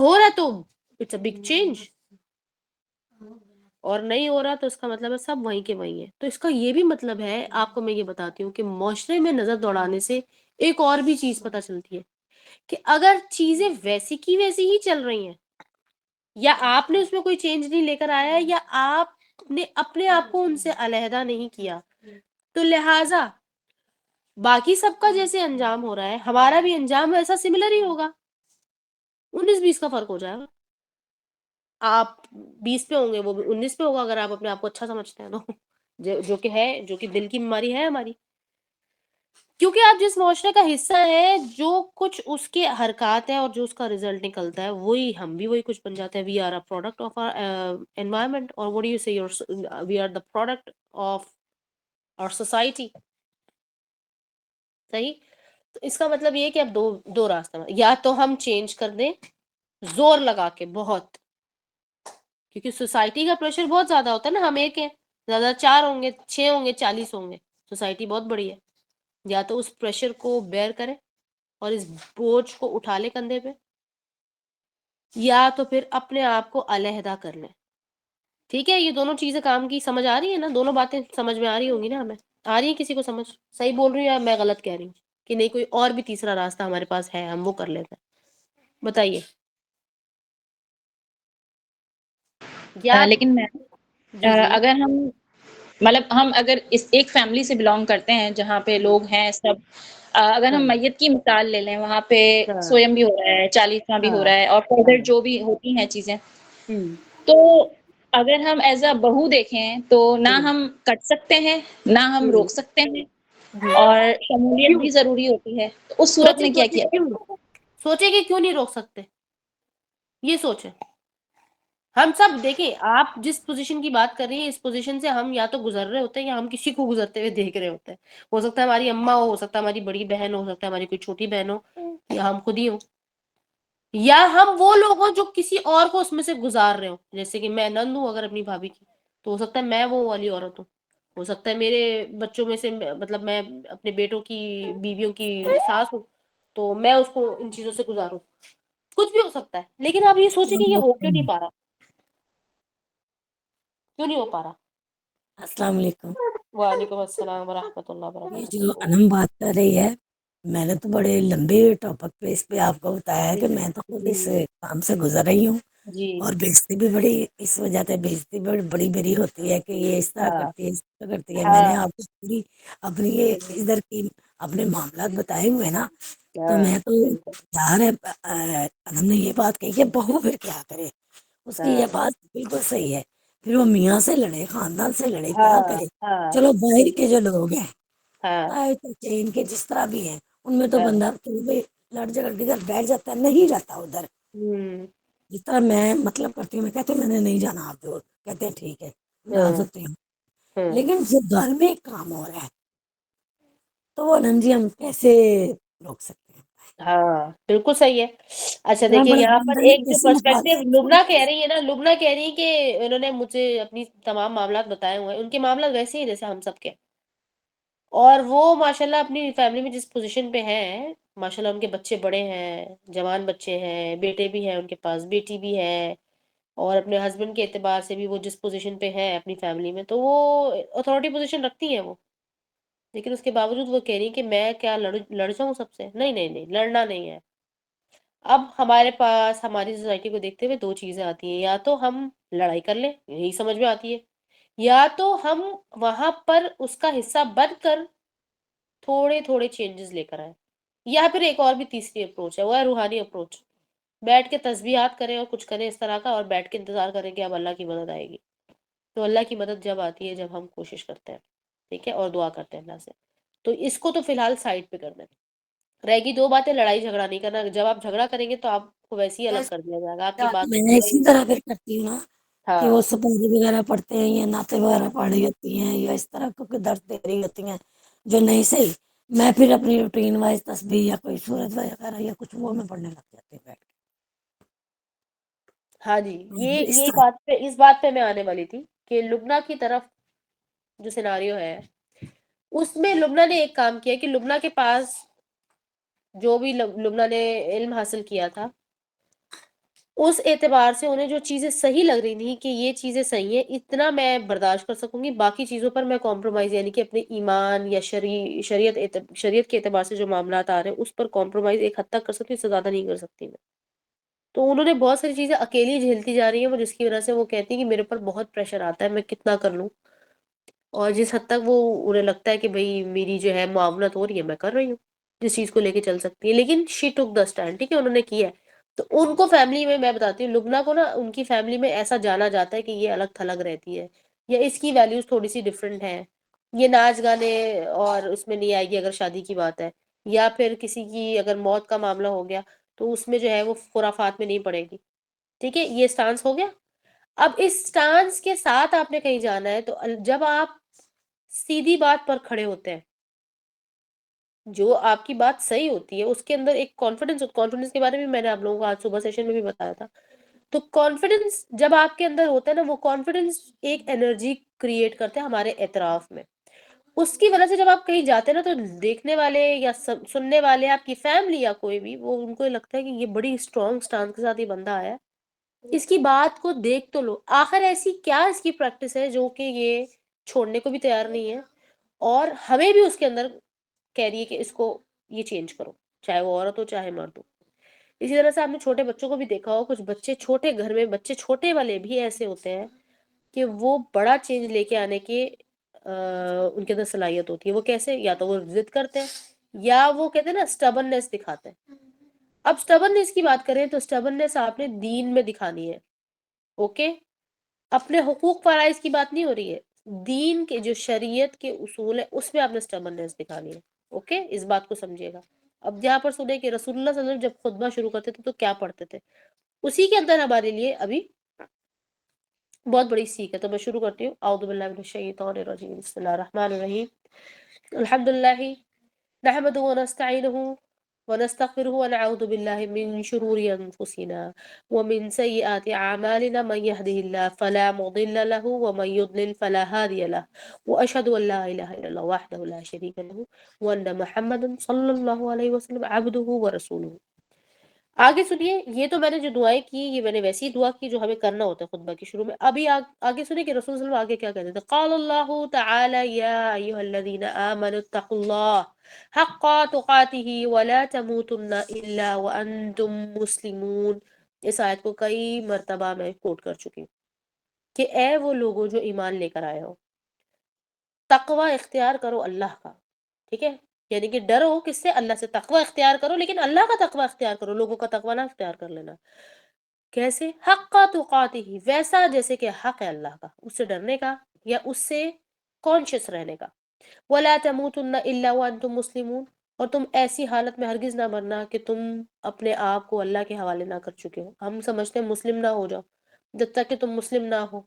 ہو رہا تو it's a big change, اور نہیں ہو رہا تو اس کا مطلب ہے سب وہیں کے وہیں ہے. تو اس کا یہ بھی مطلب ہے، آپ کو میں یہ بتاتی ہوں کہ معاشرے میں نظر دوڑانے سے ایک اور بھی چیز پتہ چلتی ہے کہ اگر چیزیں ویسی کی ویسی ہی چل رہی ہیں، یا آپ نے اس میں کوئی چینج نہیں لے کر آیا ہے، یا آپ نے اپنے آپ کو ان سے علیحدہ نہیں کیا، تو لہٰذا باقی سب کا جیسے انجام ہو رہا ہے، ہمارا بھی انجام ایسا سملر ہی ہوگا. 19-20 کا فرق ہو جائے گا. آپ 20 پہ ہوں گے، وہ بھی 19 پہ ہوگا، اگر آپ اپنے آپ کو اچھا سمجھتے ہیں تو جو کہ ہے، جو کہ دل کی بیماری ہے ہماری. کیونکہ آپ جس معاشرے کا حصہ ہیں، جو کچھ اس کے حرکات ہیں اور جو اس کا رزلٹ نکلتا ہے، وہی ہم بھی وہی کچھ بن جاتے ہیں. We are a product of our environment, اور what do you say, we are the product of our society. صحیح. تو اس کا مطلب یہ ہے کہ اب دو راستہ، یا تو ہم چینج کر دیں زور لگا کے بہت، کیونکہ سوسائٹی کا پریشر بہت زیادہ ہوتا ہے نا. ہم ایک ہیں، زیادہ 4 ہوں گے، 6 ہوں گے، 40 ہوں گے، سوسائٹی بہت بڑی ہے. یا تو اس پریشر کو بیئر کریں اور اس بوجھ کو اٹھا لے کندھے پہ، یا تو پھر اپنے آپ کو علیحدہ کر لیں. ٹھیک ہے، یہ دونوں چیزیں کام کی سمجھ آ رہی ہے نا؟ دونوں باتیں سمجھ میں آ رہی ہوں گی نا ہمیں؟ آ رہی ہے کسی کو سمجھ؟ صحیح بول رہی ہوں یا میں غلط کہہ رہی ہوں کہ نہیں کوئی اور بھی تیسرا راستہ ہمارے پاس ہے، ہم وہ کر لیتے ہیں؟ بتائیے. یا لیکن میں جی جی اگر ہم مطلب ہم اگر اس ایک فیملی سے بلانگ کرتے ہیں جہاں پہ لوگ ہیں سب، اگر ہاں ہم میت کی مثال لے لیں، وہاں پہ ہاں سویم بھی ہو رہا ہے، 40واں بھی ہو ہاں رہا ہے، اور ہاں فردر جو بھی ہوتی ہیں چیزیں، ہوں تو اگر ہم ایز اے بہو دیکھیں تو نہ ہوں ہم کٹ سکتے ہیں، نہ ہم ہوں روک سکتے ہیں، ہوں. اور شمولیت کیوں؟ بھی ضروری ہوتی ہے. تو اس صورت سوچے میں کیا سوچے کیا کیوں، جائے؟ سوچے کہ کیوں نہیں روک سکتے، یہ سوچیں. ہم سب دیکھیں، آپ جس پوزیشن کی بات کر رہی ہیں، اس پوزیشن سے ہم یا تو گزر رہے ہوتے ہیں، یا ہم کسی کو گزرتے ہوئے دیکھ رہے ہوتے ہیں. ہو سکتا ہے ہماری اماں ہو سکتا ہے ہماری بڑی بہن ہو سکتا ہے ہماری کوئی چھوٹی بہن ہو، یا ہم خود ہی ہوں، یا ہم وہ لوگ ہوں جو کسی اور کو اس میں سے گزار رہے ہوں. جیسے کہ میں نند ہوں اگر اپنی بھابھی کی، تو ہو سکتا ہے میں وہ والی عورت ہوں. ہو سکتا ہے میرے بچوں میں سے، مطلب میں اپنے بیٹوں کی بیویوں کی ساس ہوں، تو میں اس کو ان چیزوں سے گزاروں. کچھ بھی ہو سکتا ہے. لیکن آپ یہ سوچیں کہ یہ ہو کیوں نہیں پا رہا، کیوں نہیں ہو پا رہا؟ السلام علیکم. وعلیکم السلام ورحمۃ اللہ یہ وبرکاتہ. جو انم بات کر رہی ہے، میں نے تو بڑے لمبے ٹاپک پہ اس پہ آپ کو بتایا ہے کہ میں تو خود اس کام سے گزر رہی ہوں، جی اور بےزتی بھی بڑی اس وجہ سے بےزتی بڑی میری ہوتی ہے کہ یہ اس طرح ہاں کرتی ہے، اس طرح کرتی ہے. میں ہاں نے آپ کو پوری اپنی یہ ادھر کی اپنے معاملات بتائے ہوئے نا، تو ہاں میں تو ظاہر ہے ہم نے یہ بات کہی کہ بہو پھر کیا کرے. اس کی ہاں یہ بات بالکل صحیح ہے. پھر وہ میاں سے لڑے، خاندان سے لڑے، کیا ہاں کرے. ہاں چلو باہر بالکل. کے جو لوگ ہیں، ہاں ان کے جس طرح بھی ہیں، ان میں تو ہاں بندہ لڑ جھگڑ کے ادھر بیٹھ جاتا ہے، نہیں جاتا ادھر. ہوں جس طرح میں مطلب کرتی ہوں، میں کہتی ہوں میں نے نہیں جانا، آپ جو کہتے ہیں ٹھیک ہے، میں آ ہوں سکتی ہوں. ہوں لیکن جب گھر میں ایک کام ہو رہا ہے تو وہ انم جی ہم کیسے روک سکتے ہیں؟ ہاں بالکل صحیح ہے. اچھا اتنا دیکھیے، بڑا یہاں پر بندہ ہے، ایک جو کیسے پرسپیکٹو لبنہ کہہ نبھاتا رہی ہے نا، لبنہ کہہ رہی ہے کہ انہوں نے مجھے اپنی تمام معاملات بتائے ہوئے ہیں. ان کے معاملات ویسے ہی جیسے ہم سب کے، اور وہ ماشاءاللہ اپنی فیملی میں جس پوزیشن پہ ہیں، ماشاءاللہ ان کے بچے بڑے ہیں، جوان بچے ہیں، بیٹے بھی ہیں ان کے پاس، بیٹی بھی ہے، اور اپنے ہسبینڈ کے اعتبار سے بھی وہ جس پوزیشن پہ ہے اپنی فیملی میں، تو وہ اتھارٹی پوزیشن رکھتی ہیں وہ. لیکن اس کے باوجود وہ کہہ رہی ہیں کہ میں کیا لڑ جاؤں سب سے؟ نہیں نہیں نہیں، لڑنا نہیں ہے. اب ہمارے پاس ہماری سوسائٹی کو دیکھتے ہوئے دو چیزیں آتی ہیں، یا تو ہم لڑائی کر لیں، یہی سمجھ میں آتی ہے، یا تو ہم وہاں پر اس کا حصہ بن کر تھوڑے تھوڑے چینجز لے کر آئے. یا پھر ایک اور بھی تیسری اپروچ ہے، وہ ہے روحانی اپروچ. بیٹھ کے تسبیحات کریں اور کچھ کریں اس طرح کا، اور بیٹھ کے انتظار کریں کہ اب اللہ کی مدد آئے گی. تو اللہ کی مدد جب آتی ہے جب ہم کوشش کرتے ہیں، ٹھیک ہے، اور دعا کرتے ہیں اللہ سے. تو اس کو تو فی الحال سائڈ پہ کر دیں. رہے گی دو باتیں، لڑائی جھگڑا نہیں کرنا. جب آپ جھگڑا کریں گے تو آپ کو ویسے ہی الگ کر دیا جائے گا، آپ کی بات میں سننے والی اسی نہیں. طرح پھر کرتی ہوں نا کہ ہاں وہ سپاہی وغیرہ پڑھتے ہیں یا نعتیں ہاں وغیرہ پڑھ رہی ہوتی ہیں، یا اس طرح کو درد دے رہی ہوتی ہیں جو نہیں صحیح، میں پھر اپنی روٹین وائز تسبیح یا کوئی سورت وغیرہ یا کچھ وہ میں پڑھنے لگ جاتی ہوں بیٹھ ہاں جی. کے اس یہ طرح. بات پہ، اس بات پہ میں آنے والی تھی کہ لبنہ کی طرف جو سیناریو ہے، اس میں لبنہ نے ایک کام کیا کہ لبنہ کے پاس جو بھی لبنہ نے علم حاصل کیا تھا، اس اعتبار سے انہیں جو چیزیں صحیح لگ رہی تھیں کہ یہ چیزیں صحیح ہیں، اتنا میں برداشت کر سکوں گی، باقی چیزوں پر میں کمپرومائز، یعنی کہ اپنے ایمان یا شریعت کے اعتبار سے جو معاملات آ رہے ہیں اس پر کمپرومائز ایک حد تک کر سکتی ہوں، اس سے زیادہ نہیں کر سکتی میں. تو انہوں نے بہت ساری چیزیں اکیلی جھیلتی جا رہی ہیں وہ، جس کی وجہ سے وہ کہتی ہیں کہ میرے پر بہت پریشر آتا ہے، میں کتنا کر لوں، اور جس حد تک وہ انہیں لگتا ہے کہ بھئی میری جو ہے معاونت ہو رہی ہے، میں کر رہی ہوں جس چیز کو لے کے چل سکتی ہے. لیکن شی ٹک دا اسٹینڈ، ٹھیک ہے، انہوں نے کیا ہے. تو ان کو فیملی میں بتاتی ہوں، لبنہ کو نا ان کی فیملی میں ایسا جانا جاتا ہے کہ یہ الگ تھلگ رہتی ہے، یا اس کی ویلیوز تھوڑی سی ڈفرینٹ ہیں، یہ ناچ گانے اور اس میں نہیں آئے گی اگر شادی کی بات ہے، یا پھر کسی کی اگر موت کا معاملہ ہو گیا تو اس میں جو ہے وہ خرافات میں نہیں پڑے گی. ٹھیک ہے، یہ سٹانس ہو گیا. اب اس سٹانس کے ساتھ آپ نے کہیں جانا ہے تو جب آپ سیدھی بات پر کھڑے ہوتے ہیں، جو آپ کی بات صحیح ہوتی ہے، اس کے اندر ایک کانفیڈنس کے بارے میں نے آپ لوگوں کو آج صبح سیشن میں بھی بتایا تھا. تو کانفیڈنس جب آپ کے اندر ہوتا ہے نا، وہ کانفیڈنس ایک انرجی کریٹ کرتے ہیں ہمارے اطراف میں. اس کی وجہ سے جب آپ کہیں جاتے ہیں نا، تو دیکھنے والے یا سننے والے، آپ کی فیملی یا کوئی بھی، وہ ان کو لگتا ہے کہ یہ بڑی اسٹرانگ سٹانس کے ساتھ یہ بندہ آیا ہے، اس کی بات کو دیکھ تو لو، آخر ایسی کیا اس کی پریکٹس ہے جو کہ یہ چھوڑنے کو بھی تیار نہیں ہے، اور ہمیں بھی اس کے اندر کہہ رہی ہے کہ اس کو یہ چینج کرو، چاہے وہ عورت ہو چاہے مرد ہو. اسی طرح سے آپ نے چھوٹے بچوں کو بھی دیکھا ہو، کچھ بچے چھوٹے گھر میں، بچے چھوٹے والے بھی ایسے ہوتے ہیں کہ وہ بڑا چینج لے کے آنے کے ان کے اندر صلاحیت ہوتی ہے. وہ کیسے؟ یا تو وہ ضد کرتے ہیں، یا وہ کہتے ہیں نا اسٹبرنس دکھاتے ہیں. اب اسٹبرنس کی بات کریں تو اسٹبرنس آپ نے دین میں دکھانی ہے. اوکے، اپنے حقوق فرائض کی بات نہیں ہو رہی ہے، دین کے جو شریعت کے اصول ہے اس میں آپ نے اسٹبرنس دکھانی ہے. اوکے، اس بات کو سمجھیے گا. اب یہاں پر سنیں کہ رسول اللہ صلی اللہ علیہ وسلم جب خطبہ شروع کرتے تھے تو کیا پڑھتے تھے، اسی کے اندر ہمارے لیے ابھی بہت بڑی سیکھ ہے. تو میں شروع کرتی ہوں. اعوذ باللہ من الشیطان الرجیم، بسم اللہ الرحمن الرحیم. الحمد للہ نحمده ونستعینه ونستغفره ونعوذ باللہ من شرور انفسنا ومن سیئات اعمالنا، من يهده الله فلا مضل له ومن يضلل فلا هادي له، واشهد ان لا اله الا الله وحده لا شريك له وان محمدا صلی اللہ علیہ وسلم عبده ورسولہ. آگے سنیے، یہ تو میں نے جو دعائیں کی یہ میں نے ویسی ہی دعا کی جو ہمیں کرنا ہوتا ہے خطبہ کے شروع میں. ابھی آگے سنیے کہ رسول صلی اللہ علیہ وسلم آگے کیا کہتے تھے. قال اللہ تعالی یا ایھا الذین آمنوا اتقوا اللہ حق تقاتہ ولا تموتن الا وانتم مسلمون. اس آیت کو کئی مرتبہ میں کوٹ کر چکی ہوں کہ اے وہ لوگوں جو ایمان لے کر آئے ہو، تقوی اختیار کرو اللہ کا. ٹھیک ہے، یعنی کہ ڈرو کس سے؟ اللہ سے. تقوی اختیار کرو لیکن اللہ کا تقوی اختیار کرو، لوگوں کا تقوی نہ اختیار کر لینا. کیسے؟ حق تقاتہ، ویسا جیسے کہ حق ہے اللہ کا، اس سے ڈرنے کا یا اس سے کانشیس رہنے کا. ولا تموتن الا وانتم مسلمون، اور تم ایسی حالت میں ہرگز نہ مرنا کہ تم اپنے آپ کو اللہ کے حوالے نہ کر چکے ہو. ہم سمجھتے ہیں مسلم نہ ہو جاؤ، جب تک کہ تم مسلم نہ ہو.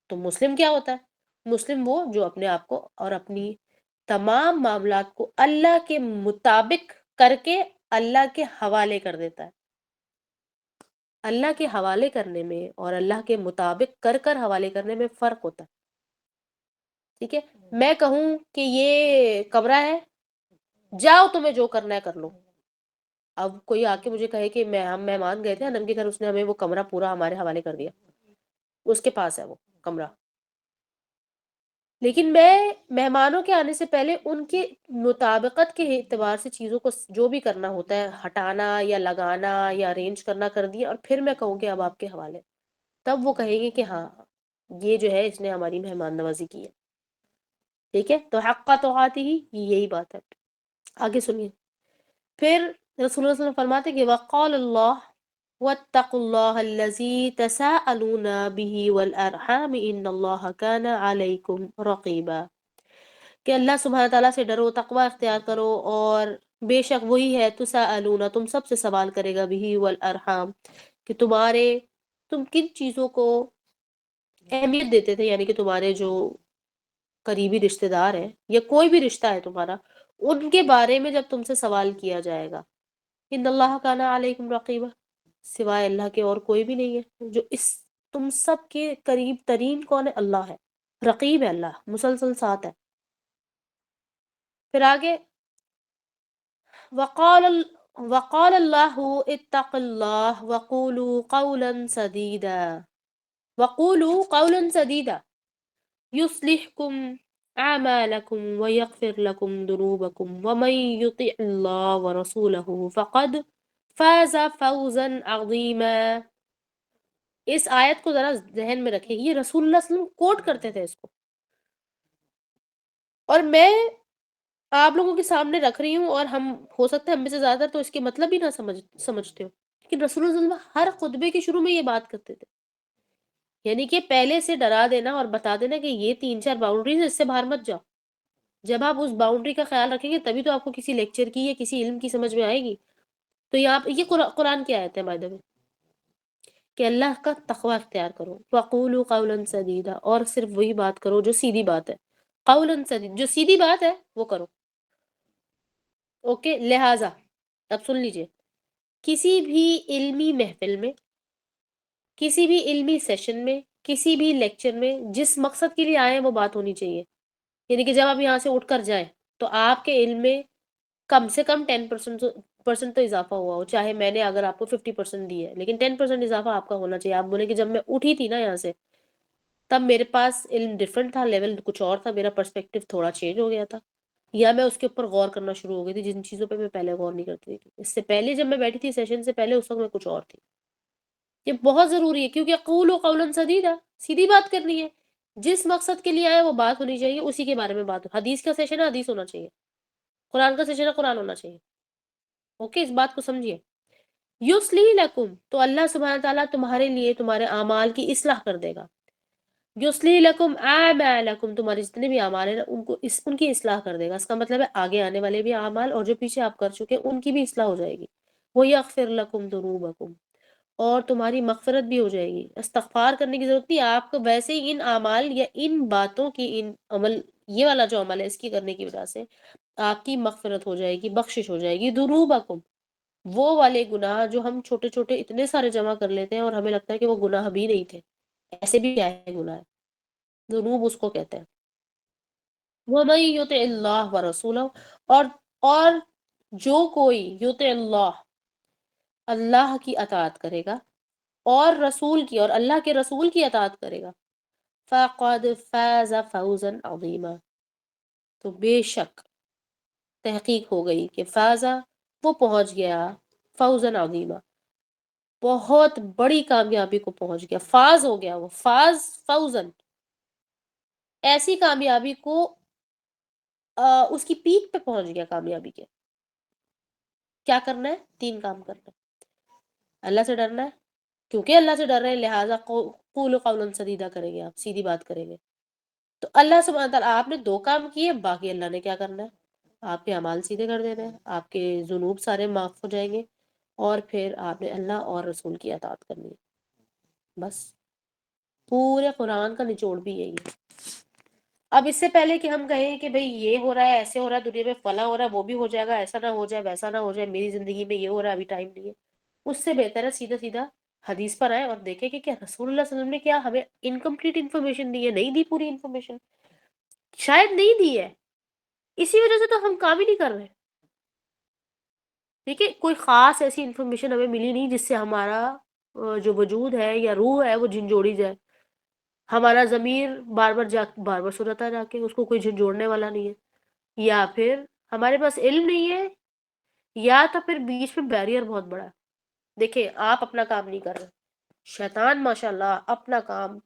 تو مسلم کیا ہوتا ہے؟ مسلم وہ جو اپنے آپ کو اور اپنی تمام معاملات کو اللہ کے مطابق کر کے اللہ کے حوالے کر دیتا ہے. اللہ کے حوالے کرنے میں اور اللہ کے مطابق کر کر حوالے کرنے میں فرق ہوتا ہے. ٹھیک ہے، میں کہوں کہ یہ کمرہ ہے، جاؤ تمہیں جو کرنا ہے کر لو. اب کوئی آ کے مجھے کہے کہ ہم مہمان گئے تھے انم کے گھر، اس نے ہمیں وہ کمرہ پورا ہمارے حوالے کر دیا، اس کے پاس ہے وہ کمرہ، لیکن میں مہمانوں کے آنے سے پہلے ان کے مطابقت کے اعتبار سے چیزوں کو جو بھی کرنا ہوتا ہے، ہٹانا یا لگانا یا ارینج کرنا کر دیا، اور پھر میں کہوں کہ اب آپ کے حوالے، تب وہ کہیں گے کہ ہاں یہ جو ہے اس نے ہماری مہمان نوازی کی ہے. ٹھیک ہے، تو حق تقاتہ ہی یہی بات ہے. آگے سنیے، پھر رسول اللہ صلی اللہ علیہ وسلم فرماتے کہ وقال اللہ واتقوا اللہ الذی تساءلون به والارحام ان اللہ کان علیکم رقیبا. کہ اللہ سبحانہ تعالیٰ سے ڈرو، تقوی اختیار کرو، اور بے شک وہی ہے تساءلون، تم سب سے سوال کرے گا، به والارحام، کہ تم کن چیزوں کو اہمیت دیتے تھے، یعنی کہ تمہارے جو قریبی رشتہ دار ہیں یا کوئی بھی رشتہ ہے تمہارا، ان کے بارے میں جب تم سے سوال کیا جائے گا. ان اللہ کان علیکم رقیبا، سوائے اللہ کے اور کوئی بھی نہیں ہے جو اس تم سب کے قریب ترین کون ہے؟ اللہ ہے، رقیب ہے اللہ، مسلسل ساتھ ہے. پھر آگے وقال اللہ اتق اللہ وقولوا قولا سدیدا وقولوا قولا سدیدا یصلحکم اعمالکم ویغفر لکم ذنوبکم ومن یطع اللہ ورسولہ فقد فاز فوزا عظیما. اس آیت کو ذرا ذہن میں رکھیں، یہ رسول اللہ صلی اللہ علیہ وسلم کوٹ کرتے تھے اس کو، اور میں آپ لوگوں کے سامنے رکھ رہی ہوں، اور ہم ہو سکتا ہے ہم میں سے زیادہ تو اس کے مطلب ہی نہ سمجھتے ہو، لیکن رسول اللہ صلی اللہ علیہ وسلم ہر خطبے کے شروع میں یہ بات کرتے تھے، یعنی کہ پہلے سے ڈرا دینا اور بتا دینا کہ یہ 3-4 باؤنڈریز اس سے باہر مت جاؤ. جب آپ اس باؤنڈری کا خیال رکھیں گے تبھی تو آپ کو کسی لیکچر کی یا کسی علم کی سمجھ میں آئے گی. تو یہ قرآن کی آیت ہے بائی دا وے، کہ اللہ کا تقوی اختیار کرو. وَقُولُوا قَوْلًا سَدِيدًا، اور صرف وہی بات کرو جو سیدھی بات ہے. قولاً سدید، جو سیدھی بات ہے وہ کرو. اوکے، لہٰذا اب سن لیجئے، کسی بھی علمی محفل میں، کسی بھی علمی سیشن میں، کسی بھی لیکچر میں جس مقصد کے لیے آئے وہ بات ہونی چاہیے. یعنی کہ جب آپ یہاں سے اٹھ کر جائیں تو آپ کے علم میں کم سے کم 10% تو اضافہ ہوا ہو. چاہے میں نے اگر آپ کو 50% دی ہے، لیکن 10% اضافہ آپ کا ہونا چاہیے. آپ بولیں کہ جب میں اٹھی تھی نا یہاں سے تب میرے پاس علم ڈفرینٹ تھا، لیول کچھ اور تھا، میرا پرسپیکٹیو تھوڑا چینج ہو گیا تھا، یا میں اس کے اوپر غور کرنا شروع ہو گئی تھی جن چیزوں پہ میں پہلے غور نہیں کرتی تھی. اس سے پہلے جب میں بیٹھی تھی سیشن سے پہلے، اس وقت میں کچھ اور تھی. یہ بہت ضروری ہے، کیونکہ قولوا قولا سدیدا، سیدھی بات کرنی ہے. جس مقصد کے لیے آئے وہ بات ہونی چاہیے، اسی کے بارے میں بات ہو. حدیث کا سیشن ہے، حدیث ہونا چاہیے. قرآن کا سیشن ہے، قرآن ہونا چاہیے. اوکے، اس بات کو سمجھیے. یصلح لکم، تو اللہ سبحانہ تعالیٰ تمہارے لیے تمہارے اعمال کی اصلاح کر دے گا. یصلح لکم اعمالکم، تمہارے جتنے بھی اعمال ہیں ان کی اصلاح کر دے گا. اس کا مطلب ہے آگے آنے والے بھی اعمال اور جو پیچھے آپ کر چکے ان کی بھی اصلاح ہو جائے گی. وَيَغْفِرْ لَكُمْ ذُنُوبَكُمْ، اور تمہاری مغفرت بھی ہو جائے گی. استغفار کرنے کی ضرورت نہیں، آپ کو ویسے ہی ان اعمال یا ان باتوں کی، ان عمل، یہ والا جو عمل ہے اس کی کرنے کی وجہ سے آپ کی مغفرت ہو جائے گی، بخشش ہو جائے گی. ذُنُوبَكُمْ، وہ والے گناہ جو ہم چھوٹے چھوٹے اتنے سارے جمع کر لیتے ہیں اور ہمیں لگتا ہے کہ وہ گناہ بھی نہیں تھے، ایسے بھی کیا ہے گناہ ہے. ذنوب اس کو کہتے ہیں. وَمَن يُطِعِ اللَّهَ وَرَسُولَهُ، اور جو کوئی یطع اللہ کی اطاعت کرے گا اور رسول کی، اور اللہ کے رسول کی اطاعت کرے گا، فَقَدْ فَازَ فَوْزًا عَظِيمًا، تو بے شک تحقیق ہو گئی کہ فازا، وہ پہنچ گیا، فوزن عظیما، بہت بڑی کامیابی کو پہنچ گیا. فاز ہو گیا، وہ فاز فوزن، ایسی کامیابی کو اس کی پیک پہ پہنچ گیا کامیابی کے. کیا کرنا ہے؟ 3 کام کرنا ہے. اللہ سے ڈرنا ہے، کیونکہ اللہ سے ڈر رہے ہیں لہٰذا قولوا قولا سدیدا کریں گے، آپ سیدھی بات کریں گے. تو اللہ سبحانہ تعالیٰ، آپ نے 2 کام کیے، باقی اللہ نے کیا کرنا ہے؟ آپ کے اعمال سیدھے کر دینے ہیں، آپ کے ذنوب سارے معاف ہو جائیں گے، اور پھر آپ نے اللہ اور رسول کی اطاعت کرنی ہے. بس پورے قرآن کا نچوڑ بھی یہی ہے. اب اس سے پہلے کہ ہم کہیں کہ بھئی یہ ہو رہا ہے، ایسے ہو رہا ہے، دنیا میں فلاں ہو رہا ہے، وہ بھی ہو جائے گا، ایسا نہ ہو جائے، ویسا نہ ہو جائے، میری زندگی میں یہ ہو رہا ہے، ابھی ٹائم نہیں ہے، اس سے بہتر ہے سیدھا سیدھا حدیث پر آئے اور دیکھیں کہ کیا رسول اللہ صلی اللہ علیہ وسلم نے کیا ہمیں انکمپلیٹ انفارمیشن دی ہے، نہیں دی پوری انفارمیشن، شاید نہیں دی ہے، اسی وجہ سے تو ہم کام ہی نہیں کر رہے. ٹھیک ہے، کوئی خاص ایسی انفارمیشن ہمیں ملی نہیں جس سے ہمارا جو وجود ہے یا روح ہے وہ جھنجھوڑی جائے. ہمارا ضمیر بار بار سنتا ہے جا کے، اس کو کوئی جھنجھوڑنے والا نہیں ہے، یا پھر ہمارے پاس علم نہیں ہے، یا تو پھر بیچ میں بیریئر بہت بڑا ہے. دیکھیں، آپ اپنا کام نہیں کر رہے، شیطان ماشاءاللہ اپنا کام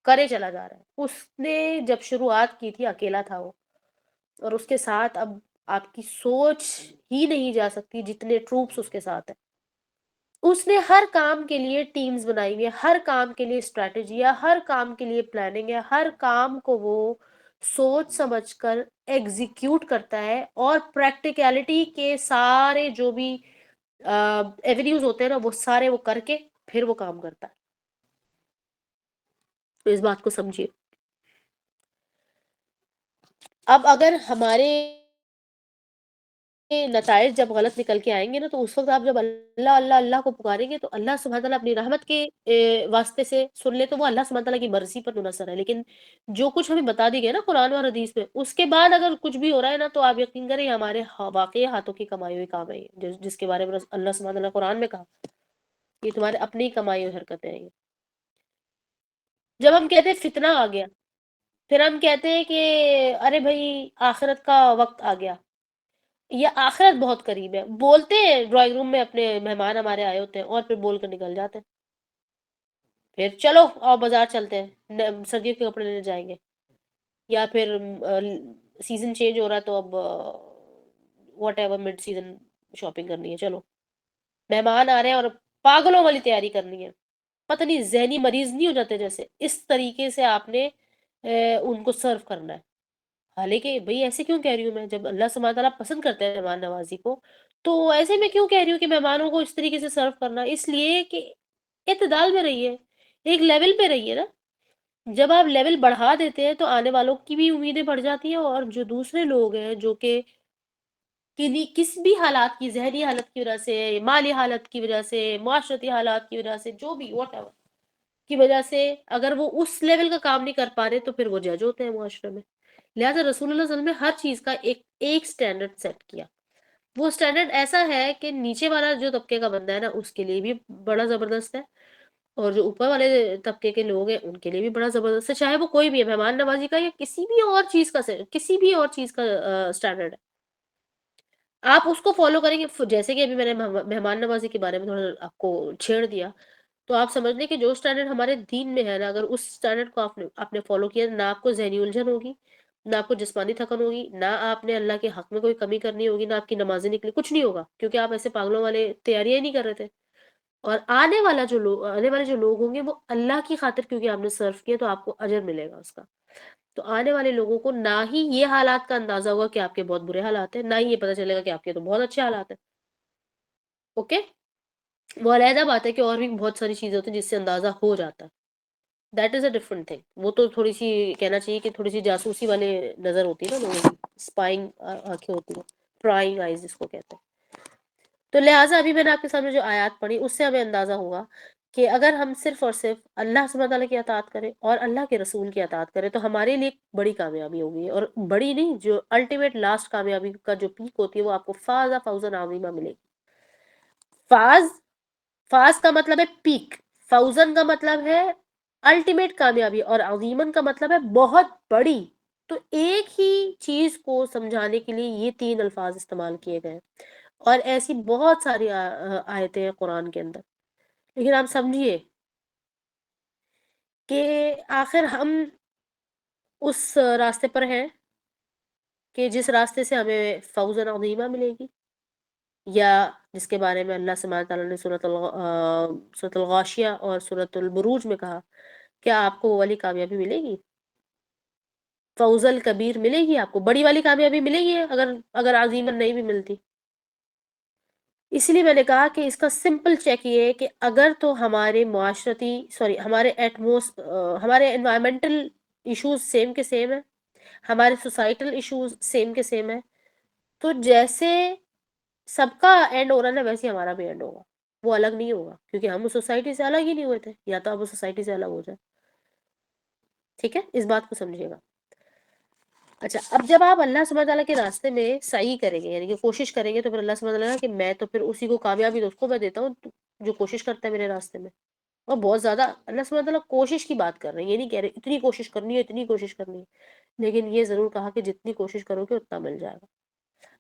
کرے چلا جا رہا ہے. اس نے جب شروعات کی تھی اکیلا تھا وہ، اور اس کے ساتھ اب آپ کی سوچ ہی نہیں جا سکتی جتنے ٹروپس اس کے ساتھ ہیں. اس نے ہر کام کے لیے ٹیمز بنائی ہوئی ہے، ہر کام کے لیے اسٹریٹجی ہے، ہر کام کے لیے پلاننگ ہے، ہر کام کو وہ سوچ سمجھ کر ایگزیکیوٹ کرتا ہے، اور پریکٹیکلٹی کے سارے جو بھی ایونیوز ہوتے ہیں نا وہ سارے وہ کر کے پھر وہ کام کرتا ہے. تو اس بات کو سمجھیے. اب اگر ہمارے نتائج جب غلط نکل کے آئیں گے نا، تو اس وقت آپ جب اللہ اللہ اللہ کو پکاریں گے، تو اللہ سبحانہ تعالیٰ اپنی رحمت کے واسطے سے سن لے، تو وہ اللہ سبحانہ تعالیٰ کی مرضی پر منحصر ہے. لیکن جو کچھ ہمیں بتا دی گیا نا قرآن اور حدیث میں، اس کے بعد اگر کچھ بھی ہو رہا ہے نا، تو آپ یقین کریں یہ ہمارے واقعی ہاتھوں کی کمائی ہوئی کام ہے، جس کے بارے میں اللہ سبحانہ تعالیٰ قرآن میں کہا یہ تمہارے اپنی کمائی ہوئی حرکتیں ہیں. جب ہم کہتے ہیں فتنہ آ گیا، پھر ہم کہتے ہیں کہ ارے بھائی آخرت کا وقت آ گیا یا آخرت بہت قریب ہے، بولتے ہیں ڈرائنگ روم میں، اپنے مہمان ہمارے آئے ہوتے ہیں اور پھر بول کر نکل جاتے ہیں. پھر چلو اور بازار چلتے ہیں، سردیوں کے کپڑے لینے جائیں گے، یا پھر سیزن چینج ہو رہا ہے تو اب what ever mid season shopping کرنی ہے. چلو مہمان آ رہے ہیں اور پاگلوں والی تیاری کرنی ہے، پتہ نہیں ذہنی مریض نہیں ہو جاتے جیسے، اس طریقے سے آپ نے ان کو سرو کرنا ہے. حالانکہ بھئی ایسے کیوں کہہ رہی ہوں میں، جب اللہ سبحانہ تعالیٰ پسند کرتے ہیں مہمان نوازی کو، تو ایسے میں کیوں کہہ رہی ہوں کہ مہمانوں کو اس طریقے سے سرو کرنا، اس لیے کہ اعتدال میں رہیے، ایک لیول پہ رہیے نا. جب آپ لیول بڑھا دیتے ہیں تو آنے والوں کی بھی امیدیں بڑھ جاتی ہیں، اور جو دوسرے لوگ ہیں جو کہ کسی بھی حالات کی، ذہنی حالت کی وجہ سے، مالی حالت کی وجہ سے، معاشرتی حالات کی وجہ سے، جو بھی واٹ ایور کی وجہ سے، اگر وہ اس لیول کا کام نہیں کر پا رہے، تو پھر وہ جج ہوتے ہیں معاشرے میں. لہٰذا رسول اللہ صلی اللہ علیہ وسلم نے ہر چیز کا ایک سٹینڈرڈ سیٹ کیا. وہ سٹینڈرڈ ایسا ہے کہ نیچے والا جو طبقے کا بندہ ہے نا، اس کے لیے بھی بڑا زبردست ہے، اور جو اوپر والے طبقے کے لوگ ہیں ان کے لیے بھی بڑا زبردست ہے، چاہے وہ کوئی بھی ہے، مہمان نوازی کا یا کسی بھی اور چیز کا سٹینڈرڈ ہے. آپ اس کو فالو کریں گے. جیسے کہ ابھی میں نے مہمان نوازی کے بارے میں تھوڑا آپ کو چھیڑ دیا، تو آپ سمجھ لیں کہ جو سٹینڈرڈ ہمارے دین میں ہے نا، اگر اس سٹینڈرڈ کو آپ نے فالو کیا، نہ آپ کو ذہنی الجھن ہوگی، نہ آپ کو جسمانی تھکن ہوگی، نہ آپ نے اللہ کے حق میں کوئی کمی کرنی ہوگی، نہ آپ کی نمازیں نکلی، کچھ نہیں ہوگا، کیونکہ آپ ایسے پاگلوں والے تیاریاں ہی نہیں کر رہے تھے. اور آنے والے جو لوگ ہوں گے وہ اللہ کی خاطر، کیونکہ آپ نے سرو کیا تو آپ کو اجر ملے گا اس کا. تو آنے والے لوگوں کو نہ ہی یہ حالات کا اندازہ ہوگا کہ آپ کے بہت برے حالات ہیں، نہ ہی یہ پتہ چلے گا کہ آپ کے تو بہت اچھے حالات ہیں. اوکے، وہ علیحدہ بات ہے کہ اور بھی بہت ساری چیزیں ہوتی ہیں جس سے اندازہ ہو جاتا ہے. That is a different thing. وہ تو تھوڑی سی کہنا چاہیے کہ تھوڑی سی جاسوسی والے نظر ہوتی ہے نا لوگوں کی، اسپائنگ آنکھیں ہوتی ہیں، پرائنگ آئیز جس کو کہتے ہیں. تو لہٰذا ابھی میں نے آپ کے سامنے جو آیات پڑھی، اس سے ہمیں اندازہ ہوگا کہ اگر ہم صرف اور صرف اللہ سبحانہ تعالیٰ کی اطاعت کریں اور اللہ کے رسول کی اطاعت کریں، تو ہمارے لیے ایک بڑی کامیابی ہوگی. اور بڑی نہیں، جو الٹیمیٹ لاسٹ کامیابی کا جو پیک ہوتی ہے، وہ آپ کو فوزا عظیمہ ملے گی. فاز فاز کا مطلب ہے پیک، فوزن کا مطلب ہے الٹیمیٹ کامیابی، اور عظیمن کا مطلب ہے بہت بڑی. تو ایک ہی چیز کو سمجھانے کے لیے یہ 3 الفاظ استعمال کیے گئے، اور ایسی بہت ساری آیتیں ہیں قرآن کے اندر. لیکن آپ سمجھیے کہ آخر ہم اس راستے پر ہیں کہ جس راستے سے ہمیں فوزن عظیمہ ملے گی، یا جس کے بارے میں اللہ سبحانہ تعالیٰ نے سورۃ الغاشیہ اور سورۃ البروج میں کہا، کیا آپ کو وہ والی کامیابی ملے گی؟ فوز الکبیر ملے گی، آپ کو بڑی والی کامیابی ملے گی اگر عظیمن نہیں بھی ملتی. اس لیے میں نے کہا کہ اس کا سمپل چیک یہ ہے کہ اگر تو ہمارے ہمارے انوائرمنٹل ایشوز سیم کے سیم ہیں، ہمارے سوسائٹل ایشوز سیم کے سیم ہیں، تو جیسے سب کا اینڈ ہو رہا ہے نا، ویسے ہمارا بھی اینڈ ہوگا. وہ الگ نہیں ہوگا، کیونکہ ہم اس سوسائٹی سے الگ ہی نہیں ہوئے تھے، یا تو اب اس سوسائٹی سے الگ ہو جائے. ٹھیک ہے، اس بات کو سمجھیے گا. اچھا، اب جب آپ اللہ سبحانہ تعالیٰ کے راستے میں سعی کریں گے، یعنی کہ کوشش کریں گے، تو پھر اللہ سبحانہ تعالیٰ کہ میں تو پھر اسی کو کامیابی تو اس کو میں دیتا ہوں جو کوشش کرتا ہے میرے راستے میں. اور بہت زیادہ اللہ سبحانہ تعالیٰ کوشش کی بات کر رہے ہیں، یہ نہیں کہہ رہے اتنی کوشش کرنی ہے، اتنی کوشش کرنی ہے، لیکن یہ ضرور کہا کہ جتنی کوشش کرو گے اتنا مل جائے گا.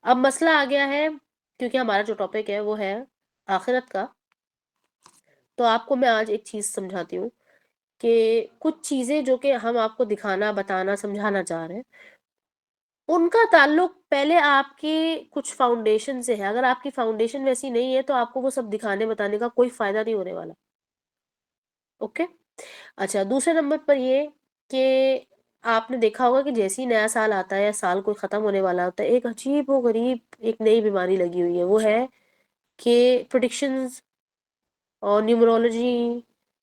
اب مسئلہ آ گیا ہے، کیونکہ ہمارا جو ٹاپک ہے وہ ہے آخرت کا، تو آپ کو میں آج ایک چیز سمجھاتی ہوں کہ کچھ چیزیں جو کہ ہم آپ کو دکھانا، بتانا، سمجھانا چاہ رہے ہیں، ان کا تعلق پہلے آپ کی کچھ فاؤنڈیشن سے ہے. اگر آپ کی فاؤنڈیشن ویسی نہیں ہے تو آپ کو وہ سب دکھانے بتانے کا کوئی فائدہ نہیں ہونے والا. اوکے، اچھا، دوسرے نمبر پر یہ کہ آپ نے دیکھا ہوگا کہ جیسے ہی نیا سال آتا ہے یا سال کوئی ختم ہونے والا ہوتا ہے، ایک عجیب و غریب ایک نئی بیماری لگی ہوئی ہے. وہ ہے کہ پریڈکشنز اور نیومرولوجی،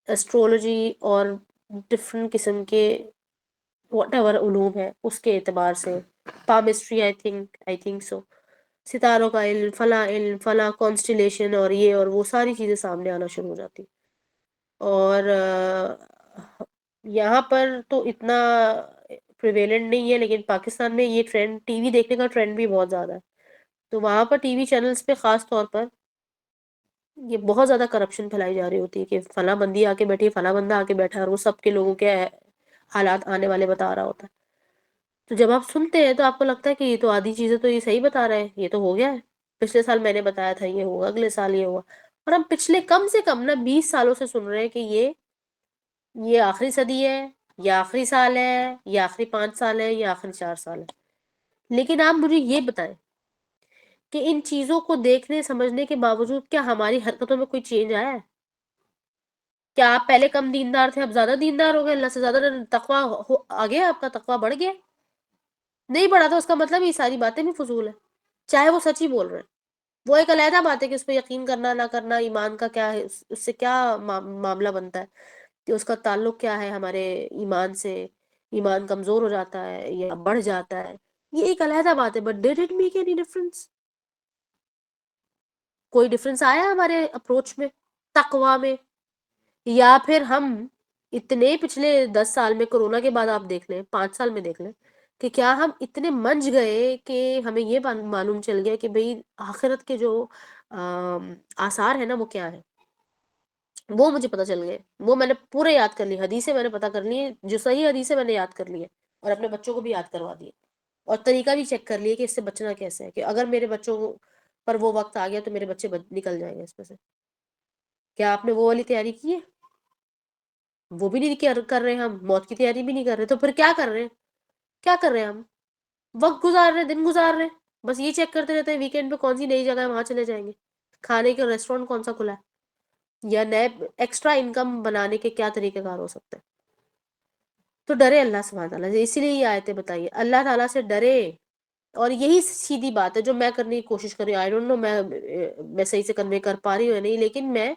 ایسٹرولوجی اور ڈفرنٹ قسم کے واٹ ایور علوم ہے، اس کے اعتبار سے، پامسٹری آئی تھنک سو، ستاروں کا علم فلاں کانسٹیلیشن اور یہ اور وہ ساری چیزیں سامنے آنا شروع ہو جاتی. اور یہاں پر تو اتنا پریویلنٹ نہیں ہے، لیکن پاکستان میں یہ ٹرینڈ، ٹی وی دیکھنے کا ٹرینڈ بھی بہت زیادہ ہے. تو وہاں پر ٹی وی چینلز پہ خاص طور پر یہ بہت زیادہ کرپشن پھیلائی جا رہی ہوتی ہے کہ فلاں بندی آ کے بیٹھی، فلاں بندہ آ کے بیٹھا ہے، اور وہ سب کے لوگوں کے حالات آنے والے بتا رہا ہوتا ہے. تو جب آپ سنتے ہیں تو آپ کو لگتا ہے کہ یہ تو آدھی چیزیں تو یہ صحیح بتا رہے ہیں، یہ تو ہو گیا ہے، پچھلے سال میں نے بتایا تھا یہ ہوگا، اگلے سال یہ ہوگا. اور ہم پچھلے کم سے کم نا 20 سالوں سے سن رہے ہیں کہ یہ آخری صدی ہے، یا آخری سال ہے، یا آخری 5 سال ہے، یا آخری 4 سال ہے. لیکن آپ مجھے یہ بتائیں کہ ان چیزوں کو دیکھنے سمجھنے کے باوجود کیا ہماری حرکتوں میں کوئی چینج آیا ہے؟ کیا آپ پہلے کم دیندار تھے، اب زیادہ دیندار ہو گئے، اللہ سے زیادہ تقوی آ گیا، آپ کا تقوی بڑھ گیا؟ نہیں بڑھا تو اس کا مطلب یہ ساری باتیں بھی فضول ہیں، چاہے وہ سچ ہی بول رہے ہیں. وہ ایک علیحدہ بات ہے کہ اس پہ یقین کرنا نہ کرنا ایمان کا کیا ہے، اس سے کیا معاملہ بنتا ہے، کہ اس کا تعلق کیا ہے ہمارے ایمان سے، ایمان کمزور ہو جاتا ہے یا بڑھ جاتا ہے، یہ ایک علیحدہ بات ہے. But did it make any difference? کوئی ڈفرنس آیا ہمارے اپروچ میں، تقوی میں؟ یا پھر ہم اتنے پچھلے 10 سال میں، کرونا کے بعد آپ دیکھ لیں، 5 سال میں دیکھ لیں، کہ کیا ہم اتنے منج گئے کہ ہمیں یہ معلوم چل گیا کہ بھئی آخرت کے جو آثار ہیں نا وہ کیا ہے، وہ مجھے پتا چل گئے، وہ میں نے پورے یاد کر لی، حدیثیں میں نے پتا کر لی ہیں، جو صحیح حدیثیں میں نے یاد کر لی ہے، اور اپنے بچوں کو بھی یاد کروا دیے، اور طریقہ بھی چیک کر لیے کہ اس سے بچنا کیسے ہے، کہ اگر میرے بچوں پر وہ وقت آ گیا تو میرے بچے نکل جائیں گے اس میں سے. کیا آپ نے وہ والی تیاری کی ہے؟ وہ بھی نہیں کر رہے، ہم موت کی تیاری بھی نہیں کر رہے، تو پھر کیا کر رہے ہیں؟ کیا کر رہے ہیں ہم؟ وقت گزار رہے ہیں، دن گزار رہے ہیں، بس یہ چیک کرتے رہتے ہیں ویکینڈ پہ کون سی نئی جگہ ہے وہاں چلے جائیں گے، کھانے کے ریسٹورینٹ کون سا کھلا ہے، یا نئے ایکسٹرا انکم بنانے کے کیا طریقہ کار ہو سکتے ہیں. تو ڈرے اللہ سبحانہ تعالیٰ سے، اسی لیے یہ آیتیں بتائیے، اللہ تعالیٰ سے ڈرے. اور یہی سیدھی بات ہے جو میں کرنے کی کوشش کر رہی ہوں. آئی ڈونٹ نو میں صحیح سے کنوے کر پا رہی ہوں یا نہیں، لیکن میں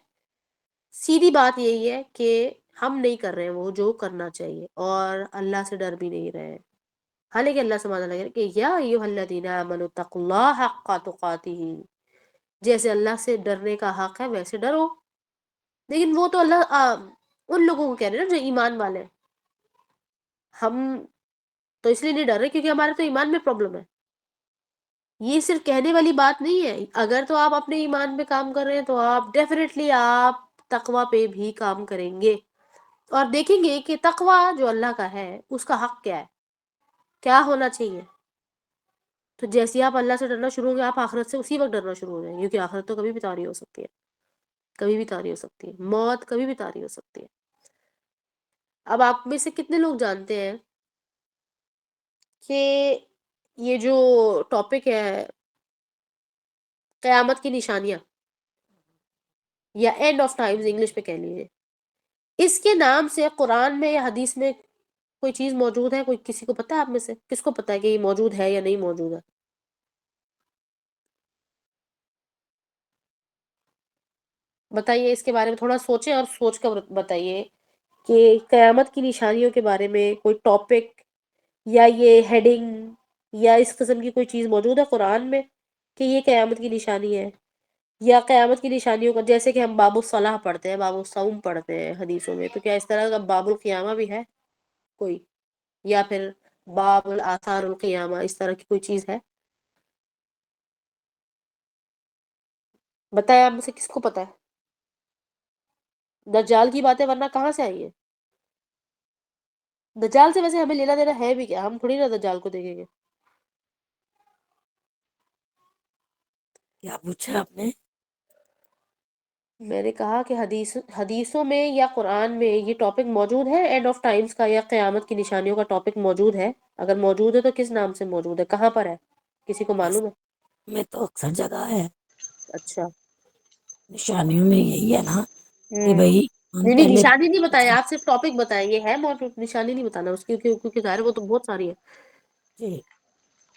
سیدھی بات یہی ہے کہ ہم نہیں کر رہے ہیں وہ جو کرنا چاہیے، اور اللہ سے ڈر بھی نہیں رہے ہیں. حالانکہ اللہ سبحانہ تعالیٰ کہ یا ایھا الذین آمنوا اتقوا اللہ حق تقاتہ، جیسے اللہ سے ڈرنے کا حق ہے ویسے ڈرو. لیکن وہ تو اللہ ان لوگوں کو کہہ رہے ہیں نا جو ایمان والے ہیں. ہم تو اس لیے نہیں ڈر رہے کیونکہ ہمارے تو ایمان میں پرابلم ہے. یہ صرف کہنے والی بات نہیں ہے، اگر تو آپ اپنے ایمان پہ کام کر رہے ہیں تو آپ ڈیفینیٹلی آپ تقوی پہ بھی کام کریں گے، اور دیکھیں گے کہ تقوی جو اللہ کا ہے اس کا حق کیا ہے، کیا ہونا چاہیے. تو جیسے آپ اللہ سے ڈرنا شروع ہوں گے، آپ آخرت سے اسی وقت ڈرنا شروع ہو جائیں گے، کیونکہ آخرت تو کبھی بھی طاری ہو سکتی ہے، کبھی بھی طاری ہو سکتی ہے، موت کبھی بھی طاری ہو سکتی ہے. اب آپ میں سے کتنے لوگ جانتے ہیں کہ یہ جو ٹاپک ہے قیامت کی نشانیاں، یا اینڈ آف ٹائمز انگلش پہ کہہ لیجیے، اس کے نام سے قرآن میں یا حدیث میں کوئی چیز موجود ہے؟ کوئی کسی کو پتا ہے آپ میں سے؟ کس کو پتا ہے کہ یہ موجود ہے یا نہیں موجود ہے؟ بتائیے اس کے بارے میں تھوڑا سوچیں، اور سوچ کر بتائیے کہ قیامت کی نشانیوں کے بارے میں کوئی ٹاپک یا یہ ہیڈنگ یا اس قسم کی کوئی چیز موجود ہے قرآن میں کہ یہ قیامت کی نشانی ہے. یا قیامت کی نشانیوں کا، جیسے کہ ہم باب الصلاح پڑھتے ہیں، باب الصوم پڑھتے ہیں حدیثوں میں، تو کیا اس طرح کا باب القیامہ بھی ہے کوئی؟ یا پھر باب الآثار القیامہ، اس طرح کی کوئی چیز ہے؟ بتائیں آپ میں سے کس کو پتا ہے؟ دجال کی باتیں ورنہ کہاں سے آئی ہے؟ دجال سے ویسے ہمیں لینا دینا ہے بھی کیا؟ ہم تھوڑی نا دجال کو دیکھیں گے. کیا پوچھا آپ نے؟ میں نے کہا کہ حدیثوں میں یا قرآن میں یہ ٹاپک موجود ہے اینڈ آف ٹائمز کا یا قیامت کی نشانیوں کا ٹاپک موجود ہے؟ اگر موجود ہے تو کس نام سے موجود ہے، کہاں پر ہے، کسی کو معلوم ہے؟ میں تو اکثر جگہ ہے. اچھا. نشانیوں میں یہی ہے نا کہ ہوں بھائی ہم نہیں نہیں، پہلے نشانی نہیں بتائیں آپ، صرف ٹاپک بتائیں یہ ہے موجود، نشانی نہیں بتانا اس کی، کیونکہ ظاہر ہے وہ تو بہت ساری ہے. جی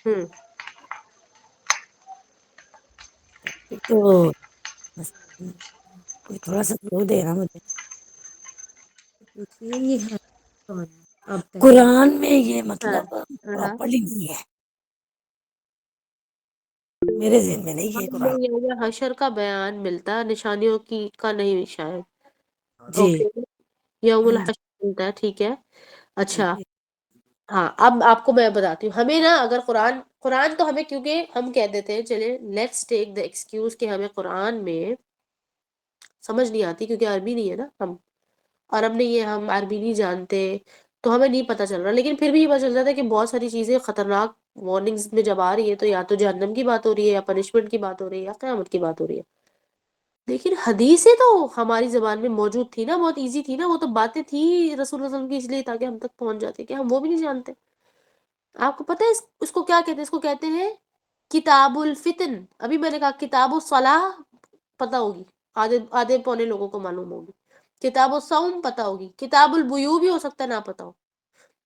ہوں تو بس کوئی تھوڑا سا کلو دے رہا مجھے. یہ ہے اب قرآن میں یہ ہاں مطلب ہاں پراپرلی نہیں ہے. میرے ذہن میں نہیں یہ قرآن. یوم حشر کا بیان ملتا، نشانیوں کی کا نہیں شاید. جی اوکے، یوم ہاں الحشر ملتا ہے، ٹھیک ہے. اچھا، جی ہاں اب آپ کو میں بتاتی ہوں. ہمیں نا اگر قرآن تو ہمیں، کیونکہ ہم کہہ دیتے ہیں چلے لیٹس ٹیک دا ایکسکیوز کہ ہمیں قرآن میں سمجھ نہیں آتی کیونکہ عربی نہیں ہے نا ہم، اور ہم عربی نہیں جانتے، تو ہمیں نہیں پتہ چل رہا. لیکن پھر بھی یہ پتہ چل جاتا ہے کہ بہت ساری چیزیں خطرناک وارننگز میں جب آ رہی ہے تو یا تو جہنم کی بات ہو رہی ہے، یا پنشمنٹ کی بات ہو رہی ہے، یا قیامت کی بات ہو رہی ہے. لیکن حدیثیں تو ہماری زبان میں موجود تھی نا، بہت ایزی تھی نا، وہ تو باتیں تھی رسول اللہ صلی اللہ علیہ وسلم کی، اس لیے تاکہ ہم تک پہنچ جاتے کہ ہم وہ بھی نہیں جانتے. آپ کو پتہ ہے اس کو کیا کہتے ہیں؟ اس کو کہتے ہیں کتاب الفتن. ابھی میں نے کہا کتاب الصلاح پتہ ہوگی، آدھے آدھے پونے لوگوں کو معلوم ہوگی. کتاب الصوم پتہ ہوگی، کتاب البیوع بھی ہو سکتا ہے نہ پتہ ہو.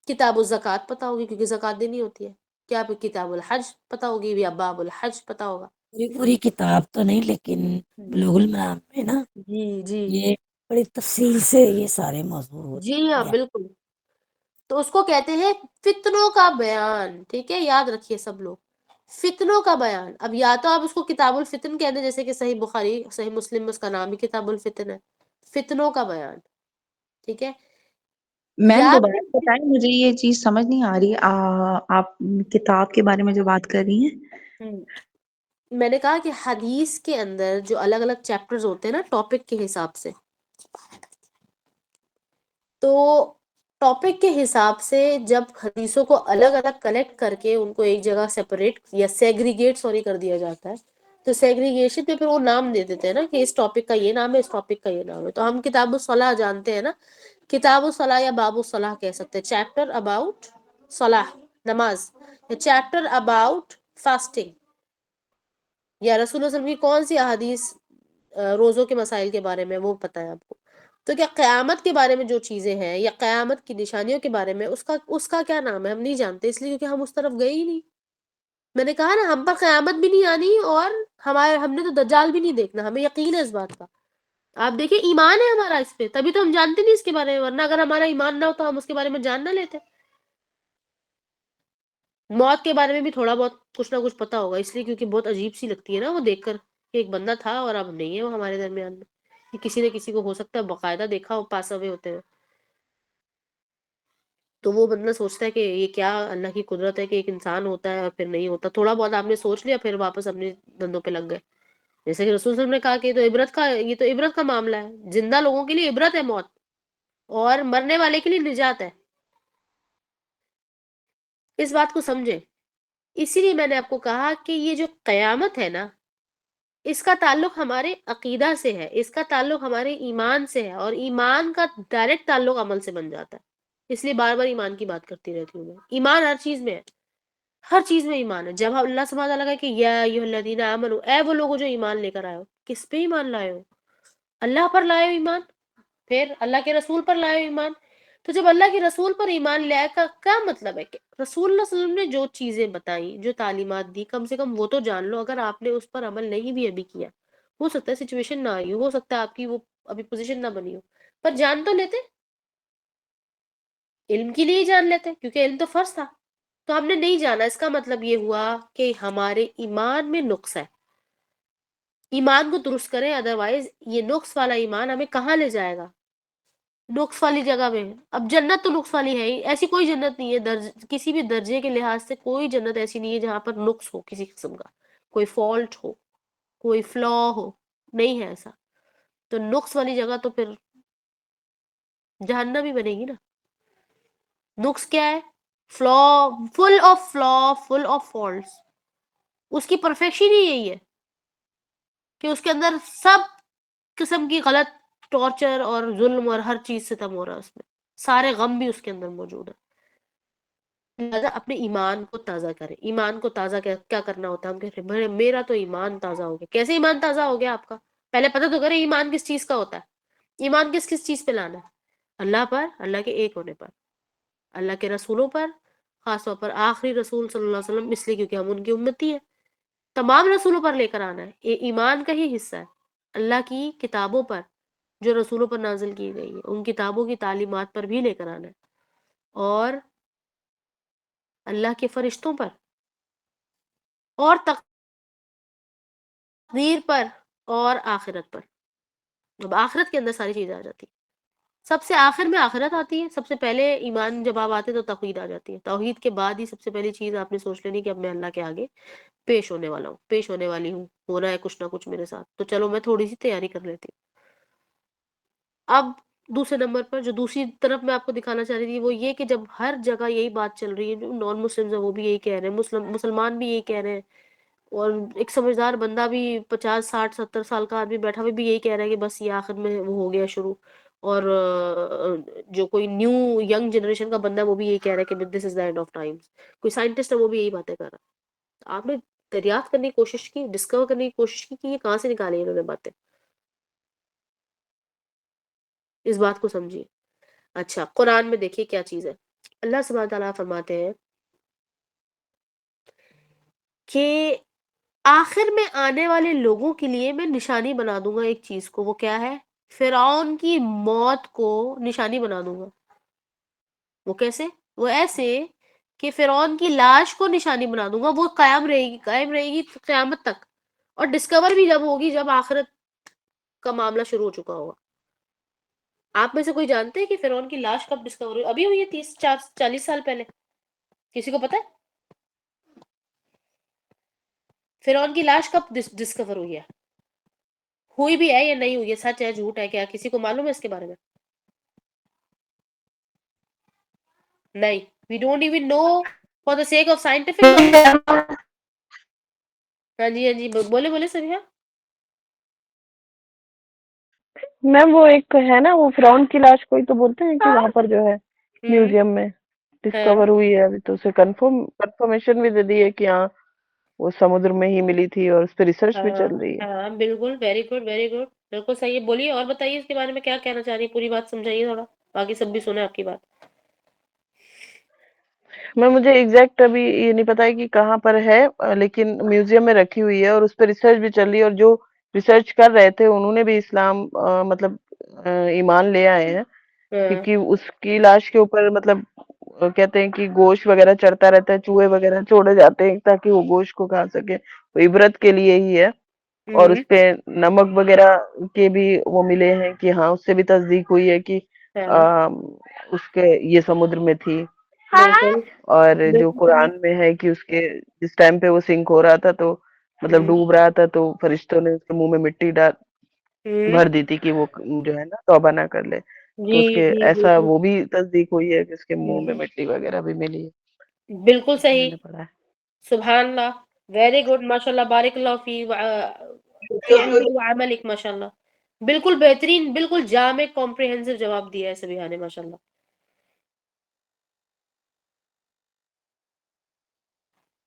کتاب الزکوٰۃ پتہ ہوگی کیونکہ زکوٰۃ دینی ہوتی ہے. کیا پھر کتاب الحج پتہ ہوگی، یا باب الحج پتہ ہوگا. پوری کتاب تو نہیں، لیکن بلوغ المرام میں نا جی جی یہ بڑی تفصیل سے یہ سارے موضوع جی ہوتے ہاں ہیں. بالکل. تو اس کو کہتے ہیں فتنوں کا بیان. ٹھیک ہے، یاد رکھیے سب لوگ، فتنوں کا بیان. اب یا تو آپ اس کو کتاب الفتن کہہ دیں، جیسے کہ صحیح بخاری صحیح مسلم میں اس کا نام ہی کتاب الفتن ہے، فتنوں کا بیان. ٹھیک ہے، میم یا دوبارہ بتائیں، مجھے یہ چیز سمجھ نہیں آ رہی. آپ کتاب کے بارے میں جو بات کر رہی ہیں. میں نے کہا کہ حدیث کے اندر جو الگ الگ چیپٹرز ہوتے ہیں نا ٹاپک کے حساب سے، تو ٹاپک کے حساب سے جب حدیثوں کو الگ الگ کلیکٹ کر کے ان کو ایک جگہ سیپریٹ یا سیگریگیٹ کر دیا جاتا ہے، تو سیگریگیشن پہ پھر وہ نام دے دیتے ہیں نا کہ اس ٹاپک کا یہ نام ہے، اس ٹاپک کا یہ نام ہے. تو ہم کتاب الصلاح جانتے ہیں نا، کتاب الصلاح یا باب الصلاح کہہ سکتے ہیں، چیپٹر اباؤٹ صلاح نماز، یا چیپٹر اباؤٹ فاسٹنگ، یا رسول اللہ صلی اللہ علیہ وسلم کی کون سی احادیث روزوں کے مسائل کے بارے میں وہ پتہ ہے آپ کو. تو کیا قیامت کے بارے میں جو چیزیں ہیں یا قیامت کی نشانیوں کے بارے میں اس کا کیا نام ہے ہم نہیں جانتے، اس لیے کیونکہ ہم اس طرف گئے ہی نہیں. میں نے کہا نا ہم پر قیامت بھی نہیں آنی، اور ہم نے تو دجال بھی نہیں دیکھنا، ہمیں یقین ہے اس بات کا. آپ دیکھیں ایمان ہے ہمارا اس پہ، تبھی تو ہم جانتے نہیں اس کے بارے میں، ورنہ اگر ہمارا ایمان نہ ہو تو ہم اس کے بارے میں جان نہ لیتے. موت کے بارے میں بھی تھوڑا بہت کچھ نہ کچھ پتا ہوگا، اس لیے کیونکہ بہت عجیب سی لگتی ہے نا وہ دیکھ کر کہ ایک بندہ تھا اور اب نہیں ہے وہ ہمارے درمیان میں. کہ کسی نے کسی کو ہو سکتا ہے باقاعدہ دیکھا ہو پاس اوے ہوتے ہوئے، تو وہ بندہ سوچتا ہے کہ یہ کیا اللہ کی قدرت ہے کہ ایک انسان ہوتا ہے اور پھر نہیں ہوتا. تھوڑا بہت آپ نے سوچ لیا پھر واپس اپنے دندوں پہ لگ گئے. جیسے کہ رسول صلی اللہ علیہ وسلم نے کہا کہ یہ تو عبرت کا معاملہ ہے. زندہ لوگوں کے لیے عبرت ہے موت، اور مرنے والے کے لیے نجات ہے. اس بات کو سمجھیں. اسی لیے میں نے آپ کو کہا کہ یہ جو قیامت ہے نا، اس کا تعلق ہمارے عقیدہ سے ہے، اس کا تعلق ہمارے ایمان سے ہے، اور ایمان کا ڈائریکٹ تعلق عمل سے بن جاتا ہے. اس لیے بار بار ایمان کی بات کرتی رہتی ہوں میں. ایمان ہر چیز میں ہے، ہر چیز میں ایمان ہے. جب اللہ سبحانہ وتعالیٰ کہ یا ایھا الذین آمنوا، اے وہ لوگوں جو ایمان لے کر آئے ہو. کس پہ ایمان لائے ہو؟ اللہ پر لائے ہو ایمان، پھر اللہ کے رسول پر لائے ہو ایمان. تو جب اللہ کے رسول پر ایمان لے آئے کا کیا مطلب ہے کہ رسول اللہ صلی اللہ علیہ وسلم نے جو چیزیں بتائیں، جو تعلیمات دی، کم سے کم وہ تو جان لو. اگر آپ نے اس پر عمل نہیں بھی ابھی کیا، ہو سکتا ہے سچویشن نہ آئی ہو سکتا ہے آپ کی وہ ابھی پوزیشن نہ بنی ہو، پر جان تو لیتے. علم کے لیے ہی جان لیتے کیونکہ علم تو فرض تھا. تو ہم نے نہیں جانا، اس کا مطلب یہ ہوا کہ ہمارے ایمان میں نقص ہے. ایمان کو درست کریں، ادروائز یہ نقص والا ایمان ہمیں کہاں لے جائے گا؟ نقص والی جگہ میں. اب جنت تو نقص والی ہے ہی، ایسی کوئی جنت نہیں ہے کسی بھی درجے کے لحاظ سے کوئی جنت ایسی نہیں ہے جہاں پر نقص ہو کسی قسم کا، کوئی فالٹ ہو، کوئی فلا ہو، نہیں ہے ایسا. تو نقص والی جگہ تو پھر جہنم ہی بنے گی نا. نقص کیا ہے؟ فلا، فل آف فالٹس. اس کی پرفیکشن ہی یہی ہے کہ اس کے اندر سب قسم کی غلط ٹارچر اور ظلم اور ہر چیز ستم ہو رہا ہے، اس میں سارے غم بھی اس کے اندر موجود ہے. لہٰذا اپنے ایمان کو تازہ کریں. ایمان کو تازہ کیا کرنا ہوتا ہے؟ ہم کہتے ہیں میرا تو ایمان تازہ ہو گیا. کیسے ایمان تازہ ہو گیا آپ کا؟ پہلے پتہ تو کریں ایمان کس چیز کا ہوتا ہے. ایمان کس کس چیز پہ لانا ہے؟ اللہ پر، اللہ کے ایک ہونے پر، اللہ کے رسولوں پر، خاص طور پر آخری رسول صلی اللہ علیہ وسلم، اس لیے کیونکہ ہم ان کی امتی ہیں. تمام رسولوں پر لے کر آنا ہے، یہ ایمان کا ہی حصہ ہے. اللہ کی کتابوں پر جو رسولوں پر نازل کی گئی ہے، ان کتابوں کی تعلیمات پر بھی لے کر آنا ہے، اور اللہ کے فرشتوں پر، اور تقدیر پر اور آخرت پر. اب آخرت کے اندر ساری چیزیں آ جاتی ہیں. سب سے آخر میں آخرت آتی ہے، سب سے پہلے ایمان جب آپ آتے تو توحید آ جاتی ہے. توحید کے بعد ہی سب سے پہلی چیز آپ نے سوچ لینی کہ اب میں اللہ کے آگے پیش ہونے والا ہوں، پیش ہونے والی ہوں، ہو رہا ہے کچھ نہ کچھ میرے ساتھ، تو چلو میں تھوڑی سی تیاری کر لیتی ہوں. اب دوسرے نمبر پر جو دوسری طرف میں آپ کو دکھانا چاہ رہی تھی وہ یہ کہ جب ہر جگہ یہی بات چل رہی ہے، جو نان مسلمز ہیں وہ بھی یہی کہہ رہے ہیں، مسلمان بھی یہی کہہ رہے ہیں، اور ایک سمجھدار بندہ بھی 50 60 70 سال کا آدمی بیٹھا ہوئے بھی یہی کہہ رہا ہے کہ بس یہ آخر میں وہ ہو گیا شروع. اور جو کوئی نیو ینگ جنریشن کا بندہ ہے وہ بھی یہی کہہ رہا ہے کہ this is the end of Times. کوئی سائنٹسٹ ہے وہ بھی یہی باتیں کر رہا ہے. آپ نے دریافت کرنے کی کوشش کی، ڈسکور کرنے کی کوشش کی کہ یہ کہاں سے نکالی انہوں نے باتیں. اس بات کو سمجھیے. اچھا قرآن میں دیکھیے کیا چیز ہے. اللہ سبحانہ تعالیٰ فرماتے ہیں کہ آخر میں آنے والے لوگوں کے لیے میں نشانی بنا دوں گا ایک چیز کو. وہ کیا ہے؟ فرعون کی موت کو نشانی بنا دوں گا. وہ کیسے؟ وہ ایسے کہ فرعون کی لاش کو نشانی بنا دوں گا، وہ قائم رہے گی قیامت تک. اور ڈسکور بھی جب ہوگی جب آخرت کا معاملہ شروع ہو چکا ہوگا. آپ میں سے کوئی جانتے ہیں کہ فرعون کی لاش کب ڈسکور ہوئی؟ ابھی ہوئی ہے 30 40 سال پہلے. کسی کو پتا ہے فرعون کی لاش کب ڈسکور ہوئی ہے؟ ہوئی بھی ہے یا نہیں ہوئی ہے؟ سچ ہے جھوٹ ہے؟ کیا کسی کو معلوم ہے اس کے بارے میں؟ نہیں. We don't even know for the sake of scientific knowledge. ہاں جی ہاں جی بولے بولے سریحا. میم وہ ایک ہے نا وہ فرعون کی لاش کوئی تو بولتے ہیں کہ وہاں پر جو ہے ہوں میوزیم میں ہاں ڈسکور ہوئی ہے. ابھی تو اسے کنفرمیشن بھی دے دی ہے کہ ہاں وہ سمندر میں ہی ملی تھی اور اس پہ ریسرچ بھی ہاں چل رہی ہے. ہاں بالکل. Very good very good. بالکل صحیح ہے. بولیے اور بتائیے اس کے بارے میں کیا کہنا چاہ رہی ہیں. پوری بات سمجھائیے تھوڑا، باقی سب بھی سنیں آپ کی بات. میں مجھے ایگزیکٹ ابھی یہ نہیں پتا ہے کہ کہاں پر ہے، لیکن میوزیم میں رکھی ہوئی ہے اور اس پہ ریسرچ بھی چل رہی ہے. اور جو ریسرچ کر رہے تھے انہوں نے بھی اسلام مطلب ایمان لے آئے ہیں، ہاں کیونکہ اس کی لاش کے اوپر مطلب کہتے ہیں کہ گوشت وغیرہ چڑھتا رہتا ہے، چوہے وغیرہ چھوڑے جاتے ہیں تاکہ وہ گوشت کو کھا سکے. وہ عبرت کے لیے ہی ہے. اور ہوں اس پہ نمک وغیرہ کے بھی وہ ملے ہیں کہ ہاں اس سے بھی تصدیق ہوئی ہے کہ ہاں اس کے یہ سمندر میں تھی. بالکل اور جو بالکل صحیح. قرآن میں ہے کہ اس کے جس ٹائم پہ وہ سنک ہو رہا تھا تو مطلب ہوں ڈوب رہا تھا تو فرشتوں نے اس کے منہ میں مٹی ہوں بھر دی تھی کہ وہ جو ہے نا توبہ نہ کر لے. تو جی اس کے جی ایسا بالکل. وہ بھی تصدیق ہوئی ہے کہ اس کے منہ میں ہوں مٹی وغیرہ بھی ملی ہے. بالکل ایسا میں صحیح. نے پڑھا ہے. سبحان اللہ. ویری گڈ ماشاء اللہ. بارک اللہ فی علمک وعملک ماشاء اللہ. بالکل بہترین، بالکل جامع کمپریہنسو جواب دیا ہے سبیحہ نے ماشاء اللہ.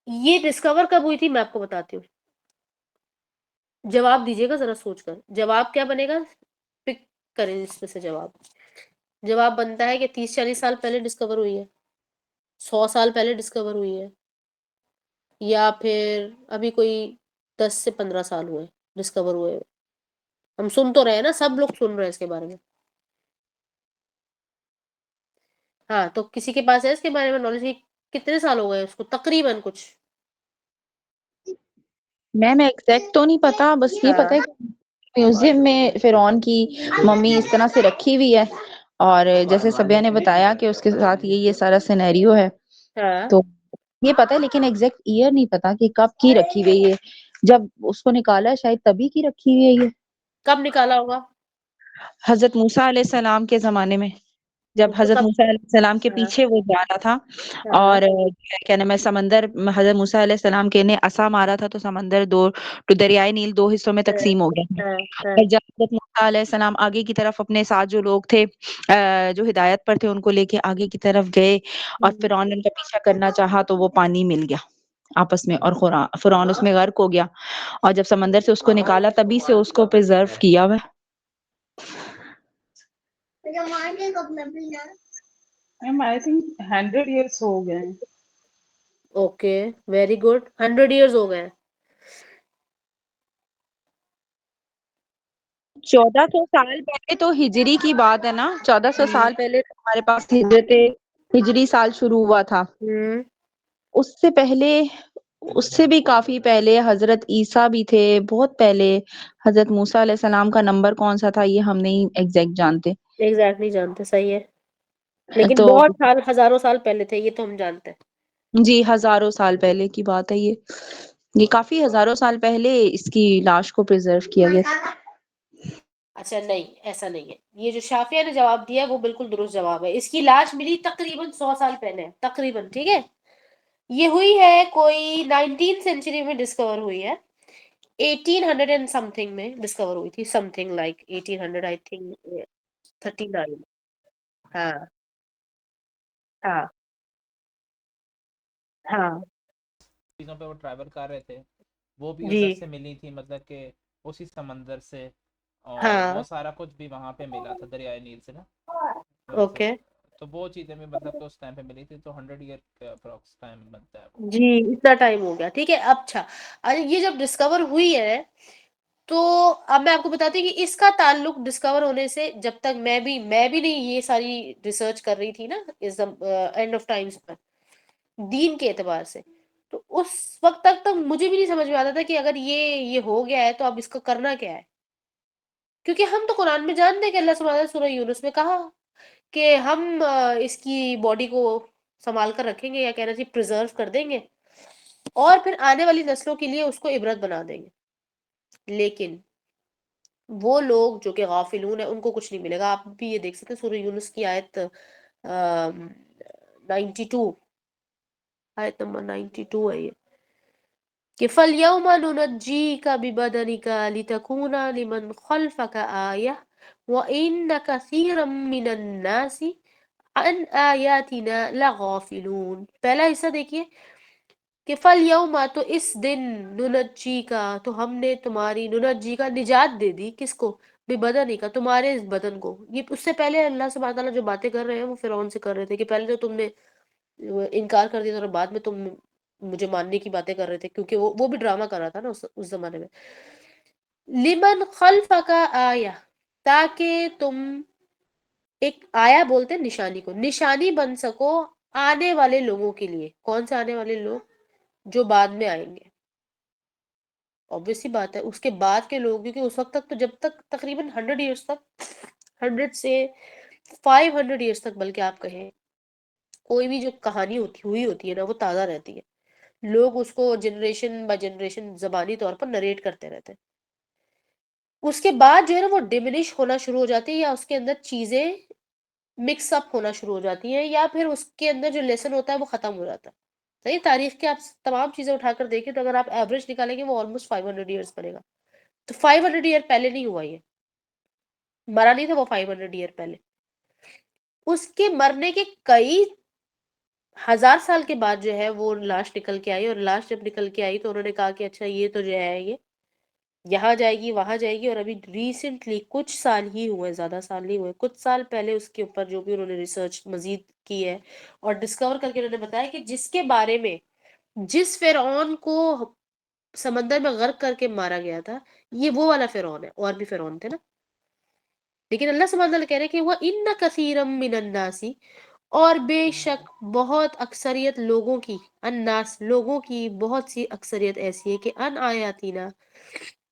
یہ ڈسکور کب ہوئی تھی میں آپ کو بتاتی ہوں. جواب دیجیے گا ذرا سوچ کر. جواب کیا بنے گا؟ پک کریں اس میں سے جواب. جواب بنتا ہے کہ 30 40 سال پہلے ڈسکور ہوئی ہے، 100 سال پہلے ڈسکور ہوئی ہے، یا پھر ابھی کوئی 10 سے 15 سال ہوئے ڈسکور ہوئے. ہم سن تو رہے ہیں نا، سب لوگ سن رہے ہیں اس کے بارے میں. ہاں تو کسی کے پاس ہے اس کے بارے میں نالج؟ کتنے سال ہو گئے اس کو تقریباً کچھ؟ میم ایگزیکٹ تو نہیں پتا، بس یہ ہاں پتا ہے کہ میوزیم میں فرعون کی ممی اس طرح سے رکھی ہوئی ہے، اور جیسے سبیہ نے بتایا کہ اس کے ساتھ یہ سارا سینیریو ہے. ہاں تو یہ پتا ہے لیکن ایگزیکٹ ایئر نہیں پتا کہ کب کی رکھی گئی ہے. جب اس کو نکالا ہے شاید تبھی کی رکھی ہوئی ہے یہ. کب نکالا ہوگا؟ حضرت موسیٰ علیہ السلام کے زمانے میں، جب تو حضرت تب موسیٰ علیہ السلام کے ہاں پیچھے وہ جا رہا تھا. ہاں اور کیا نام ہے سمندر، حضرت موسیٰ علیہ السلام کے نے عصا مارا تھا تو سمندر دریائے نیل 2 حصوں میں ہاں تقسیم ہو گیا. ہاں ہاں اور جب حضرت موسیٰ علیہ السلام آگے کی طرف اپنے ساتھ جو لوگ تھے جو ہدایت پر تھے ان کو لے کے آگے کی طرف گئے، اور ہوں، فرعون نے ان کا پیچھا کرنا چاہا تو وہ پانی مل گیا آپس میں، اور فرعون اس میں غرق ہو گیا. اور جب سمندر سے اس کو نکالا تبھی سے اس کو پرزرو کیا ہوا. آئی تھنک 100 ایئرس ہو گئے ہیں. Okay very good. 100 ایئرز ہو گئے. 1400 سال پہلے تو ہجری کی بات ہے نا، 1400 ہوں سال پہلے تو ہمارے پاس ہجری سال شروع ہوا تھا. ہوں اس سے پہلے اس سے بھی کافی پہلے حضرت عیسیٰ بھی تھے، بہت پہلے حضرت موسیٰ علیہ السلام کا نمبر کون سا تھا یہ ہم نہیں ایگزیکٹ جانتے. ایگزیکٹ نہیں جانتے، صحیح ہے، لیکن تو بہت سال، ہزاروں سال پہلے تھے، یہ تو ہم جانتے ہیں. جی ہزاروں سال پہلے کی بات ہے یہ کافی ہزاروں سال پہلے اس کی لاش کو پریزرو کیا گیا تھا. اچھا نہیں، ایسا نہیں ہے، یہ جو شافیہ نے جواب دیا وہ بالکل درست جواب ہے. اس کی لاش ملی تقریباً 100 سال پہلے، تقریباً، ٹھیک ہے. یہ ہوئی ہے کوئی 19 سینچری میں ڈسکور ہوئی ہے، 1800 اینڈ سم تھنگ میں ڈسکور ہوئی تھی، some thing like 1800 I think 39. ہاں ہاں ہاں چیزوں پہ وہ ٹریول کر رہے تھے، وہ بھی جی ادھر سے ملی تھی، مطلب کہ اسی سمندر سے، اور ہاں وہ سارا کچھ بھی وہاں پہ ملا تھا دریائے نیل سے نا. اوکے. تو وہ چیزیں بھی مطلب کہ اس ٹائم پہ ملی تھی، تو 100 ایئر کا اپروکس ٹائم بنتا ہے وہ. جی اتنا ٹائم ہو گیا، ٹھیک ہے. اچھا یہ جب ڈسکور ہوئی ہے تو اب میں آپ کو بتاتی ہوں کہ اس کا تعلق ڈسکور ہونے سے، جب تک میں بھی نہیں یہ ساری ریسرچ کر رہی تھی نا اس اینڈ آف ٹائمس پر دین کے اعتبار سے، تو اس وقت تک مجھے بھی نہیں سمجھ میں آتا تھا کہ اگر یہ ہو گیا ہے تو اب اس کو کرنا کیا ہے. کیونکہ ہم تو قرآن میں جانتے ہیں کہ اللہ سبحانہ وتعالیٰ سورہ یونس میں کہا کہ ہم اس کی باڈی کو سنبھال کر رکھیں گے، یا کہنا چاہیے پریزرو کر دیں گے، اور پھر آنے والی نسلوں کے لیے اس کو عبرت بنا دیں گے. لیکن وہ لوگ جو کہ غافلون ہیں ان کو کچھ نہیں ملے گا. آپ بھی یہ دیکھ سکتے ہیں سورہ یونس کی آیت 92، آیت نمبر 92 ہے یہ، کہ فَالْيَوْمَ نُنَجِّيكَ بِبَدَنِكَ لِتَكُونَ لِمَنْ خَلْفَكَ آيَةً وَإِنَّ كَثِيرًا مِّنَ النَّاسِ عَنْ آيَاتِنَا لَغَافِلُونَ. پہلا حصہ دیکھیے کہ فَالْيَوْمَ، تو اس دن، نُنَجِّيكَ، تو ہم نے تمہاری، نُنَجِّيكَ نجات دے دی، کس کو؟ بِبَدَنِكَ، تمہارے اس بدن کو. یہ اس سے پہلے اللہ سبحانہ تعالیٰ جو باتیں کر رہے ہیں وہ فرعون سے کر رہے تھے کہ پہلے تو تم نے انکار کر دیا تھا، اور بعد میں تم مجھے ماننے کی باتیں کر رہے تھے، کیونکہ وہ بھی ڈرامہ کر رہا تھا نا اس زمانے میں. لمن خلفک آیا، تاکہ تم ایک آیا بولتے ہیں نشانی کو، نشانی بن سکو آنے والے لوگوں کے لیے. کون سے آنے والے لوگ؟ جو بعد میں آئیں گے. obvious سی بات ہے، اس کے بعد کے لوگ، کیونکہ اس وقت تک تو، جب تک تقریباً 100 ایئرس تک، 100 سے 500 ایئرس تک بلکہ آپ کہیں، کوئی بھی جو کہانی ہوئی ہوتی ہے نا وہ تازہ رہتی ہے. لوگ اس کو جنریشن بائی جنریشن زبانی طور پر نریٹ کرتے رہتے ہیں. اس کے بعد جو ہے نا وہ ڈیمینش ہونا شروع ہو جاتی ہے، یا اس کے اندر چیزیں مکس اپ ہونا شروع ہو جاتی ہیں، یا پھر اس کے اندر جو لیسن ہوتا ہے وہ ختم ہو جاتا ہے. صحیح، تاریخ کے آپ تمام چیزیں اٹھا کر دیکھیں تو اگر آپ ایوریج نکالیں گے وہ آلموسٹ 500 ایئرس بنے گا. تو 500 ایئر پہلے نہیں ہوا، یہ مرا نہیں تھا وہ 500 ایئر پہلے. اس کے مرنے کے کئی ہزار سال کے بعد جو ہے وہ لاش نکل کے آئی، اور لاش جب نکل کے آئی تو انہوں نے کہا کہ اچھا یہ تو جو ہے یہ یہاں جائے گی، وہاں جائے گی. اور ابھی ریسنٹلی کچھ سال ہی ہوئے، زیادہ سال نہیں ہوئے، کچھ سال پہلے اس کے اوپر جو بھی انہوں نے ریسرچ مزید کی ہے اور ڈسکور کر کے انہوں نے بتایا کہ جس کے بارے میں، جس فرعون کو سمندر میں غرق کر کے مارا گیا تھا، یہ وہ والا فرعون ہے. اور بھی فرعون تھے نا، لیکن اللہ سبحانہ وتعالیٰ کہہ رہے کہ وَإِنَّ كَثِيرًا مِّنَ النَّاسِ، اور بے شک بہت اکثریت لوگوں کی، الناس لوگوں کی بہت سی اکثریت ایسی ہے کہ ان آیاتینا،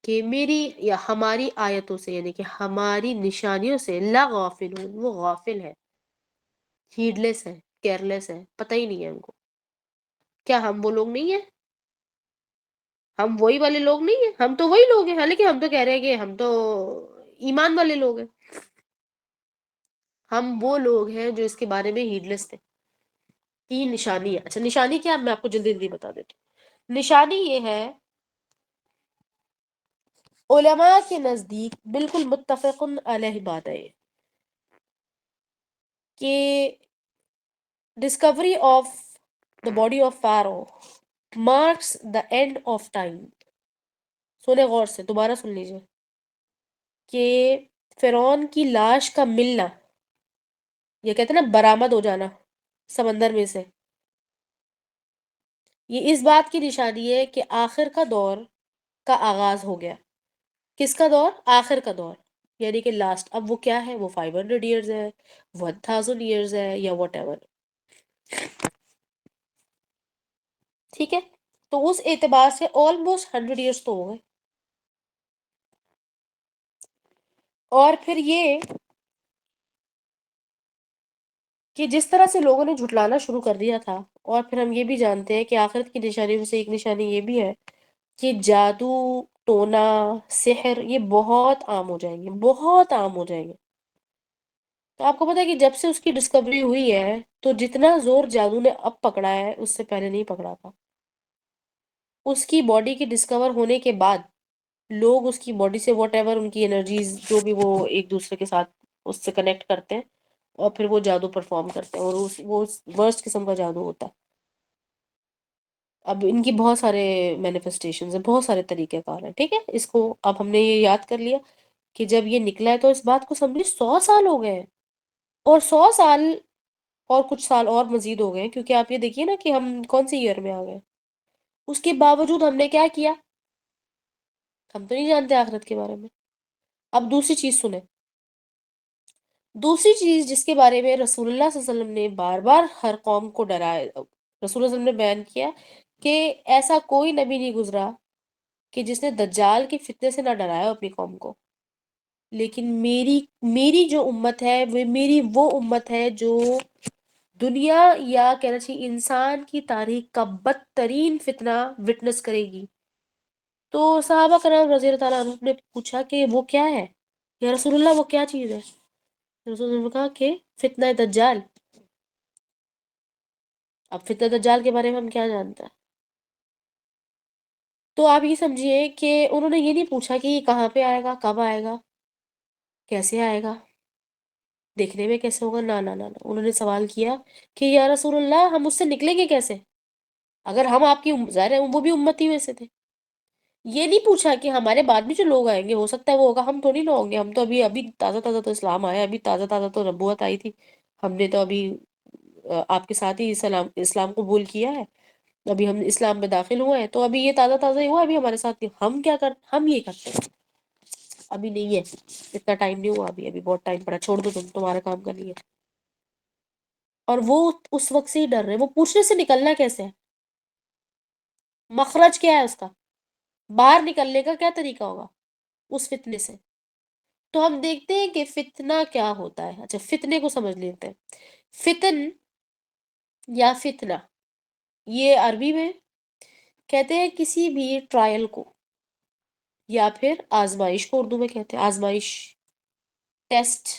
کہ میری یا ہماری آیتوں سے، یعنی کہ ہماری نشانیوں سے، لغافلون، وہ غافل ہے، ہیڈ لیس ہے، کیئرلیس ہے، پتہ ہی نہیں ہے ان کو. کیا ہم وہ لوگ نہیں ہیں؟ ہم وہی والے لوگ نہیں ہیں؟ ہم تو وہی لوگ ہیں، حالانکہ ہم تو کہہ رہے ہیں کہ ہم تو ایمان والے لوگ ہیں. ہم وہ لوگ ہیں جو اس کے بارے میں ہیڈ لیس تھے. تین نشانی ہے. اچھا نشانی کیا، میں آپ کو جلدی جلدی بتا دیتی ہوں. نشانی یہ ہے، علماء کے نزدیک بالکل متفق علیہ بات ہے کہ discovery of the body of Pharaoh marks the end of time. سنیں غور سے، دوبارہ سن لیجیے، کہ فرعون کی لاش کا ملنا، یہ کہتے ہیں نا برآمد ہو جانا سمندر میں سے، یہ اس بات کی نشانی ہے کہ آخر کا دور کا آغاز ہو گیا. کس کا دور؟ آخر کا دور، یعنی کہ لاسٹ. اب وہ کیا ہے؟ وہ 500 ایئرز ہے، 1000 ایئرز ہے، یا واٹ ایور. ٹھیک ہے، تو اس اعتبار سے آلموسٹ 100 ایئرس تو ہو گئے. اور پھر یہ کہ جس طرح سے لوگوں نے جھٹلانا شروع کر دیا تھا، اور پھر ہم یہ بھی جانتے ہیں کہ آخرت کی نشانیوں میں سے ایک نشانی یہ بھی ہے کہ جادو، ٹونا، سحر یہ بہت عام ہو جائیں گے، بہت عام ہو جائیں گے. تو آپ کو پتا ہے کہ جب سے اس کی ڈسکوری ہوئی ہے تو جتنا زور جادو نے اب پکڑا ہے اس سے پہلے نہیں پکڑا تھا. اس کی باڈی کی ڈسکور ہونے کے بعد لوگ اس کی باڈی سے واٹ ایور ان کی انرجیز جو بھی وہ ایک دوسرے کے ساتھ اس سے کنیکٹ کرتے ہیں اور پھر وہ جادو پرفارم کرتے ہیں، اور وہ ورسٹ قسم کا جادو ہوتا ہے. اب ان کی بہت سارے مینیفیسٹیشنز ہیں، بہت سارے طریقہ کار ہیں. ٹھیک ہے، اس کو اب ہم نے یہ یاد کر لیا کہ جب یہ نکلا ہے تو اس بات کو سمجھے 100 سال ہو گئے ہیں، اور 100 سال اور کچھ سال اور مزید ہو گئے ہیں، کیونکہ آپ یہ دیکھیے نا کہ ہم کون سی ایئر میں آ گئے. اس کے باوجود ہم نے کیا کیا؟ ہم تو نہیں جانتے آخرت کے بارے میں. اب دوسری چیز سنیں، دوسری چیز جس کے بارے میں رسول اللہ صلی اللہ علیہ وسلم نے بار بار ہر قوم کو ڈرایا، رسول اللہ صلی اللہ علیہ وسلم نے بیان کیا کہ ایسا کوئی نبی نہیں گزرا کہ جس نے دجال کے فتنے سے نہ ڈرایا اپنی قوم کو، لیکن میری جو امت ہے وہ امت ہے جو دنیا یا کہنا چاہیے انسان کی تاریخ کا بدترین فتنہ وٹنس کرے گی. تو صحابہ کرام رضی اللہ تعالیٰ عنہ نے پوچھا کہ وہ کیا ہے یا رسول اللہ، وہ کیا چیز ہے؟ رسول اللہ نے کہا کہ فتنہ دجال. اب فتنہ دجال کے بارے میں ہم کیا جانتے ہیں؟ تو آپ یہ سمجھیے کہ انہوں نے یہ نہیں پوچھا کہ یہ کہاں پہ آئے گا، کب آئے گا، کیسے آئے گا، دیکھنے میں کیسے ہوگا. نہ نہ نہ نہ. انہوں نے سوال کیا کہ یا رسول اللہ ہم اس سے نکلیں گے کیسے؟ اگر ہم آپ کی ظاہر ہے وہ بھی امتی میں سے تھے. یہ نہیں پوچھا کہ ہمارے بعد بھی جو لوگ آئیں گے ہو سکتا ہے وہ ہوگا، ہم تو نہیں نہ ہوں گے، ہم تو ابھی ابھی تازہ تازہ تو اسلام آیا، ابھی تازہ تازہ تو نبوت آئی تھی، ہم نے تو ابھی آپ کے ساتھ ہی اسلام قبول کیا ہے، ابھی ہم اسلام میں داخل ہوئے ہیں، تو ابھی یہ تازہ تازہ ہی ہوا، ابھی ہمارے ساتھ ہم کیا ہم یہ کرتے ہیں، ابھی نہیں ہے، اتنا ٹائم نہیں ہوا، ابھی بہت ٹائم پڑا، چھوڑ دو تمہارا کام کر لیے. اور وہ اس وقت سے ہی ڈر رہے. وہ پوچھنے سے نکلنا کیسے ہے؟ مخرج کیا ہے اس کا؟ باہر نکلنے کا کیا طریقہ ہوگا اس فتنے سے؟ تو ہم دیکھتے ہیں کہ فتنہ کیا ہوتا ہے. اچھا، فتنے کو سمجھ لیتے ہیں. فتن یا فتنہ یہ عربی میں کہتے ہیں کسی بھی ٹرائل کو، یا پھر آزمائش کو اردو میں کہتے ہیں آزمائش، ٹیسٹ.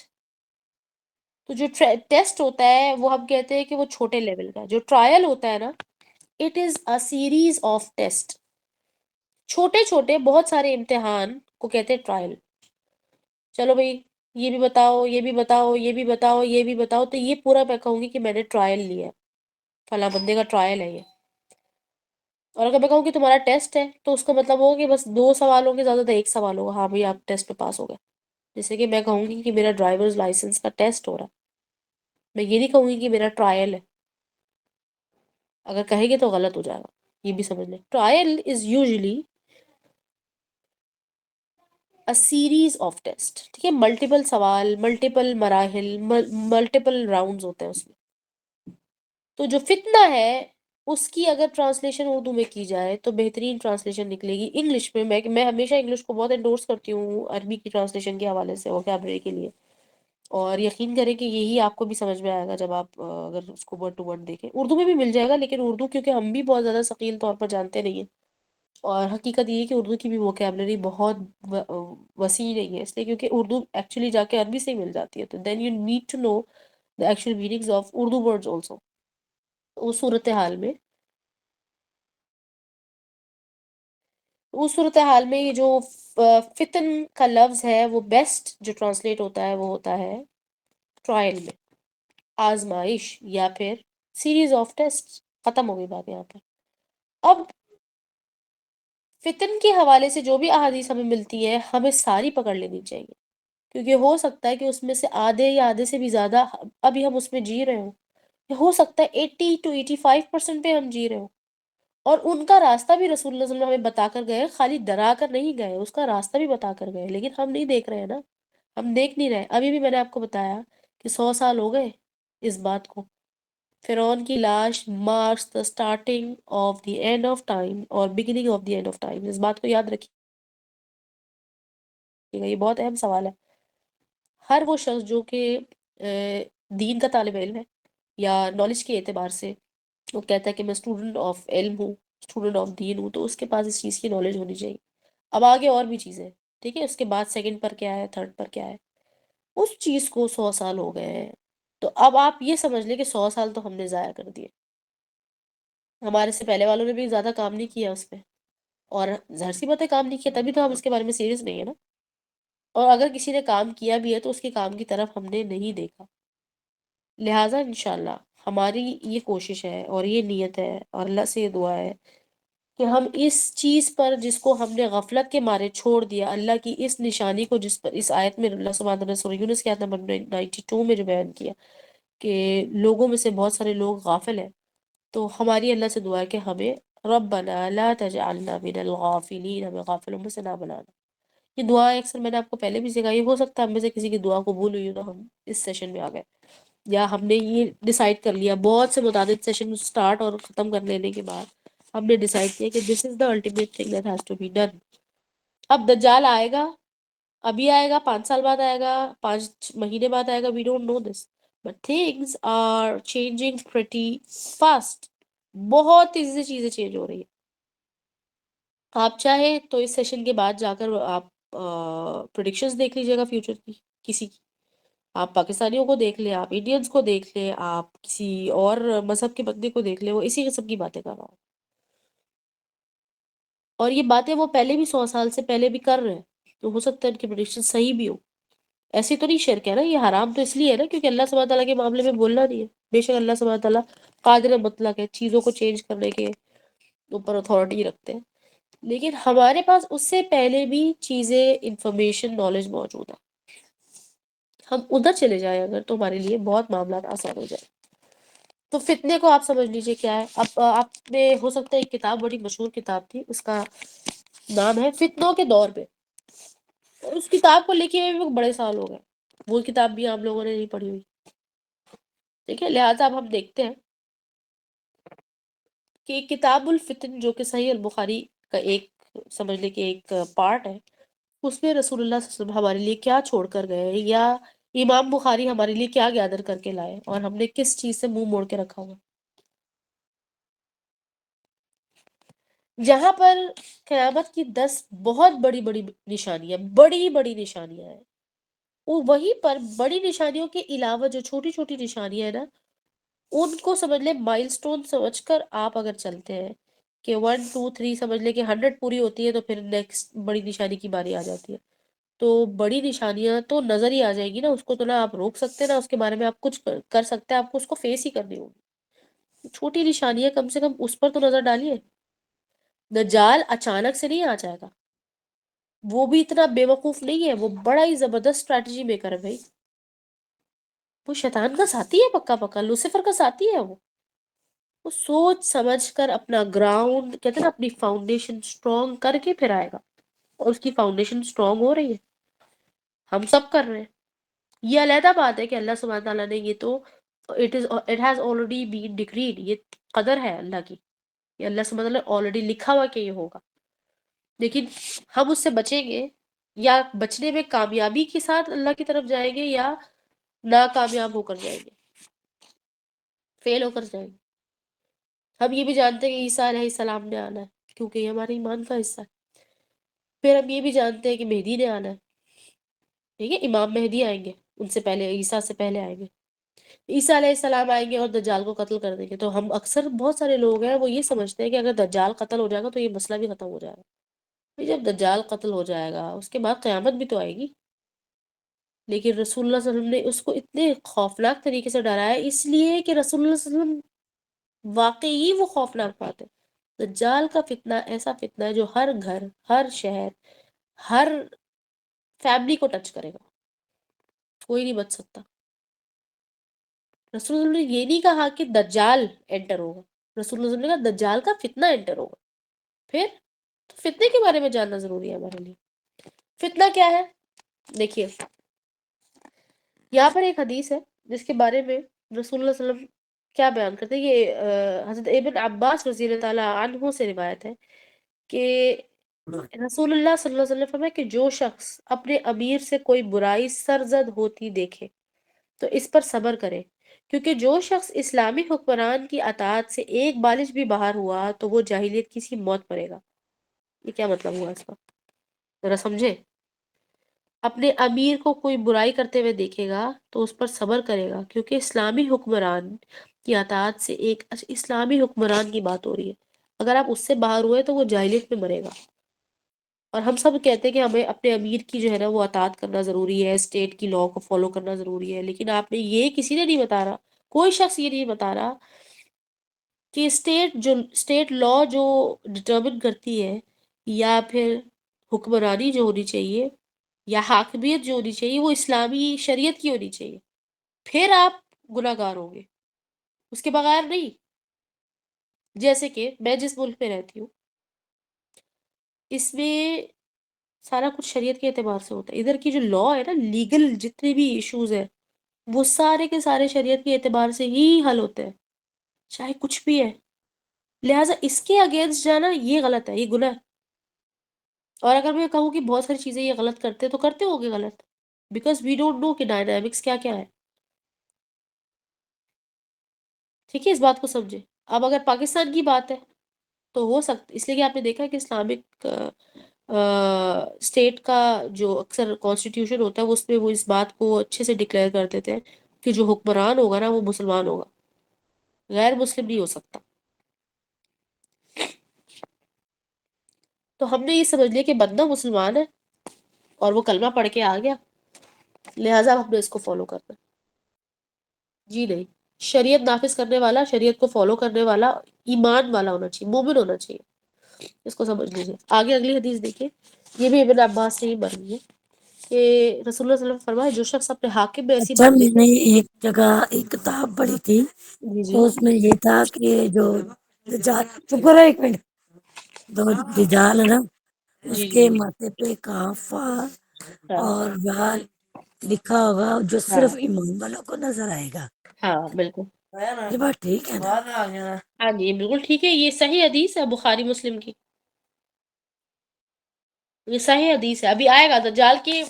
تو جو ٹیسٹ ہوتا ہے وہ ہم کہتے ہیں کہ وہ چھوٹے لیول کا. جو ٹرائل ہوتا ہے نا، it is a series of test. چھوٹے چھوٹے بہت سارے امتحان کو کہتے ہیں ٹرائل. چلو بھائی یہ بھی بتاؤ، یہ بھی بتاؤ، یہ بھی بتاؤ، یہ بھی بتاؤ، تو یہ پورا میں کہوں گی کہ میں نے ٹرائل لیا ہے، فلاں بندے کا ٹرائل ہے یہ. اور اگر میں کہوں کہ تمہارا ٹیسٹ ہے تو اس کا مطلب ہوگا کہ بس 2 سوال ہوں گے، زیادہ تر ایک سوال ہوگا، ہاں بھائی آپ ٹیسٹ پہ پاس ہو گئے. جیسے کہ میں کہوں گی کہ میرا ڈرائیورز لائسنس کا ٹیسٹ ہو رہا ہے، میں یہ نہیں کہوں گی کہ میرا ٹرائل ہے. اگر کہیں گے تو غلط ہو جائے گا، یہ بھی سمجھ لیں. Trial is usually series of test. ٹھیک ہے، ملٹیپل سوال، ملٹیپل مراحل، ملٹیپل راؤنڈز ہوتے ہیں اس میں. تو جو فتنہ ہے اس کی اگر ٹرانسلیشن اردو میں کی جائے تو بہترین ٹرانسلیشن نکلے گی انگلش میں. میں ہمیشہ انگلش کو بہت انڈورس کرتی ہوں عربی کی ٹرانسلیشن کے حوالے سے، ووکیبلری کے لیے. اور یقین کریں کہ یہی آپ کو بھی سمجھ میں آئے گا جب آپ اگر اس کو ورڈ ٹو ورڈ دیکھیں. اردو میں بھی مل جائے گا، لیکن اردو کیونکہ ہم بھی بہت زیادہ ثقیل طور پر جانتے نہیں ہیں، اور حقیقت یہ ہے کہ اردو کی بھی ووکیبلری بہت وسیع نہیں ہے، اس لیے کیونکہ اردو ایکچولی جا کے عربی سے ہی مل جاتی ہے. تو then you need to know the actual meanings of Urdu words also. اس صورتحال میں یہ جو فتن کا لفظ ہے وہ بیسٹ جو ٹرانسلیٹ ہوتا ہے وہ ہوتا ہے ٹرائل میں، آزمائش یا پھر سیریز آف ٹیسٹ. ختم ہو گئی بات یہاں پر. اب فتن کے حوالے سے جو بھی احادیث ہمیں ملتی ہے ہمیں ساری پکڑ لینی چاہیے، کیونکہ ہو سکتا ہے کہ اس میں سے آدھے یا آدھے سے بھی زیادہ ابھی ہم اس میں جی رہے ہوں، ہو سکتا ہے 80 to 85% پہ ہم جی رہے ہوں. اور ان کا راستہ بھی رسول اللہ صلی اللہ علیہ وسلم ہمیں بتا کر گئے، خالی ڈرا کر نہیں گئے، اس کا راستہ بھی بتا کر گئے، لیکن ہم نہیں دیکھ رہے ہیں نا، ہم دیکھ نہیں رہے. ابھی بھی میں نے آپ کو بتایا کہ 100 سال ہو گئے اس بات کو، فرعون کی لاش marks the starting of the end of time اور beginning of the end of time. اس بات کو یاد رکھیے گا، یہ بہت اہم سوال ہے. ہر وہ شخص جو کہ دین کا طالب علم ہے یا نالج کے اعتبار سے وہ کہتا ہے کہ میں اسٹوڈنٹ آف علم ہوں، اسٹوڈنٹ آف دین ہوں، تو اس کے پاس اس چیز کی نالج ہونی چاہیے. اب آگے اور بھی چیزیں ہیں، ٹھیک ہے، اس کے بعد سیکنڈ پر کیا ہے، تھرڈ پر کیا ہے، اس چیز کو 100 سال ہو گئے ہیں. تو اب آپ یہ سمجھ لیں کہ 100 سال تو ہم نے ضائع کر دیے. ہمارے سے پہلے والوں نے بھی زیادہ کام نہیں کیا اس پہ، اور ظاہر سی بات ہے کام نہیں کیا، تبھی تو ہم اس کے بارے میں سیریس نہیں ہے نا. اور اگر کسی نے کام کیا بھی ہے تو اس کے کام کی طرف ہم نے نہیں دیکھا. لہٰذا انشاءاللہ ہماری یہ کوشش ہے اور یہ نیت ہے اور اللہ سے یہ دعا ہے کہ ہم اس چیز پر جس کو ہم نے غفلت کے مارے چھوڑ دیا، اللہ کی اس نشانی کو جس پر اس آیت میں اللہ سبحانہ وتعالیٰ سورہ یونس کی آیت نمبر 92 میں جو بیان کیا کہ لوگوں میں سے بہت سارے لوگ غافل ہیں، تو ہماری اللہ سے دعا ہے کہ ہمیں ربنا لا تجعلنا من الغافلین، ہمیں غافلوں میں سے نہ بنانا. یہ دعا اکثر میں نے آپ کو پہلے بھی سکھائی، ہو سکتا ہے ہم میں سے کسی کی دعا قبول ہوئی ہو تو ہم اس سیشن میں آ گئے، یا ہم نے یہ ڈیسائیڈ کر لیا بہت سے متعدد سیشن سٹارٹ اور ختم کر لینے کے بعد ہم نے ڈیسائیڈ کیا کہ this is the ultimate thing that has to be done. اب دجال آئے گا، ابھی آئے گا، 5 سال بعد آئے گا، 5 مہینے بعد آئے گا، we don't know this, but things are changing pretty fast. بہت تیزی سے چیزیں چینج ہو رہی ہیں. آپ چاہیں تو اس سیشن کے بعد جا کر آپ پریڈکشنز دیکھ لیجیے گا فیوچر کی کسی کی. آپ پاکستانیوں کو دیکھ لیں، آپ انڈینز کو دیکھ لیں، آپ کسی اور مذہب کے بندے کو دیکھ لیں، وہ اسی قسم کی باتیں کر رہا ہوں. اور یہ باتیں وہ پہلے بھی 100 سال سے پہلے بھی کر رہے ہیں، تو ہو سکتا ہے ان کی پریڈکشن صحیح بھی ہو. ایسی تو نہیں شرک ہے نا، یہ حرام تو اس لیے ہے نا کیونکہ اللہ سبحانہ تعالیٰ کے معاملے میں بولنا نہیں ہے. بے شک اللہ سبحانہ تعالیٰ قادر مطلق ہے، چیزوں کو چینج کرنے کے اوپر اتھارٹی رکھتے ہیں، لیکن ہمارے پاس اس سے پہلے بھی چیزیں، انفارمیشن، نالج موجود ہے. ہم ادھر چلے جائیں اگر تو ہمارے لیے بہت معاملات آسان ہو جائے. تو فتنے کو آپ سمجھ لیجئے کیا ہے. اب آپ نے ہو سکتا ہے ایک کتاب، بڑی مشہور کتاب تھی، اس کا نام ہے فتنوں کے دور پہ. اس کتاب کو لکھے ہوئے بڑے سال ہو گئے، وہ کتاب بھی آپ لوگوں نے نہیں پڑھی ہوئی. ٹھیک ہے، لہٰذا اب ہم دیکھتے ہیں کہ کتاب الفتن جو کہ صحیح البخاری کا ایک سمجھ لے کہ ایک پارٹ ہے، اس میں رسول اللہ صلی اللہ علیہ وسلم ہمارے لیے کیا چھوڑ کر گئے، یا امام بخاری ہمارے لیے کیا گیدر کر کے لائے، اور ہم نے کس چیز سے منہ موڑ کے رکھا ہوا. جہاں پر قیامت کی 10 بہت بڑی بڑی نشانیاں ہیں، وہ وہیں پر بڑی نشانیوں کے علاوہ جو چھوٹی چھوٹی نشانیاں ہیں نا، ان کو سمجھ لیں مائل سٹون سمجھ کر آپ اگر چلتے ہیں کہ 1 2 3 سمجھ لیں کہ 100 پوری ہوتی ہے تو پھر نیکسٹ بڑی نشانی کی باری آ جاتی ہے. تو بڑی نشانیاں تو نظر ہی آ جائے گی نا، اس کو تو نہ آپ روک سکتے، نہ اس کے بارے میں آپ کچھ کر سکتے ہیں، آپ کو اس کو فیس ہی کرنی ہوگی. چھوٹی نشانیاں کم سے کم اس پر تو نظر ڈالیے. دجال اچانک سے نہیں آ جائے گا، وہ بھی اتنا بے وقوف نہیں ہے، وہ بڑا ہی زبردست اسٹریٹجی میکر ہے بھائی. وہ شیطان کا ساتھی ہے، پکا پکا لوسیفر کا ساتھی ہے. وہ سوچ سمجھ کر اپنا گراؤنڈ کہتے ہیں نا، اپنی فاؤنڈیشن سٹرونگ کر کے پھر آئے گا، اور اس کی فاؤنڈیشن سٹرونگ ہو رہی ہے، ہم سب کر رہے ہیں. یہ علیحدہ بات ہے کہ اللہ سبحانہ تعالیٰ نے یہ تو it has already been decreed، یہ قدر ہے اللہ کی، یہ اللہ سبحانہ تعالیٰ نے already لکھا ہوا کہ یہ ہوگا. لیکن ہم اس سے بچیں گے، یا بچنے میں کامیابی کے ساتھ اللہ کی طرف جائیں گے، یا ناکامیاب ہو کر جائیں گے، فیل ہو کر جائیں گے. ہم یہ بھی جانتے ہیں کہ عیسیٰ علیہ السلام نے آنا ہے، کیونکہ یہ ہمارے ایمان کا حصہ ہے. پھر ہم یہ بھی جانتے ہیں کہ مہدی نے آنا ہے، ٹھیک ہے، امام مہدی آئیں گے، ان سے پہلے، عیسیٰ سے پہلے آئیں گے. عیسیٰ علیہ السلام آئیں گے اور دجال کو قتل کر دیں گے. تو ہم اکثر بہت سارے لوگ ہیں وہ یہ سمجھتے ہیں کہ اگر دجال قتل ہو جائے گا تو یہ مسئلہ بھی ختم ہو جائے گا. جب دجال قتل ہو جائے گا اس کے بعد قیامت بھی تو آئے گی. لیکن رسول اللہ صلی اللہ علیہ وسلم نے اس کو اتنے خوفناک طریقے سے ڈرایا، اس لیے کہ رسول اللہ صلی اللہ علیہ وسلم واقعی وہ خوفناک بات ہے. دجال کا فتنہ ایسا فتنہ ہے جو ہر گھر، ہر شہر، ہر فیملی کو ٹچ کرے گا، کوئی نہیں بچ سکتا. رسول اللہ نے یہ نہیں کہا کہ دجال انٹر ہوگا، رسول اللہ نے کہا دجال کا فتنہ انٹر ہوگا. پھر تو فتنے کے بارے میں جاننا ضروری ہے ہمارے لیے. فتنہ کیا ہے؟ دیکھیے یہاں پر ایک حدیث ہے جس کے بارے میں رسول اللہ صلی اللہ علیہ وسلم کیا بیان کرتے ہیں یہ حضرت ابن عباس رضی اللہ تعالیٰ عنہ سے روایت ہے کہ رسول اللہ صلی اللہ علیہ وسلم فرمایا کہ جو شخص اپنے امیر سے کوئی برائی سرزد ہوتی دیکھے تو اس پر صبر کرے، کیونکہ جو شخص اسلامی حکمران کی اطاعت سے ایک بالش بھی باہر ہوا تو وہ جاہلیت کی سی موت مرے گا۔ یہ کیا مطلب ہوا اس کا؟ ذرا سمجھے۔ اپنے امیر کو کوئی برائی کرتے ہوئے دیکھے گا تو اس پر صبر کرے گا، کیونکہ اسلامی حکمران کی اطاعت سے ایک اسلامی حکمران کی بات ہو رہی ہے، اگر آپ اس سے باہر ہوئے تو وہ جاہلیت میں مرے گا۔ اور ہم سب کہتے ہیں کہ ہمیں اپنے امیر کی جو ہے نا وہ اطاعت کرنا ضروری ہے، اسٹیٹ کی لاء کو فالو کرنا ضروری ہے، لیکن آپ نے یہ کسی نے نہیں بتا رہا، کوئی شخص یہ نہیں بتا رہا کہ اسٹیٹ لاء جو ڈٹرمن کرتی ہے یا پھر حکمرانی جو ہونی چاہیے یا حاکمیت جو ہونی چاہیے وہ اسلامی شریعت کی ہونی چاہیے، پھر آپ گناہ گار ہوں گے، اس کے بغیر نہیں۔ جیسے کہ میں جس ملک میں رہتی ہوں اس میں سارا کچھ شریعت کے اعتبار سے ہوتا ہے، ادھر کی جو لاء ہے نا، لیگل جتنے بھی ایشوز ہیں وہ سارے کے سارے شریعت کے اعتبار سے ہی حل ہوتے ہیں، چاہے کچھ بھی ہے، لہٰذا اس کے اگینسٹ جانا یہ غلط ہے، یہ گناہ ہے۔ اور اگر میں کہوں کہ بہت ساری چیزیں یہ غلط کرتے تو کرتے ہوگے غلط، بیکاز وی ڈونٹ نو کہ ڈائنامکس کیا کیا ہے، ٹھیک ہے، اس بات کو سمجھے۔ اب اگر پاکستان کی بات ہے تو ہو سکتا، اس لیے کہ آپ نے دیکھا کہ اسلامک اسٹیٹ کا جو اکثر کانسٹیٹیوشن ہوتا ہے اس میں وہ اس بات کو اچھے سے ڈکلیئر کر دیتے ہیں کہ جو حکمران ہوگا نا وہ مسلمان ہوگا، غیر مسلم نہیں ہو سکتا۔ تو ہم نے یہ سمجھ لیا کہ بندہ مسلمان ہے اور وہ کلمہ پڑھ کے آ گیا، لہٰذا ہم نے اس کو فالو کرنا ہے۔ جی نہیں، شریعت نافذ کرنے والا، شریعت کو فالو کرنے والا ایمان والا ہونا چاہیے، مومن ہونا چاہیے، اس کو سمجھ لیجیے۔ آگے اگلی حدیث دیکھیے، یہ بھی ابن عباس سے ہی بن گئی ہے کہ رسول اللہ صلی اللہ علیہ وسلم فرمایا جو شخص اپنے حاکم میں ایسی اچھا بات میں دیکھے۔ نے ایک جگہ ایک کتاب پڑھی تھی جی جی تو اس میں یہ تھا کہ جو دجال، چپ کرو ایک منٹ، جو دجال ہے نا اس جی کے جی ماتھے پہ کافا ہاں اور وال لکھا ہوگا جو ہاں صرف ایمان والوں کو نظر آئے گا۔ ہاں بالکل، یہ بات ٹھیک ہے نا؟ ہاں جی بالکل ٹھیک ہے، یہ صحیح حدیث ہے بخاری مسلم کی، یہ صحیح حدیث ہے۔ ابھی آئے گا دجال کے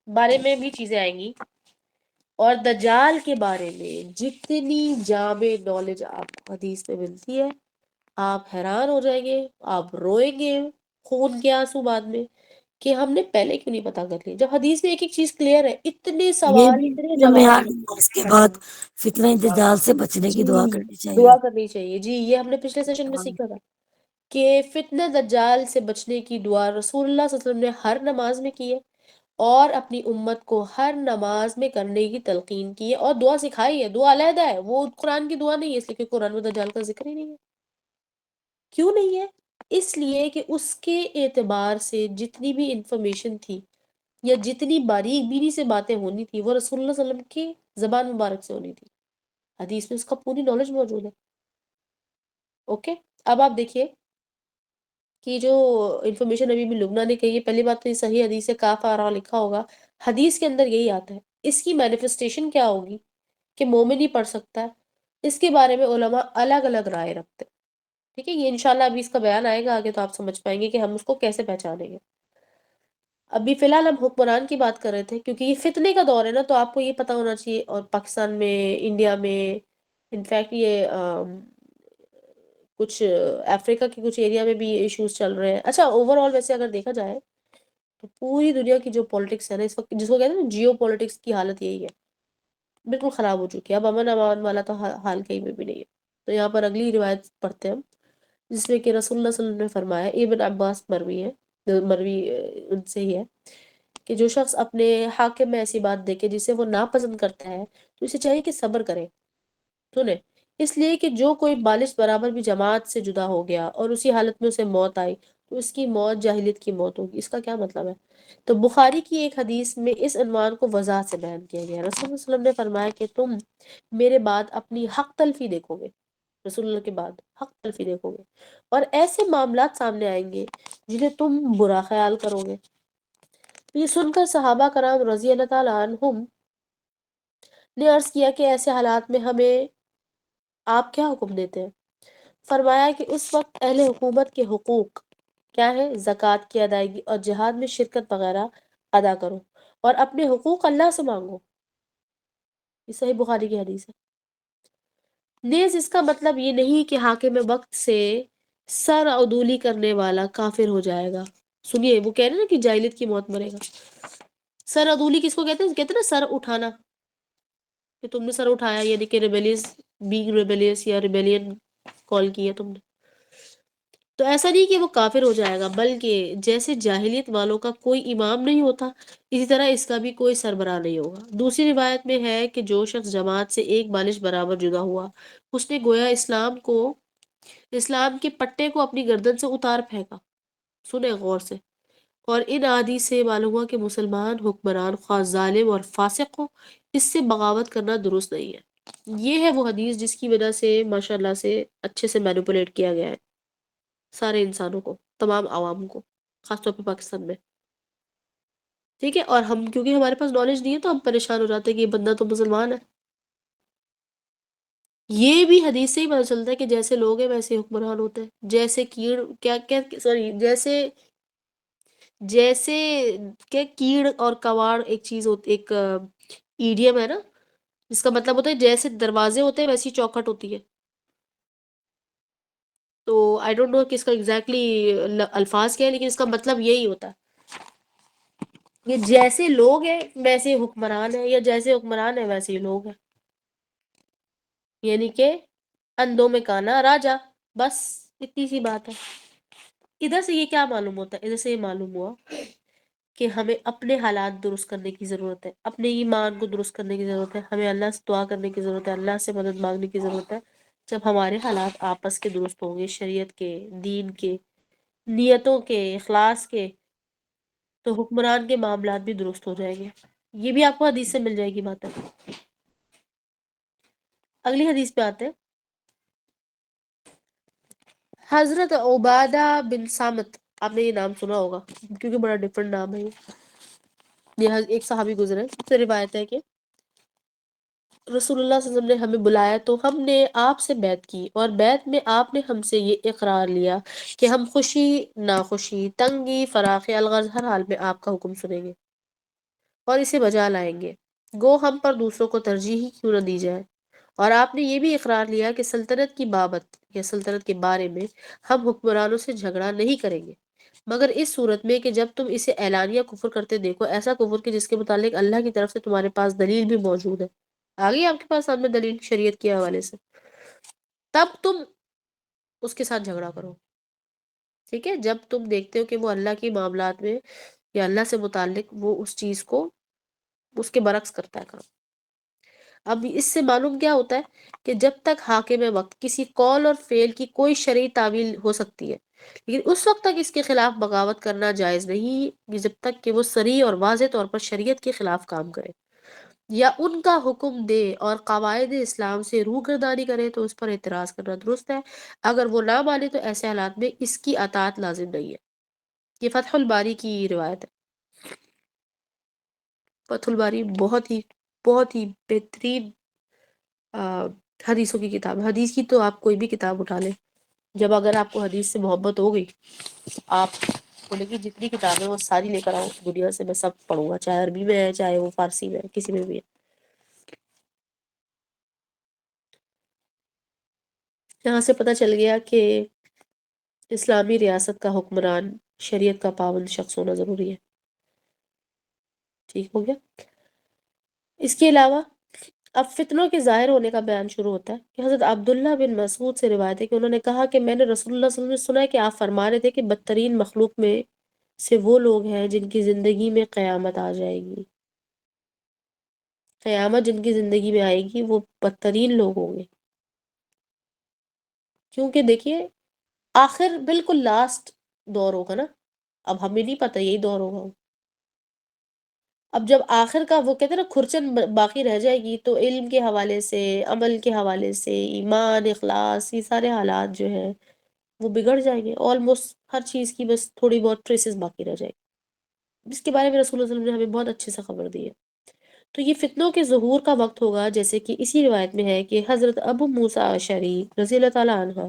بارے میں بھی چیزیں آئیں گی، اور دجال کے بارے میں جتنی جامع نالج آپ کو حدیث میں ملتی ہے آپ حیران ہو جائیں گے، آپ روئیں گے خون کے آنسو بعد میں کہ ہم نے پہلے کیوں نہیں پتا کر لی، جب حدیث میں ایک ایک چیز کلیئر ہے، اتنے یہ سوال بھی اتنے جو میں جواب ہیں۔ اس کے بعد فتنہ دجال سے بچنے جی کی دعا کرنی چاہیے۔ دعا کرنی چاہیے، جی یہ ہم نے پچھلے سیشن میں سیکھا تھا کہ فتنہ دجال سے بچنے کی دعا رسول اللہ صلی اللہ علیہ وسلم نے ہر نماز میں کی ہے اور اپنی امت کو ہر نماز میں کرنے کی تلقین کی ہے اور دعا سکھائی ہے، دعا علیحدہ ہے، وہ قرآن کی دعا نہیں ہے، اس لیے کہ قرآن میں دجال کا ذکر ہی نہیں ہے۔ کیوں نہیں ہے؟ اس لیے کہ اس کے اعتبار سے جتنی بھی انفارمیشن تھی یا جتنی باریک بینی سے باتیں ہونی تھی وہ رسول اللہ صلی اللہ علیہ وسلم کی زبان مبارک سے ہونی تھی، حدیث میں اس کا پوری نالج موجود ہے۔ اوکے، اب آپ دیکھیے کہ جو انفارمیشن ابھی بھی لبنہ نے کہی ہے، پہلی بات تو یہ صحیح حدیث ہے، کاف آ رہا لکھا ہوگا، حدیث کے اندر یہی آتا ہے۔ اس کی مینیفسٹیشن کیا ہوگی کہ مومن ہی پڑھ سکتا ہے، اس کے بارے میں علماء الگ الگ رائے رکھتے ہیں، ٹھیک ہے، یہ انشاءاللہ ابھی اس کا بیان آئے گا آگے تو آپ سمجھ پائیں گے کہ ہم اس کو کیسے پہچانیں گے۔ ابھی فی الحال ہم حکمران کی بات کر رہے تھے کیونکہ یہ فتنے کا دور ہے نا، تو آپ کو یہ پتہ ہونا چاہیے، اور پاکستان میں، انڈیا میں، انفیکٹ یہ کچھ افریقہ کے کچھ ایریا میں بھی یہ ایشوز چل رہے ہیں۔ اچھا اوور آل ویسے اگر دیکھا جائے تو پوری دنیا کی جو پالیٹکس ہے نا اس وقت، جس کو کہتے ہیں نا جیو پالیٹکس کی حالت یہی ہے، بالکل خراب ہو چکی ہے، اب امن امان والا تو حال کہیں میں بھی نہیں ہے۔ تو یہاں پر اگلی روایت پڑھتے ہیں ہم، جس میں کہ رسول اللہ صلی اللہ علیہ وسلم نے فرمایا، ابن عباس مروی ہے، مروی ان سے ہی ہے کہ جو شخص اپنے حاکم میں ایسی بات دیکھے جسے وہ ناپسند کرتا ہے تو اسے چاہیے کہ صبر کرے، سنیں، اس لیے کہ جو کوئی بالش برابر بھی جماعت سے جدا ہو گیا اور اسی حالت میں اسے موت آئی تو اس کی موت جاہلیت کی موت ہوگی۔ اس کا کیا مطلب ہے؟ تو بخاری کی ایک حدیث میں اس عنوان کو وضاحت سے بیان کیا گیا ہے۔ رسول اللہ صلی اللہ علیہ وسلم نے فرمایا کہ تم میرے بعد اپنی حق تلفی دیکھو گے، رسول اللہ کے بعد حق تلفی دیکھو گے، اور ایسے معاملات سامنے آئیں گے جنہیں تم برا خیال کرو گے۔ یہ سن کر صحابہ کرام رضی اللہ تعالیٰ عنہم نے عرض کیا کہ ایسے حالات میں ہمیں آپ کیا حکم دیتے ہیں؟ فرمایا کہ اس وقت اہل حکومت کے حقوق کیا ہے؟ زکوٰۃ کی ادائیگی اور جہاد میں شرکت وغیرہ ادا کرو، اور اپنے حقوق اللہ سے مانگو. یہ صحیح بخاری کی حدیث ہے. نیز اس کا مطلب یہ نہیں کہ حاکم وقت سے سر عدولی کرنے والا کافر ہو جائے گا. سنیے، وہ کہہ رہے ہیں نا کہ جاہلیت کی موت مرے گا. سر عدولی کس کو کہتے ہیں نا، سر اٹھانا، کہ تم نے سر اٹھایا، یعنی کہ ریبیلیس، بینگ ریبیلیس یا ریبیلین کال کی ہے تم نے. تو ایسا نہیں کہ وہ کافر ہو جائے گا، بلکہ جیسے جاہلیت والوں کا کوئی امام نہیں ہوتا، اسی طرح اس کا بھی کوئی سربراہ نہیں ہوگا. دوسری روایت میں ہے کہ جو شخص جماعت سے ایک بالش برابر جدا ہوا، اس نے گویا اسلام کے پٹے کو اپنی گردن سے اتار پھینکا. سنیں غور سے. اور ان احادیث سے معلوم ہوا کہ مسلمان حکمران خواہ ظالم اور فاسق ہو، اس سے بغاوت کرنا درست نہیں ہے. یہ ہے وہ حدیث جس کی وجہ سے ماشاءاللہ سے اچھے سے مینوپولیٹ کیا گیا ہے سارے انسانوں کو، تمام عوام کو، خاص طور پہ پاکستان میں. ٹھیک ہے، اور ہم کیونکہ ہمارے پاس نالج نہیں ہے تو ہم پریشان ہو جاتے ہیں کہ یہ بندہ تو مسلمان ہے. یہ بھی حدیث سے ہی پتہ چلتا ہے کہ جیسے لوگ ہیں ویسے حکمران ہوتے ہیں. جیسے کیڑ کیا کیا سوری جیسے کیا کیڑ اور کواڑ ایک چیز ہوتی، ایک ایڈیم ہے نا، جس کا مطلب ہوتا ہے جیسے دروازے ہوتے ہیں ویسی چوکھٹ ہوتی ہے. تو آئی ڈونٹ نو کہ اس کا ایگزیکٹلی الفاظ کیا ہے، لیکن اس کا مطلب یہی ہوتا ہے کہ جیسے لوگ ہیں ویسے حکمران ہیں، یا جیسے حکمران ہیں ویسے ہی لوگ ہیں. یعنی کہ اندھوں میں کانا راجا، بس اتنی سی بات ہے. ادھر سے یہ کیا معلوم ہوتا ہے؟ ادھر سے یہ معلوم ہوا کہ ہمیں اپنے حالات درست کرنے کی ضرورت ہے، اپنے ایمان کو درست کرنے کی ضرورت ہے، ہمیں اللہ سے دعا کرنے کی ضرورت ہے، اللہ سے مدد مانگنے کی ضرورت ہے. جب ہمارے حالات آپس کے درست ہوں گے، شریعت کے، دین کے، نیتوں کے، اخلاص کے، تو حکمران کے معاملات بھی درست ہو جائیں گے. یہ بھی آپ کو حدیث سے مل جائے گی بات ہے. اگلی حدیث پہ آتے ہیں. حضرت عبادہ بن سامت، آپ نے یہ نام سنا ہوگا کیونکہ بڑا ڈفرنٹ نام ہے. یہ ایک صحابی گزرے، اس سے روایت ہے کہ رسول اللہ صلی اللہ علیہ وسلم نے ہمیں بلایا تو ہم نے آپ سے بیعت کی، اور بیعت میں آپ نے ہم سے یہ اقرار لیا کہ ہم خوشی ناخوشی، تنگی فراخی، الغرض ہر حال میں آپ کا حکم سنیں گے اور اسے بجا لائیں گے، گو ہم پر دوسروں کو ترجیح ہی کیوں نہ دی جائے. اور آپ نے یہ بھی اقرار لیا کہ سلطنت کی بابت یا سلطنت کے بارے میں ہم حکمرانوں سے جھگڑا نہیں کریں گے، مگر اس صورت میں کہ جب تم اسے اعلانیہ کفر کرتے دیکھو، ایسا کفر کہ جس کے متعلق اللہ کی طرف سے تمہارے پاس دلیل بھی موجود ہے، آ گئی آپ کے پاس سامنے دلیل شریعت کے حوالے سے، تب تم اس کے ساتھ جھگڑا کرو. ٹھیک ہے، جب تم دیکھتے ہو کہ وہ اللہ کے معاملات میں یا اللہ سے متعلق وہ اس چیز کو اس کے برعکس کرتا ہے کام. اب اس سے معلوم کیا ہوتا ہے کہ جب تک حاکم وقت کسی قول اور فعل کی کوئی شرعی تعویل ہو سکتی ہے، لیکن اس وقت تک اس کے خلاف بغاوت کرنا جائز نہیں کہ جب تک کہ وہ صریح اور واضح طور پر شریعت کے خلاف کام کرے یا ان کا حکم دے اور قواعد اسلام سے روگردانی کرے تو اس پر اعتراض کرنا درست ہے. اگر وہ نہ مانے تو ایسے حالات میں اس کی اطاعت لازم نہیں ہے. یہ فتح الباری کی روایت ہے. فتح الباری بہت ہی بہترین حدیثوں کی کتاب ہے. حدیث کی تو آپ کوئی بھی کتاب اٹھا لیں، جب اگر آپ کو حدیث سے محبت ہو گئی، آپ بولے کہ جتنی کتابیں وہ ساری لے کر آؤ دنیا سے، میں سب پڑھوں گا، چاہے عربی میں ہے چاہے وہ فارسی میں ہے، کسی میں بھی ہے. یہاں سے پتہ چل گیا کہ اسلامی ریاست کا حکمران شریعت کا پابند شخص ہونا ضروری ہے. ٹھیک ہو گیا. اس کے علاوہ اب فتنوں کے ظاہر ہونے کا بیان شروع ہوتا ہے کہ حضرت عبداللہ بن مسعود سے روایت ہے کہ انہوں نے کہا کہ میں نے رسول اللہ صلی اللہ علیہ وسلم سے سنا ہے کہ آپ فرما رہے تھے کہ بدترین مخلوق میں سے وہ لوگ ہیں جن کی زندگی میں قیامت آ جائے گی. قیامت جن کی زندگی میں آئے گی وہ بدترین لوگ ہوں گے، کیونکہ دیکھیے آخر بالکل لاسٹ دور ہوگا نا. اب ہمیں نہیں پتہ یہی دور ہوگا. اب جب آخر کا وہ کہتے ہیں نا کھرچن باقی رہ جائے گی، تو علم کے حوالے سے، عمل کے حوالے سے، ایمان، اخلاص، یہ سارے حالات جو ہیں وہ بگڑ جائیں گے. آلموسٹ ہر چیز کی بس تھوڑی بہت ٹریسز باقی رہ جائے گی، جس کے بارے میں رسول اللہ صلی اللہ علیہ وسلم نے ہمیں بہت اچھے سے خبر دی ہے. تو یہ فتنوں کے ظہور کا وقت ہوگا، جیسے کہ اسی روایت میں ہے کہ حضرت ابو موسیٰ اشعری رضی اللہ تعالیٰ عنہ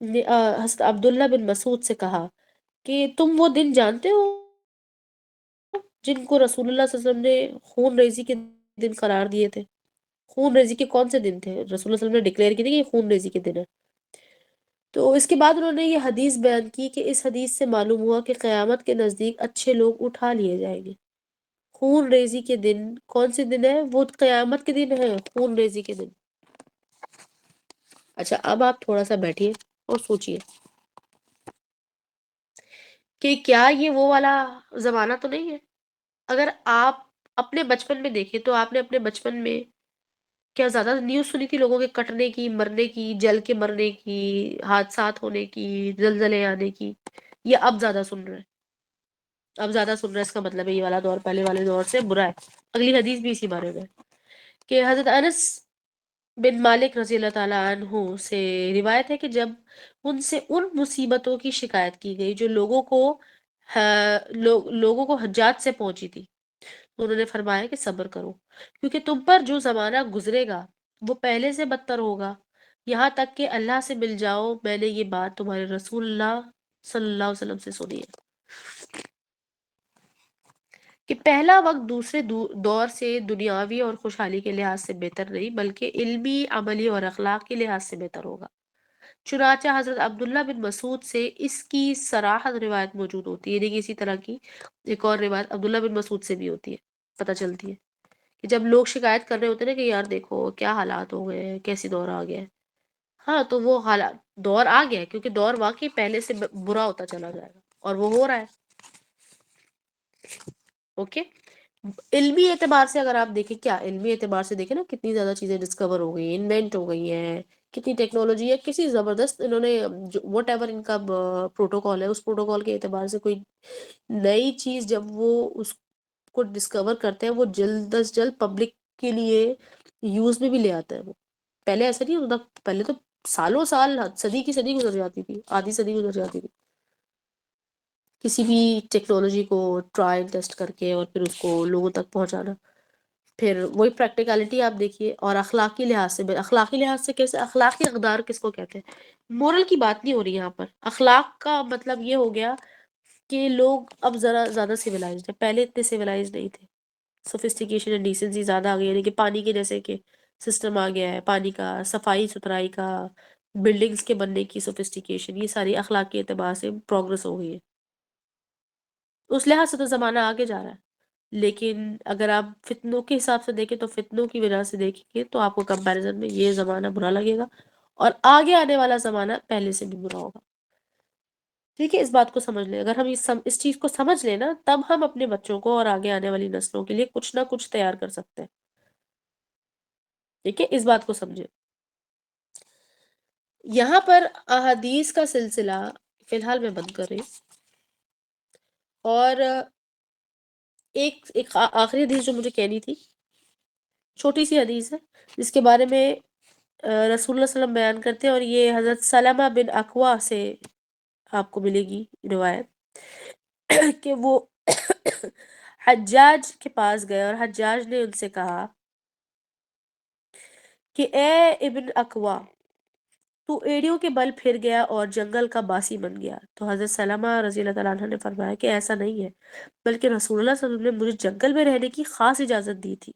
نے حضرت عبداللہ بن مسعود سے کہا کہ تم وہ دن جانتے ہو جن کو رسول اللہ صلی اللہ علیہ وسلم نے خون ریزی کے دن قرار دیے تھے؟ خون ریزی کے کون سے دن تھے؟ رسول اللہ صلی اللہ علیہ وسلم نے ڈکلیئر کی تھی کہ یہ خون ریزی کے دن ہے. تو اس کے بعد انہوں نے یہ حدیث بیان کی کہ اس حدیث سے معلوم ہوا کہ قیامت کے نزدیک اچھے لوگ اٹھا لیے جائیں گے. خون ریزی کے دن کون سے دن ہے؟ وہ قیامت کے دن ہے، خون ریزی کے دن. اچھا، اب آپ تھوڑا سا بیٹھیے اور سوچئے کہ کیا یہ وہ والا زمانہ تو نہیں ہے؟ اگر آپ اپنے بچپن میں دیکھیں تو آپ نے اپنے بچپن میں کیا زیادہ نیوز سنی تھی لوگوں کے کٹنے کی، مرنے کی، جل کے مرنے کی، حادثات ہونے کی، زلزلے آنے کی؟ یا اب زیادہ سن رہے ہیں؟ اب زیادہ سن رہے ہیں، اس کا مطلب ہے یہ والا دور پہلے والے دور سے برا ہے. اگلی حدیث بھی اسی بارے میں ہے کہ حضرت انس بن مالک رضی اللہ تعالیٰ عنہ سے روایت ہے کہ جب ان سے ان مصیبتوں کی شکایت کی گئی جو لوگوں کو حجات سے پہنچی تھی، تو انہوں نے فرمایا کہ صبر کرو، کیونکہ تم پر جو زمانہ گزرے گا وہ پہلے سے بدتر ہوگا، یہاں تک کہ اللہ سے مل جاؤ. میں نے یہ بات تمہارے رسول اللہ صلی اللہ علیہ وسلم سے سنی ہے کہ پہلا وقت دوسرے دور سے دنیاوی اور خوشحالی کے لحاظ سے بہتر نہیں بلکہ علمی، عملی اور اخلاق کے لحاظ سے بہتر ہوگا. چنانچہ حضرت عبداللہ بن مسعود سے اس کی صراحت روایت موجود ہوتی ہے، یعنی کہ اسی طرح کی ایک اور روایت عبداللہ بن مسعود سے بھی ہوتی ہے، پتہ چلتی ہے کہ جب لوگ شکایت کر رہے ہوتے ہیں نا کہ یار دیکھو کیا حالات ہو گئے ہیں، کیسی دور آ گیا ہے. ہاں تو وہ حالات دور آ گیا ہے کیونکہ دور واقعی پہلے سے برا ہوتا چلا جائے گا، اور وہ ہو رہا ہے. اوکے. علمی اعتبار سے اگر آپ دیکھیں، کیا علمی اعتبار سے دیکھیں نا کتنی زیادہ چیزیں ڈسکور ہو گئی ہیں، انوینٹ ہو گئی ہیں، کتنی ٹیکنالوجی ہے، کسی زبردست انہوں نے وٹ ایور ان کا پروٹوکال ہے، اس پروٹوکال کے اعتبار سے کوئی نئی چیز جب وہ اس کو ڈسکور کرتے ہیں وہ جلد از جلد پبلک کے لیے یوز میں بھی لے آتا ہے. وہ پہلے ایسا نہیں ہوتا، پہلے تو سالوں سال، صدی کی صدی گزر جاتی تھی، آدھی صدی گزر جاتی تھی کسی بھی ٹیکنالوجی کو ٹرائل ٹیسٹ کر کے اور پھر اس کو لوگوں تک پہنچانا. پھر وہی پریکٹیکلٹی آپ دیکھیے. اور اخلاقی لحاظ سے، اخلاقی لحاظ سے کیسے؟ اخلاقی اقدار کس کو کہتے ہیں؟ مورل کی بات نہیں ہو رہی یہاں پر. اخلاق کا مطلب یہ ہو گیا کہ لوگ اب ذرا زیادہ سویلائزڈ ہیں، پہلے اتنے سویلائزڈ نہیں تھے. سوفسٹیکیشن اینڈ ڈیسنسی زیادہ آ گئی، یعنی کہ پانی کے جیسے کہ سسٹم آ گیا ہے، پانی کا، صفائی ستھرائی کا، بلڈنگز کے بننے کی سوفسٹیکیشن، یہ ساری اخلاقی اعتبار سے پروگرس ہو گئی ہے. اس لحاظ سے تو زمانہ آگے جا رہا ہے. لیکن اگر آپ فتنوں کے حساب سے دیکھیں تو فتنوں کی وجہ سے دیکھیں گے تو آپ کو کمپیریزن میں یہ زمانہ برا لگے گا، اور آگے آنے والا زمانہ پہلے سے بھی برا ہوگا. ٹھیک ہے، اس بات کو سمجھ لیں. اگر ہم اس چیز کو سمجھ لیں نا، تب ہم اپنے بچوں کو اور آگے آنے والی نسلوں کے لیے کچھ نہ کچھ تیار کر سکتے ہیں. ٹھیک ہے، اس بات کو سمجھیں. یہاں پر احادیث کا سلسلہ فی الحال میں بند کر رہی ہوں، اور ایک آخری حدیث جو مجھے کہنی تھی، چھوٹی سی حدیث ہے جس کے بارے میں رسول اللہ صلی اللہ علیہ وسلم بیان کرتے ہیں، اور یہ حضرت سلمہ بن اکوا سے آپ کو ملے گی روایت کہ وہ حجاج کے پاس گئے اور حجاج نے ان سے کہا کہ اے ابن اکوا، تو ایڑیوں کے بل پھر گیا اور جنگل کا باسی بن گیا. تو حضرت سلمہ رضی اللہ تعالیٰ عنہ نے فرمایا کہ ایسا نہیں ہے، بلکہ رسول اللہ صلی اللہ علیہ وسلم نے مجھے جنگل میں رہنے کی خاص اجازت دی تھی.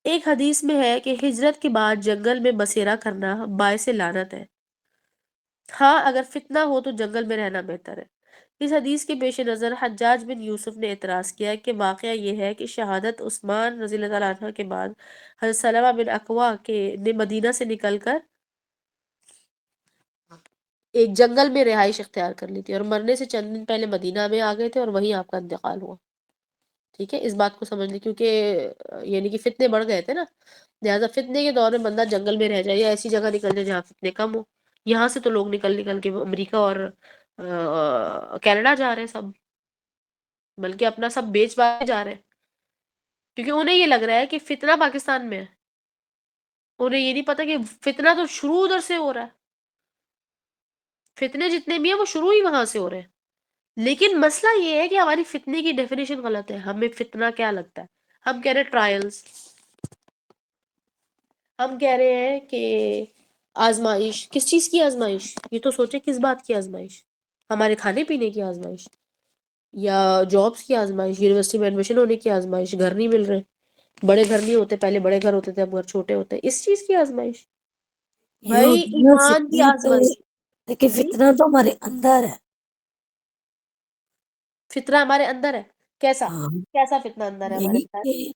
ایک حدیث میں ہے کہ ہجرت کے بعد جنگل میں بسیرا کرنا باعث لعنت ہے. ہاں اگر فتنہ ہو تو جنگل میں رہنا بہتر ہے. اس حدیث کے پیش نظر حجاج بن یوسف نے اعتراض کیا کہ واقعہ یہ ہے کہ شہادت عثمان رضی اللہ تعالیٰ عنہ کے بعد حضرت سلمہ بن اکوا نے مدینہ سے نکل کر ایک جنگل میں رہائش اختیار کر لی تھی، اور مرنے سے چند دن پہلے مدینہ میں آ گئے تھے اور وہیں آپ کا انتقال ہوا. ٹھیک ہے، اس بات کو سمجھ لیں، کیونکہ یعنی کہ فتنے بڑھ گئے تھے نا، لہٰذا فتنے کے دور میں بندہ جنگل میں رہ جائے یا ایسی جگہ نکل جائے جہاں فتنے کم ہو. یہاں سے تو لوگ نکل کے امریکہ اور کینیڈا جا رہے ہیں سب، بلکہ اپنا سب بیچ باچ کے جا رہے ہیں، کیونکہ انہیں یہ لگ رہا ہے کہ فتنہ پاکستان میں ہے. انہیں یہ نہیں پتا کہ فتنہ تو شروع ادھر سے ہو رہا ہے، فتنے جتنے بھی ہیں وہ شروع ہی وہاں سے ہو رہے ہیں. لیکن مسئلہ یہ ہے کہ ہماری فتنے کی ڈیفینیشن غلط ہے. ہمیں فتنہ کیا لگتا ہے؟ ہم کہہ رہے ہیں ٹرائلز، ہم کہہ رہے ہیں کہ آزمائش، کس چیز کی آزمائش؟ یہ تو سوچے کس بات کی آزمائش؟ ہمارے کھانے پینے کی آزمائش، یا جابس کی آزمائش، یونیورسٹی میں ایڈمیشن ہونے کی آزمائش، گھر نہیں مل رہے، بڑے گھر نہیں ہوتے، پہلے بڑے گھر ہوتے تھے اب گھر چھوٹے ہوتے ہیں، اس چیز کی آزمائش، یہ بھائی ہوتی نا ایمان کی فتنے تو، آزمائش۔ دیکھیں جی، فتنہ تو ہمارے اندر ہے. فطرہ ہمارے اندر ہے، کیسا ہاں کیسا فتنہ اندر ہے ہمارے یہی اندر؟ کہ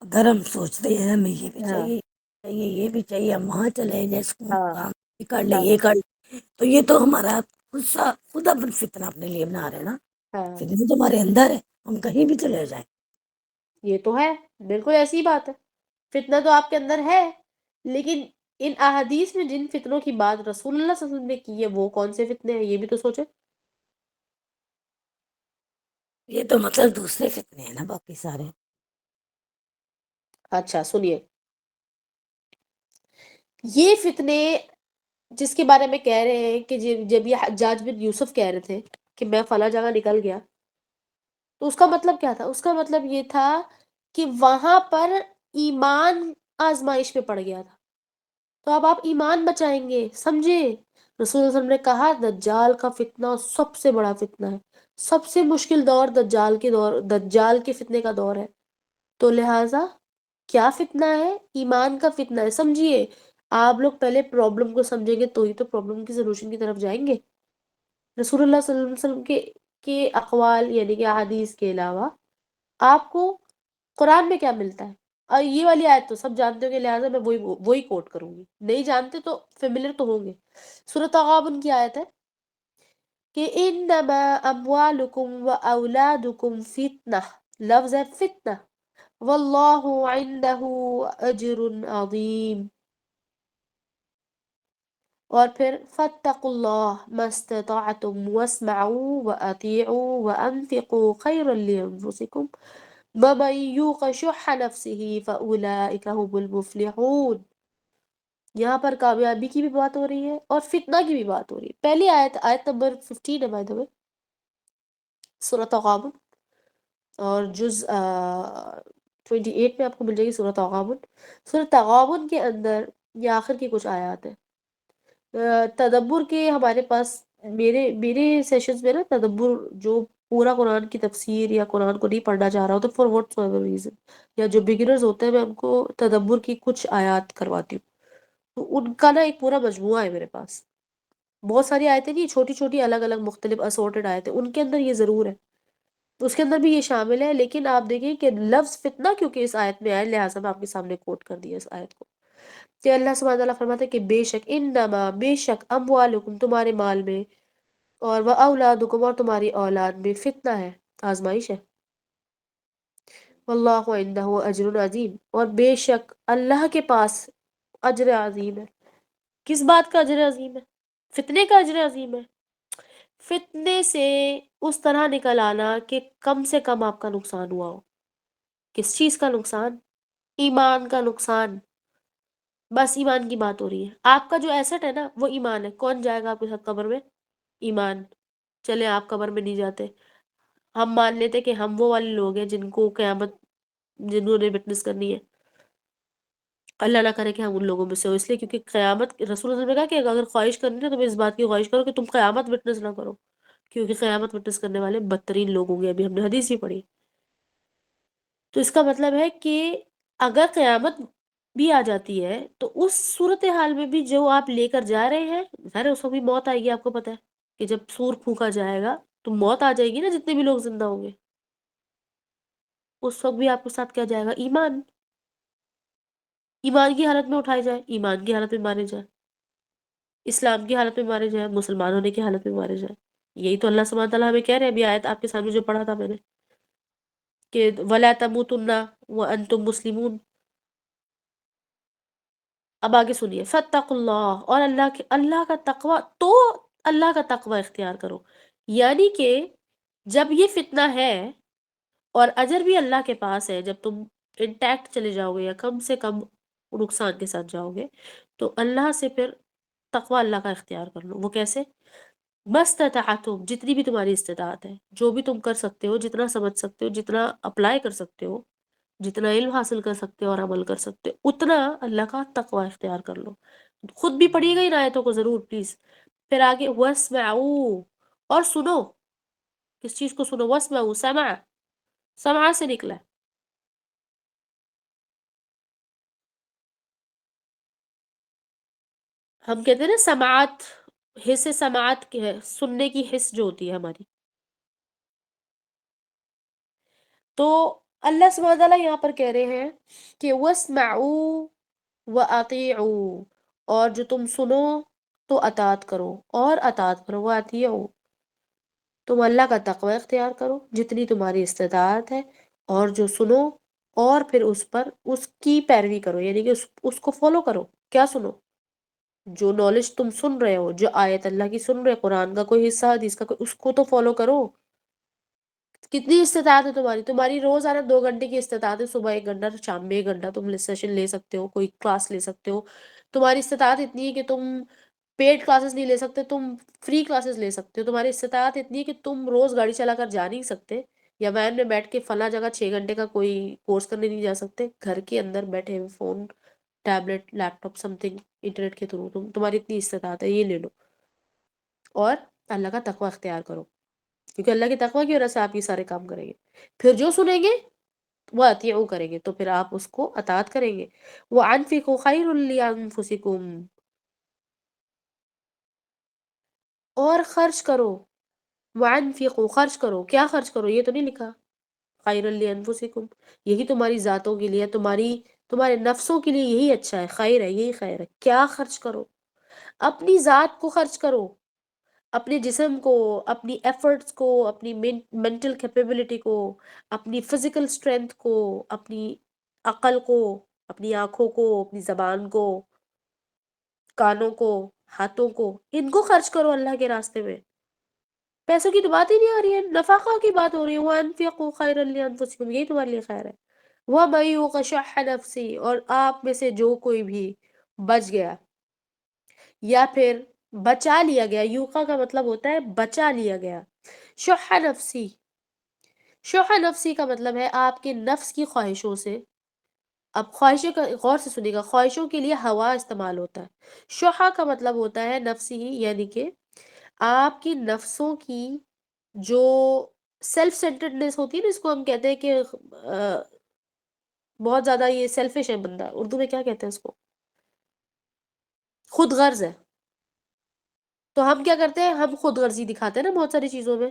اگر ہم سوچتے ہیں ہمیں یہ بھی ہاں چاہیے یہ بھی چاہیے، ہم وہاں چلے جیسے ہاں کام بھی کر لیں ہاں یہ کر لیں، تو یہ تو ہمارا خود اپنا فتنہ اپنے لیے بنا رہے ہیں نا. ہاں، فتنہ تو ہمارے اندر ہے، ہم کہیں بھی چلے جائیں. یہ تو ہے، بالکل ایسی ہی بات ہے، فتنہ تو آپ کے اندر ہے، لیکن ان احادیث میں جن فتنوں کی بات رسول اللہ صلی اللہ علیہ وسلم نے کی ہے وہ کون سے فتنے ہیں، یہ بھی تو سوچے۔ یہ تو مطلب دوسرے فتنے ہیں نا باقی سارے. اچھا سنیے، یہ فتنے جس کے بارے میں کہہ رہے ہیں کہ جب یہ حجاج بن یوسف کہہ رہے تھے کہ میں فلاں جگہ نکل گیا، تو اس کا مطلب کیا تھا؟ اس کا مطلب یہ تھا کہ وہاں پر ایمان آزمائش میں پڑ گیا تھا، تو اب آپ ایمان بچائیں گے، سمجھے؟ رسول اللہ صلی اللہ علیہ وسلم نے کہا دجال کا فتنہ سب سے بڑا فتنہ ہے، سب سے مشکل دور دجال کے فتنے کا دور ہے، تو لہٰذا کیا فتنہ ہے؟ ایمان کا فتنہ ہے، سمجھیے۔ آپ لوگ پہلے پرابلم کو سمجھیں گے تو ہی تو پرابلم کی سولوشن کی طرف جائیں گے۔ رسول اللہ صلی اللہ علیہ وسلم کے اقوال یعنی کہ احادیث کے علاوہ آپ کو قرآن میں کیا ملتا ہے؟ اور یہ والی آیت تو سب جانتے ہو گے، لہٰذا میں وہی کوٹ کروں گی، نہیں جانتے تو فیملیئر تو ہوں گے۔ سورۃ تغابن کی آیت ہے کہ انما اموالکم و اولادکم فتنہ، لفظ ہے فتنہ، واللہ عنده اجر عظیم، اور پھر فاتقوا اللہ ما استطعتم واسمعوا واطیعوا وانفقوا خیرا لانفسکم ومن یوق شح نفسه فاولئک هم المفلحون۔ یہاں پر کامیابی کی بھی بات ہو رہی ہے اور فتنہ کی بھی بات ہو رہی ہے۔ پہلی آیت نمبر 15 ہے بائی دا وے، سورۃ تغابن، اور جز 28 میں آپ کو مل جائے گی سورۃ تغابن۔ سورۃ تغابن کے اندر یہ آخر کی کچھ آیات ہیں۔ تدبر کے ہمارے پاس میرے سیشنز میں نا تدبر، جو پورا قرآن کی تفسیر یا قرآن کو نہیں پڑھنا چاہ رہا ہو تو فار واٹ ایور ریزن، یا جو بگنرز ہوتے ہیں میں ان کو تدبر کی کچھ آیات کرواتی ہوں، تو ان کا نا ایک پورا مجموعہ ہے میرے پاس، بہت ساری آیتیں نہیں، چھوٹی چھوٹی الگ الگ مختلف اسورٹڈ آیتیں، ان کے اندر یہ ضرور ہے، اس کے اندر بھی یہ شامل ہے، لیکن آپ دیکھیں کہ لفظ فتنہ کیونکہ اس آیت میں آئے لہٰذا میں آپ کے سامنے کوٹ کر دیا اس آیت کو، کہ اللہ سبحانہ وتعالیٰ فرماتے ہیں کہ بے شک انما، بے شک اموالکم تمہارے مال میں، اور وہ اولادکم اور تمہاری اولاد میں فتنہ ہے، آزمائش ہے، واللہ عندہ اجر عظیم، اور بے شک اللہ کے پاس اجر عظیم ہے۔ کس بات کا اجر عظیم ہے؟ فتنے کا اجر عظیم ہے۔ فتنے سے اس طرح نکل آنا کہ کم سے کم آپ کا نقصان ہوا ہو۔ کس چیز کا نقصان؟ ایمان کا نقصان، بس ایمان کی بات ہو رہی ہے۔ آپ کا جو ایسٹ ہے نا وہ ایمان ہے، کون جائے گا آپ کے ساتھ قبر میں؟ ایمان۔ چلے آپ قبر میں نہیں جاتے، ہم مان لیتے کہ ہم وہ والے لوگ ہیں جن کو قیامت، جنہوں نے وٹنس کرنی ہے، اللہ نہ کرے کہ ہم ان لوگوں میں سے ہو، اس لیے کیونکہ قیامت، رسول اللہ صلی اللہ علیہ وسلم نے کہا کہ اگر خواہش کرنی ہے تو اس بات کی خواہش کرو کہ تم قیامت وٹنس نہ کرو، کیونکہ قیامت وٹنس کرنے والے بدترین لوگ ہوں گے، ابھی ہم نے حدیث ہی پڑھی۔ تو اس کا مطلب ہے کہ اگر قیامت بھی آ جاتی ہے تو اس صورتحال میں بھی جو آپ لے کر جا رہے ہیں، ظاہر ہے اس کو بھی موت آئے گی، آپ کو پتہ ہے کہ جب سور پھونکا جائے گا تو موت آ جائے گی نا، جتنے بھی لوگ زندہ ہوں گے، اس وقت بھی آپ کے ساتھ کیا جائے گا؟ ایمان۔ ایمان کی حالت میں اٹھائے جائے، ایمان کی حالت میں مارے جائے، اسلام کی حالت میں مارے جائے، مسلمان ہونے کی حالت میں مارے جائے، یہی تو اللہ سبحانہ تعالیٰ ہمیں کہہ رہے ہیں۔ ابھی آیت آپ کے سامنے جو پڑھا تھا میں نے کہ وَلَا تَمُوتُنَّ وَأَنْتُمْ مُسْلِمُونَ، اب آگے سنیے، فَاتَّقُوا اللَّهَ، اور اللہ کا تقوی، تو اللہ کا تقوی اختیار کرو، یعنی کہ جب یہ فتنہ ہے اور اجر بھی اللہ کے پاس ہے، جب تم انٹیکٹ چلے جاؤ گے یا کم سے کم نقصان کے ساتھ جاؤ گے تو اللہ سے پھر تقوی اللہ کا اختیار کر لو۔ وہ کیسے؟ مستطعتم، جتنی بھی تمہاری استطاعت ہے، جو بھی تم کر سکتے ہو، جتنا سمجھ سکتے ہو، جتنا اپلائی کر سکتے ہو، جتنا علم حاصل کر سکتے اور عمل کر سکتے اتنا اللہ کا تقوی اختیار کر لو. خود بھی پڑھیے گا ان آیتوں کو ضرور پلیز. پھر آگے وَاسْمَعُوا، اور سنو. کس چیز کو سنو؟ وَاسْمَعُوا، سمع سے نکلا ہے. ہم کہتے ہیں نا سماعت، حس سماعت کے ہے، سننے کی حس جو ہوتی ہے ہماری. تو اللہ سبحانہ وتعالیٰ یہاں پر کہہ رہے ہیں کہ وَاسْمَعُوا وَأَطِيعُوا، اور جو تم سنو تو اطاعت کرو، اور اطاعت کرو. وَأَطِيعُوا، تم اللہ کا تقوی اختیار کرو جتنی تمہاری استطاعت ہے، اور جو سنو اور پھر اس پر اس کی پیروی کرو، یعنی کہ اس کو فالو کرو. کیا سنو؟ جو نالج تم سن رہے ہو، جو آیت اللہ کی سن رہے، قرآن کا کوئی حصہ، حدیث کا کوئی، اس کو تو فالو کرو. کتنی استطاعت ہے تمہاری روزانہ 2 گھنٹے کی استطاعت ہے، صبح 1 گھنٹہ، شام میں 1 گھنٹہ تم سیشن لے سکتے ہو، کوئی کلاس لے سکتے ہو. تمہاری استطاعت اتنی ہے کہ تم پیڈ کلاسز نہیں لے سکتے، تم فری کلاسز لے سکتے ہو. تمہاری استطاعت اتنی ہے کہ تم روز گاڑی چلا کر جا نہیں سکتے، یا وین میں بیٹھ کے فلاں جگہ 6 گھنٹے کا کوئی کورس کرنے نہیں جا سکتے. گھر کے اندر بیٹھے ہوئے فون، ٹیبلٹ، لیپ ٹاپ، سم تھنگ، انٹرنیٹ کے تھرو تمہاری اتنی استطاعت ہے، یہ لے لو. اور اللہ کا تقوی اختیار کرو، کیونکہ اللہ کی تقوی کی وجہ سے آپ یہ سارے کام کریں گے. پھر جو سنیں گے وہ اطیعوا کریں گے، تو پھر آپ اس کو اطاعت کریں گے. وَأَنفِقُوا خَيْرٌ لِأَنفُسِكُمْ، اور خرچ کرو. وَأَنفِقُوا، خرچ کرو. کیا خرچ کرو؟ یہ تو نہیں لکھا. خَيْرٌ لِأَنفُسِكُمْ، یہی تمہاری ذاتوں کے لیے، تمہارے نفسوں کے لیے یہی اچھا ہے، خیر ہے، یہی خیر ہے. کیا خرچ کرو؟ اپنی ذات کو خرچ کرو، اپنے جسم کو، اپنی ایفرٹس کو، اپنی مینٹل کیپیبلٹی کو، اپنی فزیکل اسٹرینتھ کو، اپنی عقل کو، اپنی آنکھوں کو، اپنی زبان کو، کانوں کو، ہاتھوں کو، ان کو خرچ کرو اللہ کے راستے میں. پیسوں کی تو بات ہی نہیں آ رہی ہے، نفقہ کی بات ہو رہی ہے. وَأَنفِقُوا خَيْرًا لِأَنفُسِكُمْ، یہی تمہارے لیے خیر ہے. وَمَن يُوقَ شُحَّ نَفْسِهِ، اور آپ میں سے جو کوئی بھی بچ گیا یا پھر بچا لیا گیا. یوقا کا مطلب ہوتا ہے بچا لیا گیا. شح نفسی، شح نفسی کا مطلب ہے آپ کے نفس کی خواہشوں سے. اب خواہشیں کا غور سے سنیے گا، خواہشوں کے لیے ہوا استعمال ہوتا ہے. شح کا مطلب ہوتا ہے نفسی، یعنی کہ آپ کی نفسوں کی جو سیلف سینٹرڈنس ہوتی ہے نا، اس کو ہم کہتے ہیں کہ بہت زیادہ یہ سیلفش ہے بندہ. اردو میں کیا کہتے ہیں اس کو؟ خود غرض ہے. تو ہم کیا کرتے ہیں؟ ہم خود غرضی دکھاتے ہیں نا بہت ساری چیزوں میں.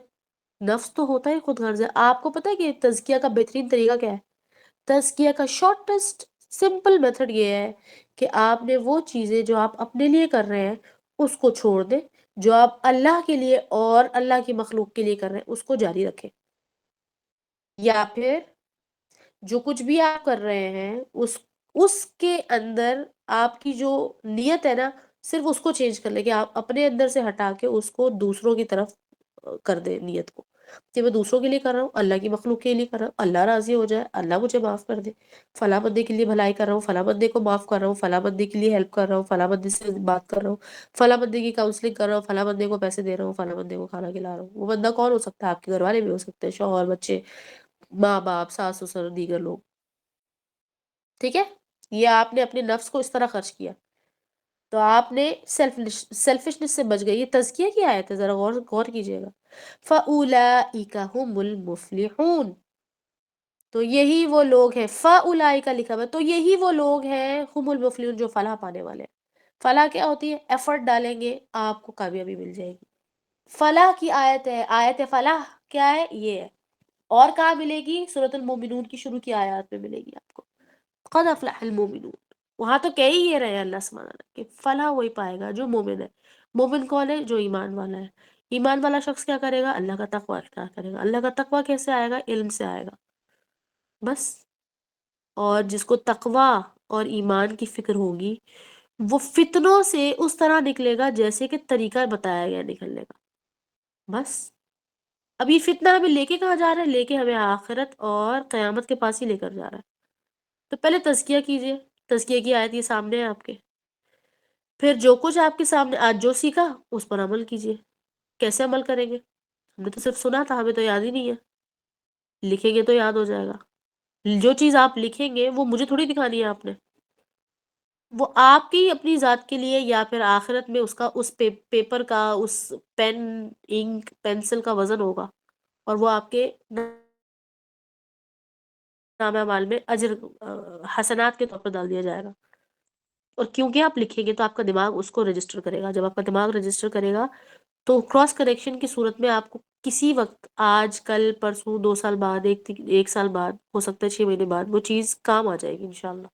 نفس تو ہوتا ہے خود غرض ہے. آپ کو پتہ ہے کہ تزکیہ کا بہترین طریقہ کیا ہے؟ تزکیہ کا شارٹیسٹ سمپل میتھڈ یہ ہے کہ آپ نے وہ چیزیں جو آپ اپنے لیے کر رہے ہیں اس کو چھوڑ دیں، جو آپ اللہ کے لیے اور اللہ کی مخلوق کے لیے کر رہے ہیں اس کو جاری رکھیں. یا پھر جو کچھ بھی آپ کر رہے ہیں اس کے اندر آپ کی جو نیت ہے نا، صرف اس کو چینج کر لیں کہ آپ اپنے اندر سے ہٹا کے اس کو دوسروں کی طرف کر دیں نیت کو، کہ میں دوسروں کے لیے کر رہا ہوں، اللہ کی مخلوق کے لیے کر رہا ہوں، اللہ راضی ہو جائے، اللہ مجھے معاف کر دے، فلاں بندے کے لیے بھلائی کر رہا ہوں، فلاں بندے کو معاف کر رہا ہوں، فلاں بندے کے لیے ہیلپ کر رہا ہوں، فلاں بندے سے بات کر رہا ہوں، فلاں بندے کی کاؤنسلنگ کر رہا ہوں، فلاں بندے کو پیسے دے رہا ہوں، فلاں بندے کو کھانا کھلا رہا ہوں. وہ بندہ کون ہو سکتا ہے؟ آپ کے گھر والے بھی ہو سکتے ہیں، شوہر، بچے، ماں باپ، ساس سسر، دیگر لوگ. ٹھیک ہے، یہ آپ نے اپنے نفس کو اس طرح خرچ کیا تو آپ نے سیلفشنس سے بچ گئی. یہ تزکیہ کی آیت ہے، ذرا غور کیجیے گا. فَأُولَئِكَ هُمُ الْمُفْلِحُونَ، تو یہی وہ لوگ ہیں. فَأُولَئِكَ لکھا ہوا ہے، تو یہی وہ لوگ ہیں ہم المفلحون، جو فلاح پانے والے ہیں. فلاح کیا ہوتی ہے؟ ایفرٹ ڈالیں گے آپ کو کامیابی مل جائے گی. فلاح کی آیت ہے، آیت فلاح کیا ہے؟ یہ ہے. اور کہاں ملے گی؟ سورۃ المومنون کی شروع کی آیات میں ملے گی آپ کو. قد افلح المومنون، وہاں تو کہہ ہی یہ رہے ہیں اللہ سبحانہ وتعالیٰ کہ فلاح وہی پائے گا جو مومن ہے. مومن کون ہے؟ جو ایمان والا ہے. ایمان والا شخص کیا کرے گا؟ اللہ کا تقوی اختیار کرے گا. اللہ کا تقوی کیسے آئے گا؟ علم سے آئے گا بس. اور جس کو تقوی اور ایمان کی فکر ہوگی وہ فتنوں سے اس طرح نکلے گا جیسے کہ طریقہ بتایا گیا نکلنے کا. بس اب یہ فتنہ ہمیں لے کے کہاں جا رہا ہے؟ لے کے ہمیں آخرت اور قیامت کے پاس ہی لے کر جا رہا ہے. تو پہلے تزکیہ کیجئے. تزکیہ کی آیت یہ سامنے ہے آپ کے. پھر جو کچھ آپ کے سامنے آج جو سیکھا اس پر عمل کیجئے. کیسے عمل کریں گے؟ ہم نے تو صرف سنا تھا، ہمیں تو یاد ہی نہیں ہے. لکھیں گے تو یاد ہو جائے گا. جو چیز آپ لکھیں گے وہ مجھے تھوڑی دکھانی ہے آپ نے، وہ آپ کی اپنی ذات کے لیے یا پھر آخرت میں اس کا اس پیپر کا اس پین انک پینسل کا وزن ہوگا، اور وہ آپ کے نام اعمال میں اجر حسنات کے طور پر ڈال دیا جائے گا. اور کیونکہ آپ لکھیں گے تو آپ کا دماغ اس کو رجسٹر کرے گا. جب آپ کا دماغ رجسٹر کرے گا تو کراس کریکشن کی صورت میں آپ کو کسی وقت، آج کل پرسوں 2 سال بعد، 1 سال بعد، ہو سکتا ہے 6 مہینے بعد، وہ چیز کام آ جائے گی انشاءاللہ.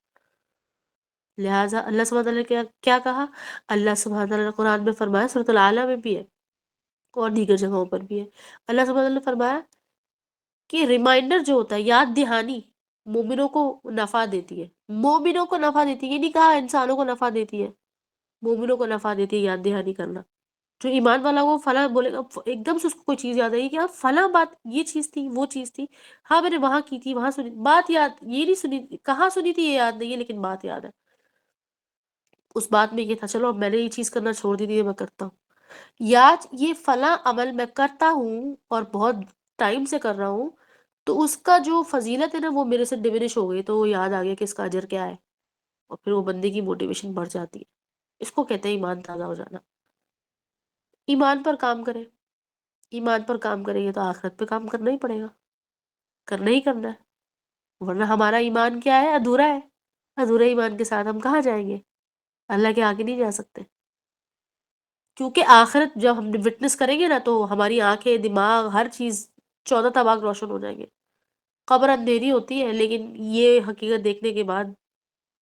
لہٰذا اللہ سبحانہ تعالیٰ نے کیا کہا؟ اللہ سبحانہ تعالیٰ نے قرآن میں فرمایا، سورۃ العلیٰ میں بھی ہے اور دیگر جگہوں پر بھی ہے. اللہ سبحانہ تعالیٰ نے فرمایا کہ ریمائنڈر جو ہوتا ہے، یاد دہانی، مومنوں کو نفع دیتی ہے. مومنوں کو نفع دیتی ہے، یہ نہیں کہا انسانوں کو نفع دیتی ہے، مومنوں کو نفع دیتی ہے یاد دہانی کرنا. جو ایمان والا وہ فلاں بولے گا، ایک دم سے اس کو کوئی چیز یاد آئی کہ ہاں فلاں بات، یہ چیز تھی، وہ چیز تھی، ہاں میں نے وہاں کی تھی، وہاں سنی بات، یاد یہ نہیں سنی، کہاں سنی تھی یہ یاد نہیں ہے، لیکن بات یاد ہے. اس بات میں یہ تھا چلو اب میں نے یہ چیز کرنا چھوڑ دی تھی، میں کرتا ہوں. یا یہ فلاں عمل میں کرتا ہوں اور بہت ٹائم سے کر رہا ہوں، تو اس کا جو فضیلت ہے نا وہ میرے سے ڈیمینش ہو گئی، تو وہ یاد آ گیا کہ اس کا اجر کیا ہے، اور پھر وہ بندے کی موٹیویشن بڑھ جاتی ہے. اس کو کہتے ہیں ایمان تازہ ہو جانا. ایمان پر کام کریں، ایمان پر کام کریں گے تو آخرت پہ کام کرنا ہی پڑے گا، کرنا ہی کرنا ہے، ورنہ ہمارا ایمان کیا ہے؟ ادھورا ہے. ادھورے ایمان کے ساتھ ہم کہاں جائیں گے؟ اللہ کے آگے نہیں جا سکتے. کیونکہ آخرت جب ہم وٹنس کریں گے نا تو ہماری آنکھیں، دماغ، ہر چیز 14 طباق روشن ہو جائیں گے. قبر اندھیری ہوتی ہے لیکن یہ حقیقت دیکھنے کے بعد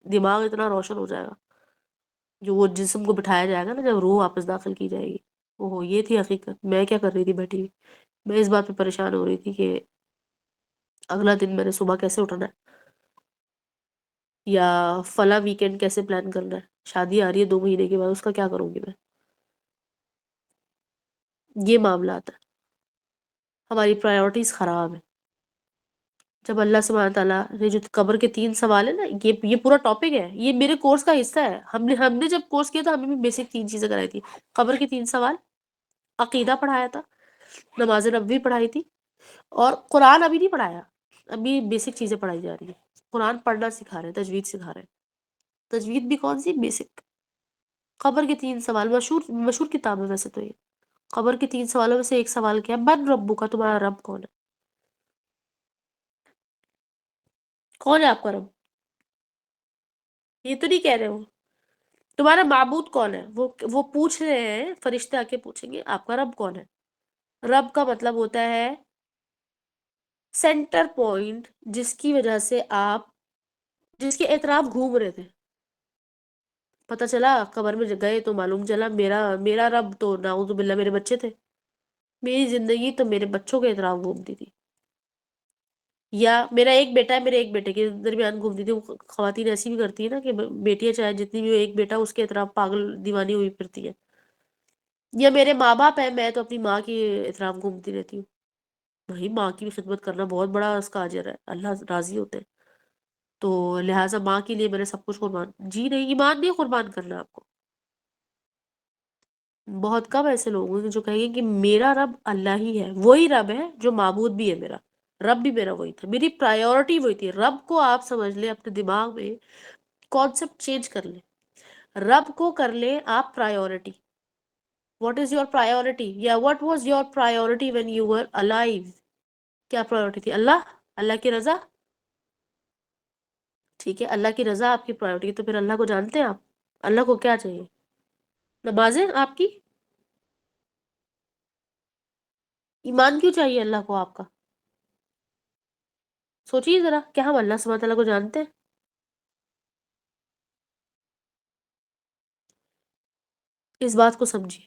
دماغ اتنا روشن ہو جائے گا، جو وہ جسم کو بٹھایا جائے گا نا جب روح واپس داخل کی جائے گی. اوہ یہ تھی حقیقت، میں کیا کر رہی تھی بیٹھی ہوئی. میں اس بات پہ پریشان ہو رہی تھی کہ اگلا دن میں نے صبح کیسے اٹھنا ہے، یا فلاں ویکینڈ کیسے پلان کرنا ہے. شادی آ رہی ہے 2 مہینے کے بعد، اس کا کیا کروں گی میں. یہ معاملات ہیں، ہماری پرائیورٹیز خراب ہیں. جب اللہ سبحانہ تعالیٰ نے جو قبر کے 3 سوال ہیں نا، یہ پورا ٹاپک ہے، یہ میرے کورس کا حصہ ہے. ہم نے جب کورس کیا تھا ہمیں بھی بیسک 3 چیزیں کرائی تھی. قبر کے 3 سوال، عقیدہ پڑھایا تھا، نماز نبوی پڑھائی تھی، اور قرآن ابھی نہیں پڑھایا، ابھی بیسک چیزیں پڑھائی جا رہی ہیں. قرآن پڑھنا سکھا رہے ہیں، تجوید سکھا رہے ہیں. تجوید بھی کون سی؟ بیسک. قبر کے 3 سوال مشہور مشہور کتاب ہے ویسے تو یہ. قبر کے 3 سوالوں میں سے ایک سوال کیا ہے؟ من ربو کا، تمہارا رب کون ہے؟ کون ہے آپ کا رب؟ یہ تو نہیں کہہ رہے ہو تمہارا معبود کون ہے. وہ پوچھ رہے ہیں، فرشتے آ کے پوچھیں گے آپ کا رب کون ہے. رب کا مطلب ہوتا ہے سینٹر پوائنٹ، جس کی وجہ سے آپ جس کے اطراف گھوم رہے تھے. پتہ چلا قبر میں گئے تو معلوم چلا میرا رب تو نعوذ باللہ میرے بچے تھے. میری زندگی تو میرے بچوں کے اطراف گھومتی تھی. یا میرا ایک بیٹا ہے، میرے ایک بیٹے کے درمیان گھومتی تھی. وہ خواتین ایسی بھی کرتی ہیں نا کہ بیٹیاں چاہے جتنی بھی ہو، ایک بیٹا اس کے اطراف پاگل دیوانی ہوئی پھرتی ہے. یا میرے ماں باپ ہیں، میں تو اپنی ماں کے اطراف گھومتی رہتی ہوں. وہی ماں کی بھی خدمت کرنا بہت بڑا اس کا اجر ہے، اللہ راضی ہوتے ہیں. تو لہٰذا ماں کے لیے میں نے سب کچھ قربان، جی نہیں، ایمان نہیں قربان کرنا آپ کو. بہت کم ایسے لوگ ہیں جو کہیں گے کہ میرا رب اللہ ہی ہے. وہی رب ہے جو معبود بھی ہے. میرا رب بھی میرا وہی تھا، میری پرائیورٹی وہی تھی. رب کو آپ سمجھ لیں، اپنے دماغ میں کانسیپٹ چینج کر لیں. رب کو کر لیں آپ priority. What is your priority, یا what was your priority when you were alive. کیا پرائیورٹی تھی؟ اللہ کی رضا. ٹھیک ہے، اللہ کی رضا آپ کی پرائیورٹی ہے، تو پھر اللہ کو جانتے ہیں آپ. اللہ کو کیا چاہیے؟ نمازیں آپ کی. ایمان کیوں چاہیے اللہ کو آپ کا؟ سوچیے ذرا، کیا ہم اللہ سبحانہ تعالیٰ کو جانتے ہیں؟ اس بات کو سمجھیے.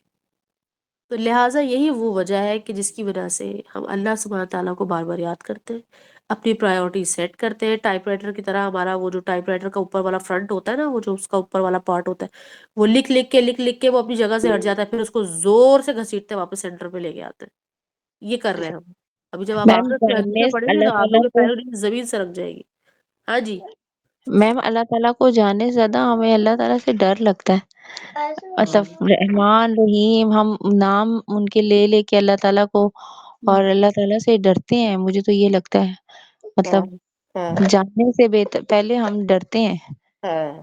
تو لہٰذا یہی وہ وجہ ہے کہ جس کی وجہ سے ہم اللہ سبحانہ تعالیٰ کو بار بار یاد کرتے ہیں، اپنی پرائیورٹی سیٹ کرتے ہیں. ٹائپ رائٹر کی طرح ہمارا وہ جو ٹائپ رائٹر کا اوپر والا فرنٹ ہوتا ہے نا، وہ جو اس کا اوپر والا پارٹ ہوتا ہے، وہ لکھ کے وہ اپنی جگہ سے ہٹ جاتا ہے، پھر اس کو زور سے گھسیٹتے ہیں، واپس سینٹر پہ لے کے آتے ہیں. یہ کر رہے ہیں ہم. ابھی جب آپ میم آخرت کی جاننے حدیثیں پڑھیں گے اللہ تو آنکھوں تعالیٰ کے کو، پیروں کی زمین سے رک جائے گی. ہاں جی. میم اللہ تعالیٰ کو جاننے سے زیادہ ہمیں اللہ تعالیٰ سے ڈر لگتا ہے. ہاں. مطلب رحمان رحیم، ہم نام ان کے لے لے کے اللہ تعالیٰ کو، اور اللہ تعالیٰ سے ڈرتے ہیں. مجھے تو یہ لگتا ہے، ہاں، مطلب ہاں جاننے سے بہتر پہلے ہم ڈرتے ہیں. ہاں،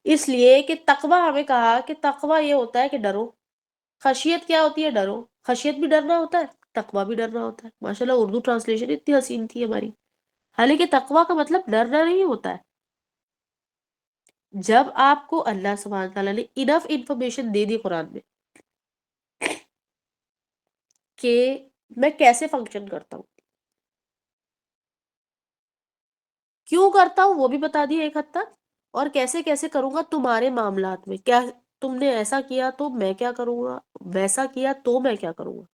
اس لیے کہ تقوی ہمیں کہا کہ تقوی یہ ہوتا ہے کہ ڈرو. خشیت کیا ہوتی ہے؟ ڈرو. خشیت بھی ڈرنا ہوتا ہے، تقوی بھی ڈرنا ہوتا ہے. ماشاءاللہ اردو ٹرانسلیشن اتنی حسین تھی ہماری. حالانکہ تقوی کا مطلب ڈرنا نہیں ہوتا ہے. جب آپ کو اللہ سبحانہ تعالیٰ نے انف انفارمیشن دے دی قرآن میں کہ میں کیسے فنکشن کرتا ہوں، کیوں کرتا ہوں وہ بھی بتا دیا ایک حد تک، اور کیسے کیسے کروں گا تمہارے معاملات میں. کیا تم نے ایسا کیا تو میں کیا کروں گا، ویسا کیا تو میں کیا کروں گا.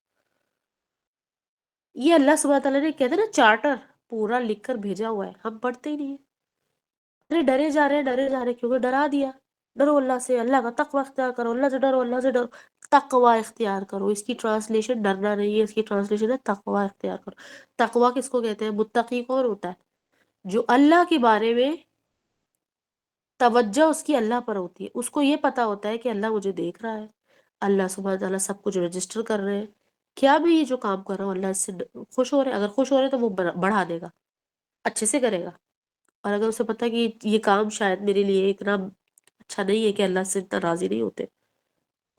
یہ اللہ سبحانہ تعالیٰ نے کہتے ہیں نا چارٹر پورا لکھ کر بھیجا ہوا ہے، ہم پڑھتے ہی نہیں ہیں. ارے ڈرے جا رہے ہیں ڈرے جا رہے ہیں، کیونکہ ڈرا دیا. ڈرو اللہ سے، اللہ کا تقوی اختیار کرو، اللہ سے ڈرو، اللہ سے ڈرو. تقوی اختیار کرو، اس کی ٹرانسلیشن ڈرنا نہیں ہے، اس کی ٹرانسلیشن ہے تقوی اختیار کرو. تقوی کس کو کہتے ہیں؟ متقی کون ہوتا ہے؟ جو اللہ کے بارے میں توجہ اس کی اللہ پر ہوتی ہے، اس کو یہ پتا ہوتا ہے کہ اللہ مجھے دیکھ رہا ہے، اللہ سبحانہ تعالیٰ سب کچھ رجسٹر کر رہے ہیں. کیا بھی یہ جو کام کر رہا ہوں اللہ اس سے خوش ہو رہے ہیں، اگر خوش ہو رہے ہیں تو وہ بڑھا دے گا، اچھے سے کرے گا. اور اگر اسے پتا کہ یہ کام شاید میرے لیے اتنا اچھا نہیں ہے کہ اللہ سے اتنا راضی نہیں ہوتے،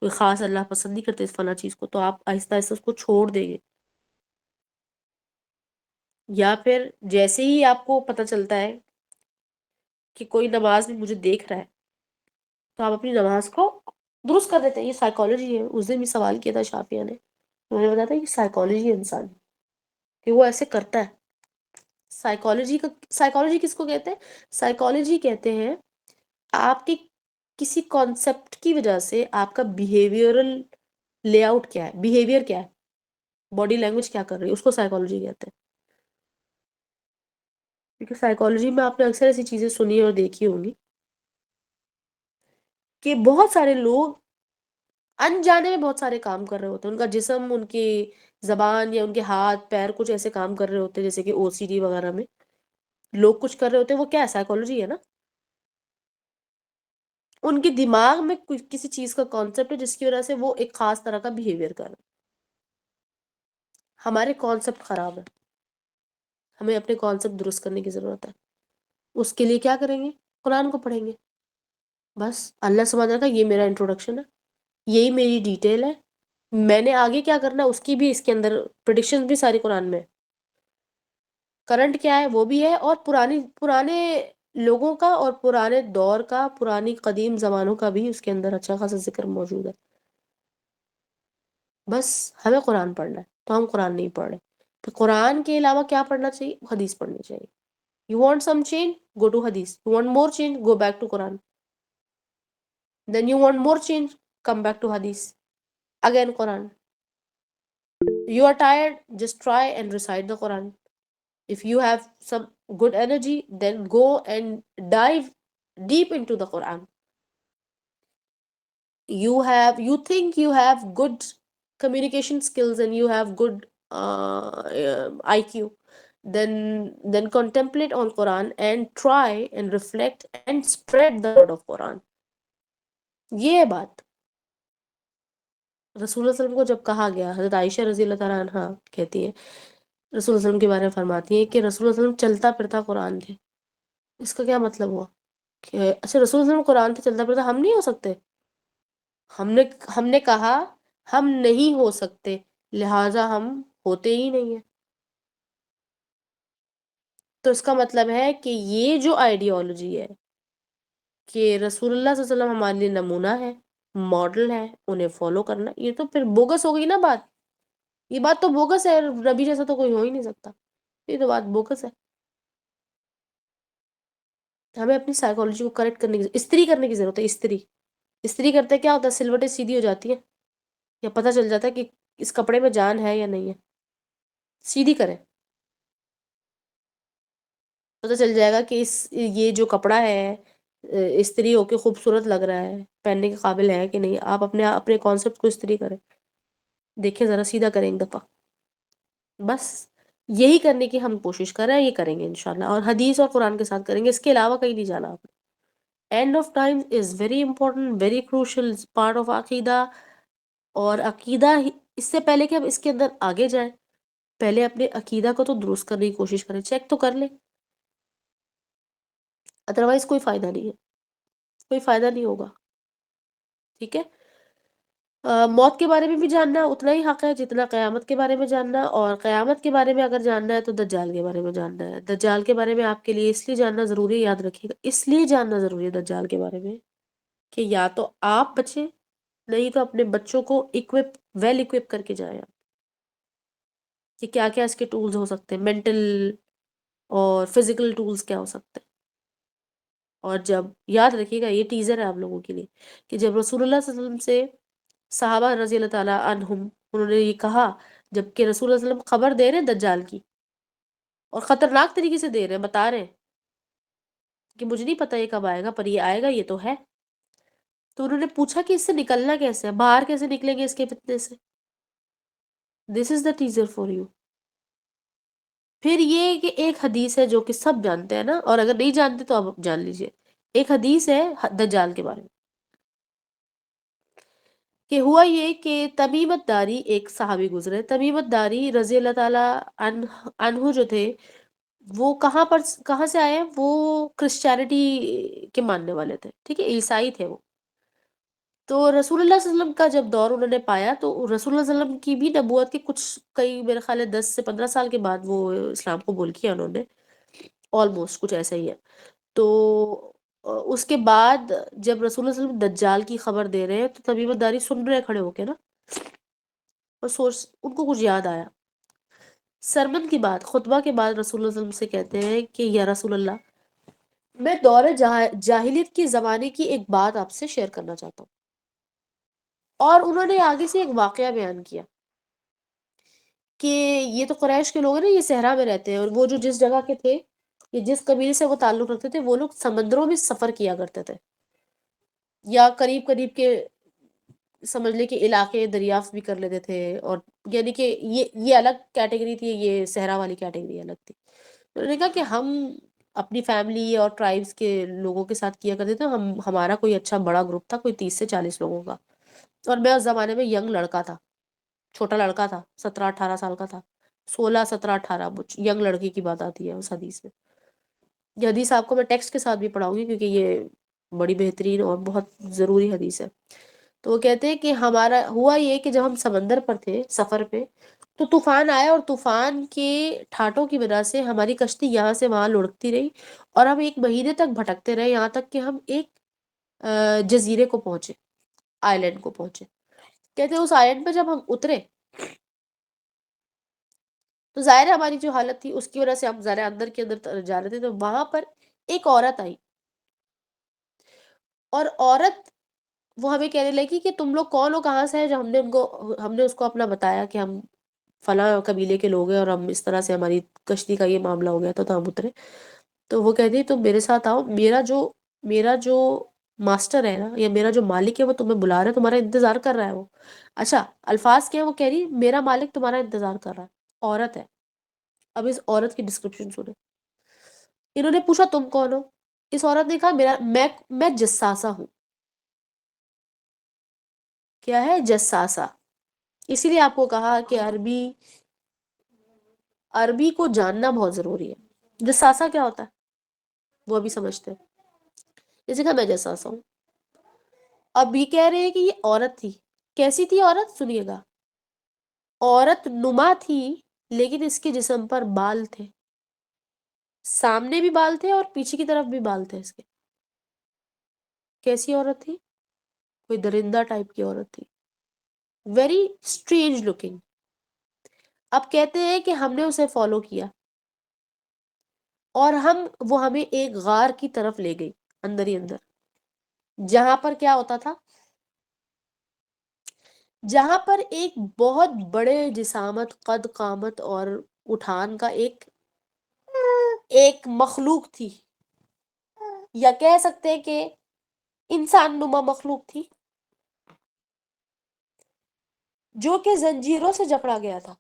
کوئی خاص اللہ پسند نہیں کرتے اس فلاں چیز کو، تو آپ آہستہ آہستہ اس کو چھوڑ دیں گے. یا پھر جیسے ہی آپ کو پتہ چلتا ہے کہ کوئی نماز میں مجھے دیکھ رہا ہے تو آپ اپنی نماز کو درست کر دیتے ہیں. یہ سائیکالوجی ہے. اس دن بھی سوال کیا تھا شافیہ نے، انہوں نے بتایا تھا کہ سائیکالوجی ہے انسان کہ وہ ایسے کرتا ہے. سائیکالوجی کس کو کہتے ہیں؟ سائیکالوجی کہتے ہیں آپ کی کسی کانسیپٹ کی وجہ سے آپ کا بیہیویئرل لے آؤٹ کیا ہے، بیہیویئر کیا ہے، باڈی لینگویج کیا کر رہی ہے، اس کو سائیکالوجی کہتے ہیں. کیونکہ سائیکالوجی میں آپ نے اکثر ایسی چیزیں سنی اور دیکھی ہوں گی کہ بہت سارے لوگ انجانے میں بہت سارے کام کر رہے ہوتے ہیں، ان کا جسم، ان کی زبان یا ان کے ہاتھ پیر کچھ ایسے کام کر رہے ہوتے ہیں جیسے کہ او سی ڈی وغیرہ میں لوگ کچھ کر رہے ہوتے ہیں. وہ کیا ہے؟ سائیکالوجی ہے نا. ان کے دماغ میں کسی چیز کا کانسیپٹ ہے جس کی وجہ سے وہ ایک خاص طرح کا بیہیویئر کر رہے ہیں. ہمارے کانسیپٹ خراب ہے، ہمیں اپنے کانسیپٹ درست کرنے کی ضرورت ہے. اس کے لیے کیا کریں گے؟ قرآن کو پڑھیں گے. بس اللہ سبحانہ کا یہ میرا انٹروڈکشن ہے، یہی میری ڈیٹیل ہے. میں نے آگے کیا کرنا ہے اس کی بھی اس کے اندر پریڈکشن بھی ساری قرآن میں ہے. کرنٹ کیا ہے وہ بھی ہے، اور پرانے لوگوں کا اور پرانے دور کا، پرانی قدیم زمانوں کا بھی اس کے اندر اچھا خاصا ذکر موجود ہے. بس ہمیں قرآن پڑھنا ہے تو ہم قرآن نہیں پڑھ رہے. تو قرآن کے علاوہ کیا پڑھنا چاہیے؟ حدیث پڑھنی چاہیے. You want some change, go to حدیث. You want more change, go back to قرآن. Then you want more change, come back to حدیث. اگین قرآن. You are tired, just try and recite the Quran. If you have some good energy, then go and dive deep into the Quran. You think you have good communication skills and you have good IQ, then contemplate on Quran and try and reflect and spread the word of Quran. یہ ہے بات. رسول اللہ صلی اللہ علیہ وسلم کو جب کہا گیا، حضرت عائشہ رضی اللہ تعالیٰ عنہ کہتی ہے رسول اللہ صلی اللہ علیہ وسلم کے بارے میں فرماتی ہیں کہ رسول اللہ صلی اللہ علیہ وسلم چلتا پھرتا قرآن تھے. اس کا کیا مطلب ہوا کہ اچھا رسول اللہ صلی اللہ علیہ وسلم قرآن تھے، چلتا پھرتا، ہم نہیں ہو سکتے؟ ہم نے کہا ہم نہیں ہو سکتے، لہٰذا ہم ہوتے ہی نہیں ہیں. تو اس کا مطلب ہے کہ یہ جو آئیڈیالوجی ہے کہ رسول اللہ صلی اللہ علیہ وسلم ہمارے لیے نمونہ ہے، ماڈل ہے، انہیں فالو کرنا، یہ تو پھر بوگس ہو گئی نا بات. یہ بات تو بوگس ہے، نبی جیسا تو کوئی ہو ہی نہیں سکتا. یہ تو بات بوگس ہے. ہمیں اپنی سائیکالوجی کو کریکٹ کرنے کی، استری کرنے کی ضرورت ہے. استری کرتے کیا ہوتا ہے؟ سلوٹیں سیدھی ہو جاتی ہیں، یا پتہ چل جاتا ہے کہ اس کپڑے میں جان ہے یا نہیں ہے. سیدھی کریں، پتہ چل جائے گا کہ یہ جو کپڑا ہے استری ہو کے خوبصورت لگ رہا ہے، پہننے کے قابل ہے کہ نہیں. آپ اپنے کانسیپٹ کو استری کریں، دیکھیں ذرا سیدھا کریں ایک دفعہ. بس یہی کرنے کی ہم کوشش کر رہے ہیں، یہ کریں گے انشاءاللہ، اور حدیث اور قرآن کے ساتھ کریں گے. اس کے علاوہ کہیں نہیں جانا آپ نے. And of time is very important, very crucial part of عقیدہ. اور عقیدہ اس سے پہلے کہ ہم اس کے اندر آگے جائیں، پہلے اپنے عقیدہ کو تو درست کرنے کی کوشش کریں. چیک تو کر لیں ادروائز کوئی فائدہ نہیں ہے، کوئی فائدہ نہیں ہوگا. ٹھیک ہے. موت کے بارے میں بھی جاننا اتنا ہی حق ہے جتنا قیامت کے بارے میں جاننا. اور قیامت کے بارے میں اگر جاننا ہے تو دجال کے بارے میں جاننا ہے. دجال کے بارے میں آپ کے لیے اس لیے جاننا ضروری ہے، یاد رکھیے گا، اس لیے جاننا ضروری ہے دجال کے بارے میں کہ یا تو آپ بچیں، نہیں تو اپنے بچوں کو ویل اکوپ کر کے جائیں آپ کہ کیا کیا اس کے ٹولز ہو سکتے ہیں، مینٹل اور فزیکل ٹولز کیا ہو سکتے ہیں. اور جب یاد رکھیے گا، یہ ٹیزر ہے آپ لوگوں کے لیے کہ جب رسول اللہ صلی اللہ علیہ وسلم سے صحابہ رضی اللہ تعالیٰ عنہم انہوں نے یہ کہا، جبکہ رسول اللہ صلی اللہ علیہ وسلم خبر دے رہے ہیں دجال کی اور خطرناک طریقے سے دے رہے ہیں، بتا رہے ہیں کہ مجھے نہیں پتا یہ کب آئے گا پر یہ آئے گا، یہ تو ہے. تو انہوں نے پوچھا کہ اس سے نکلنا کیسے ہے، باہر کیسے نکلیں گے اس کے فتنے سے. دس is the teaser for you. پھر یہ کہ ایک حدیث ہے جو کہ سب جانتے ہیں نا، اور اگر نہیں جانتے تو آپ جان لیجئے. ایک حدیث ہے دجال کے بارے میں کہ ہوا یہ کہ تمیمت داری ایک صحابی گزرے. تمیمت داری رضی اللہ تعالیٰ عنہ جو تھے وہ کہاں سے آئے ہیں؟ وہ کرسچینٹی کے ماننے والے تھے. ٹھیک ہے، عیسائی تھے وہ. تو رسول اللہ صلی اللہ علیہ وسلم کا جب دور انہوں نے پایا تو رسول اللہ صلی اللہ علیہ وسلم کی بھی نبوت کے کئی میرے خیال ہے 10 سے 15 سال کے بعد وہ اسلام قبول کیا انہوں نے، آلموسٹ کچھ ایسا ہی ہے. تو اس کے بعد جب رسول اللہ صلی اللہ علیہ وسلم دجال کی خبر دے رہے ہیں تو تمیمت داری سن رہے کھڑے ہو کے نا، اور سوچ ان کو کچھ یاد آیا. سرمن کی بات، خطبہ کے بعد رسول اللہ صلی اللہ علیہ وسلم سے کہتے ہیں کہ یا رسول اللہ، میں دور جاہلیت کے زمانے کی ایک بات آپ سے شیئر کرنا چاہتا ہوں. اور انہوں نے آگے سے ایک واقعہ بیان کیا کہ یہ تو قریش کے لوگ ہیں نا، یہ صحرا میں رہتے ہیں، اور وہ جو جس جگہ کے تھے، یہ جس قبیلے سے وہ تعلق رکھتے تھے، وہ لوگ سمندروں میں سفر کیا کرتے تھے، یا قریب قریب کے سمجھ لے کہ علاقے دریافت بھی کر لیتے تھے. اور یعنی کہ یہ الگ کیٹیگری تھی، یہ صحرا والی کیٹیگری الگ تھی. انہوں نے کہا کہ ہم اپنی فیملی اور ٹرائبس کے لوگوں کے ساتھ کیا کرتے تھے. ہمارا کوئی اچھا بڑا گروپ تھا، کوئی 30 سے 40 لوگوں کا. اور میں اس زمانے میں ینگ لڑکا تھا، چھوٹا لڑکا تھا، 17-18 سال کا تھا. 16 17 18 ینگ لڑکی کی بات آتی ہے اس حدیث میں. یہ حدیث آپ کو میں ٹیکسٹ کے ساتھ بھی پڑھاؤں گی کیونکہ یہ بڑی بہترین اور بہت ضروری حدیث ہے. تو وہ کہتے ہیں کہ ہمارا ہوا یہ کہ جب ہم سمندر پر تھے سفر پہ تو طوفان آیا، اور طوفان کے ٹھاٹوں کی وجہ سے ہماری کشتی یہاں سے وہاں لڑکتی رہی، اور ہم 1 مہینے تک بھٹکتے رہے، یہاں تک کہ ہم ایک جزیرے کو پہنچے، آئلینڈ کو پہنچے. کہتے ہیں اس آئلینڈ پہ جب ہم اترے تو ظاہر ہے ہماری جو حالت تھی اس کی وجہ سے ہم ذرا اندر کے اندر جا رہے تھے. تو وہاں پر ایک عورت آئی، اور عورت وہ ہمیں کہنے لگی کہ تم لوگ کون ہو، کہاں سے ہے. جو ہم نے اس کو اپنا بتایا کہ ہم فلاں قبیلے کے لوگ ہیں، اور ہم اس طرح سے ہماری کشتی کا یہ معاملہ ہو گیا تھا تو ہم اترے. تو وہ کہتی تم میرے ساتھ آؤ، میرا جو ماسٹر ہے نا، یا میرا جو مالک ہے وہ تمہیں بلا رہا ہے، تمہارا انتظار کر رہا ہے وہ. اچھا، الفاظ کیا ہے؟ وہ کہہ رہی میرا مالک تمہارا انتظار کر رہا ہے. عورت ہے. اب اس عورت کی ڈسکرپشن سنیں. انہوں نے پوچھا تم کون ہو؟ اس عورت نے کہا میں جساسہ ہوں. کیا ہے؟ جساسہ. اسی لیے آپ کو کہا کہ عربی کو جاننا بہت ضروری ہے. جساسہ کیا ہوتا ہے وہ ابھی سمجھتے ہیں. اسی کہا میں جساسہ ہوں. اب یہ کہہ رہے ہیں کہ یہ عورت تھی. کیسی تھی عورت؟ سنیے گا. عورت نما تھی لیکن اس کے جسم پر بال تھے، سامنے بھی بال تھے اور پیچھے کی طرف بھی بال تھے اس کے. کیسی عورت تھی؟ کوئی درندہ ٹائپ کی عورت تھی، ویری اسٹرینج لکنگ. اب کہتے ہیں کہ ہم نے اسے فالو کیا، اور وہ ہمیں ایک غار کی طرف لے گئی، اندر ہی اندر، جہاں پر کیا ہوتا تھا، جہاں پر ایک بہت بڑے جسامت، قد، قامت اور اٹھان کا ایک مخلوق تھی، یا کہہ سکتے ہیں کہ انسان نما مخلوق تھی، جو کہ زنجیروں سے جکڑا گیا تھا.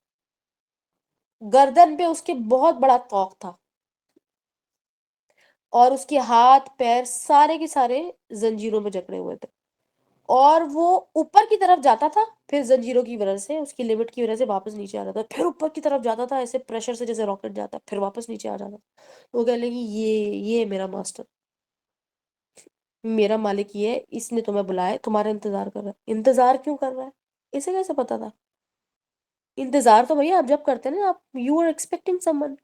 گردن پہ اس کے بہت بڑا طوق تھا، اور اس کے ہاتھ پیر سارے کے سارے زنجیروں میں جکڑے ہوئے تھے. اور وہ اوپر کی طرف جاتا تھا، پھر زنجیروں کی وجہ سے، اس کی لمٹ کی وجہ سے واپس نیچے آ جاتا تھا، پھر اوپر کی طرف جاتا تھا ایسے پریشر سے جیسے راکٹ جاتا، پھر واپس نیچے آ جاتا. وہ کہہ لیں گی یہ میرا ماسٹر. میرا مالک یہ ہے، اس نے تمہیں بلایا، تمہارا انتظار کر رہا ہے. انتظار کیوں کر رہا ہے؟ اسے کیسے پتا تھا؟ انتظار تو بھیا آپ جب کرتے ہیں نا، آپ you are expecting someone.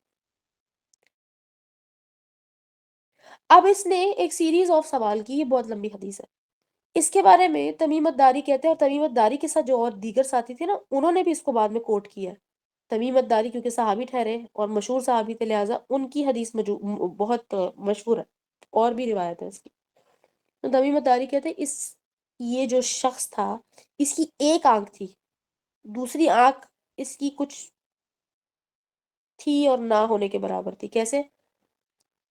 اب اس نے ایک سیریز آف سوال کی، یہ بہت لمبی حدیث ہے. اس کے بارے میں تمیمت داری کہتے ہیں، اور تمیمت داری کے ساتھ جو اور دیگر ساتھی تھے نا، انہوں نے بھی اس کو بعد میں کوٹ کیا ہے. تمیمت داری کیونکہ صحابی ٹھہرے اور مشہور صحابی تھے، لہٰذا ان کی حدیث بہت مشہور ہے، اور بھی روایت ہے اس کی. تو تمیمت داری کہتے ہیں یہ جو شخص تھا، اس کی ایک آنکھ تھی، دوسری آنکھ اس کی کچھ تھی اور نہ ہونے کے برابر تھی. کیسے؟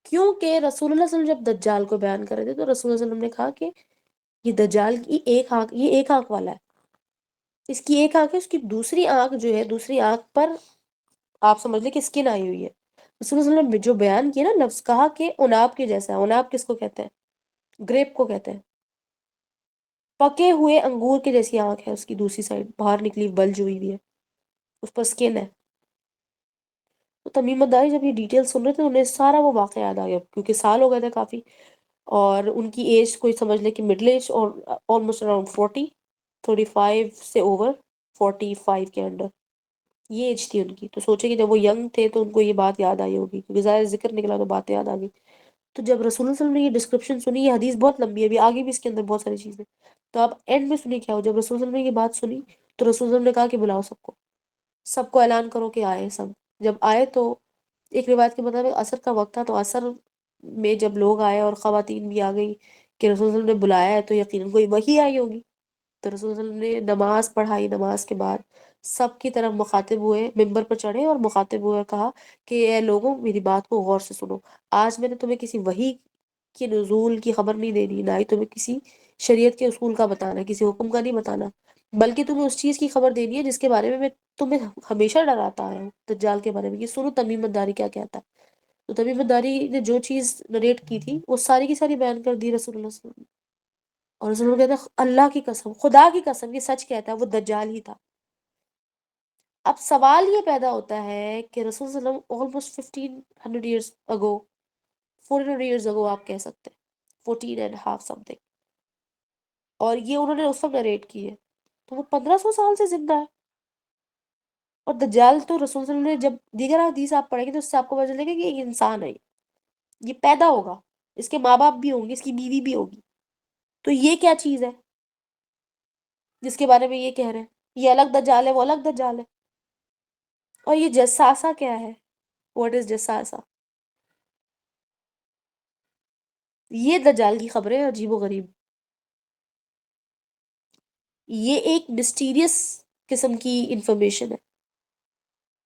کیونکہ رسول اللہ صلی اللہ علیہ وسلم جب دجال کو بیان کر رہے تھے تو رسول اللہ صلی اللہ علیہ وسلم نے کہا کہ یہ دجال کی ایک آنکھ، یہ ایک آنکھ والا ہے، اس کی ایک آنکھ ہے، اس کی دوسری آنکھ جو ہے، دوسری آنکھ پر آپ سمجھ لیں کہ اسکن آئی ہوئی ہے. رسول اللہ صلی اللہ علیہ وسلم نے جو بیان کیا نا لفظ، کہا کہ اناب کے جیسا ہے. اناب کس کو کہتے ہیں؟ گریپ کو کہتے ہیں. پکے ہوئے انگور کے جیسی آنکھ ہے اس کی، دوسری سائڈ باہر نکلی بلج ہوئی ہوئی ہے، اس پر اسکن ہے. تو تمیمت داری جب یہ ڈیٹیل سن رہے تھے انہیں سارا وہ واقعہ یاد آ گیا، کیونکہ سال ہو گئے تھے کافی، اور ان کی ایج کوئی سمجھ لے کہ مڈل ایج، اور آلموسٹ اراؤنڈ 35 سے اوور 45 کے انڈر یہ ایج تھی ان کی. تو سوچے کہ جب وہ ینگ تھے تو ان کو یہ بات یاد آئی ہوگی، کیونکہ ظاہر ذکر نکلا تو بات یاد آ گئی. تو جب رسول اللہ صلی اللہ علیہ وسلم نے یہ ڈسکرپشن سنی، یہ حدیث بہت لمبی ہے، ابھی آگے بھی اس کے اندر بہت ساری چیزیں، تو آپ اینڈ میں سنی کیا ہو. جب رسول اللہ صلی اللہ علیہ وسلم نے یہ بات سنی تو رسول اللہ صلی اللہ علیہ وسلم نے کہا کہ بلاؤ سب کو اعلان کرو کہ آئے سب. جب آئے تو ایک روایت کے مطابق عصر کا وقت تھا، تو عصر میں جب لوگ آئے اور خواتین بھی آ گئی کہ رسول اللہ صلی اللہ علیہ وسلم نے بلایا ہے، تو یقیناً کوئی وحی آئی ہوگی. تو رسول اللہ صلی اللہ علیہ وسلم نے نماز پڑھائی، نماز کے بعد سب کی طرف مخاطب ہوئے، ممبر پر چڑھے اور مخاطب ہوئے، کہا کہ اے لوگوں میری بات کو غور سے سنو. آج میں نے تمہیں کسی وحی کے نزول کی خبر نہیں دینی، نہ ہی تمہیں کسی شریعت کے اصول کا بتانا، کسی حکم کا نہیں بتانا، بلکہ تمہیں اس چیز کی خبر دینی ہے جس کے بارے میں تمہیں ہمیشہ ڈراتا آیا ہوں، دجال کے بارے میں. یہ سنو تمیمت داری کیا کہتا ہے. تو تمیمت داری نے جو چیز نریٹ کی تھی وہ ساری کی ساری بیان کر دی رسول اللہ صلی اللہ علیہ وسلم نے. اور رسول اللہ کہتا ہے اللہ کی قسم، خدا کی قسم، یہ سچ کہتا ہے، وہ دجال ہی تھا. اب سوال یہ پیدا ہوتا ہے کہ رسول صلی اللہ علیہ وسلم almost 1500 years ago, 1400 years ago آپ کہہ سکتے ہیں، 14 اینڈ ہاف سم تھنگ، اور یہ انہوں نے اس وقت نریٹ کی ہے. تو وہ 1500 سال سے زندہ ہے. اور دجال تو رسول صلی اللہ علیہ وسلم نے جب دیگر حدیث آپ پڑھیں گے تو اس سے آپ کو پتہ چلے گا کہ ایک انسان ہے، یہ پیدا ہوگا، اس کے ماں باپ بھی ہوں گے، اس کی بیوی بھی ہوگی. تو یہ کیا چیز ہے جس کے بارے میں یہ کہہ رہے ہیں؟ یہ الگ دجال ہے، وہ الگ دجال ہے. اور یہ جساسہ کیا ہے؟ واٹ از جساسہ؟ یہ دجال کی خبریں عجیب و غریب، یہ ایک مسٹیریس قسم کی انفارمیشن ہے.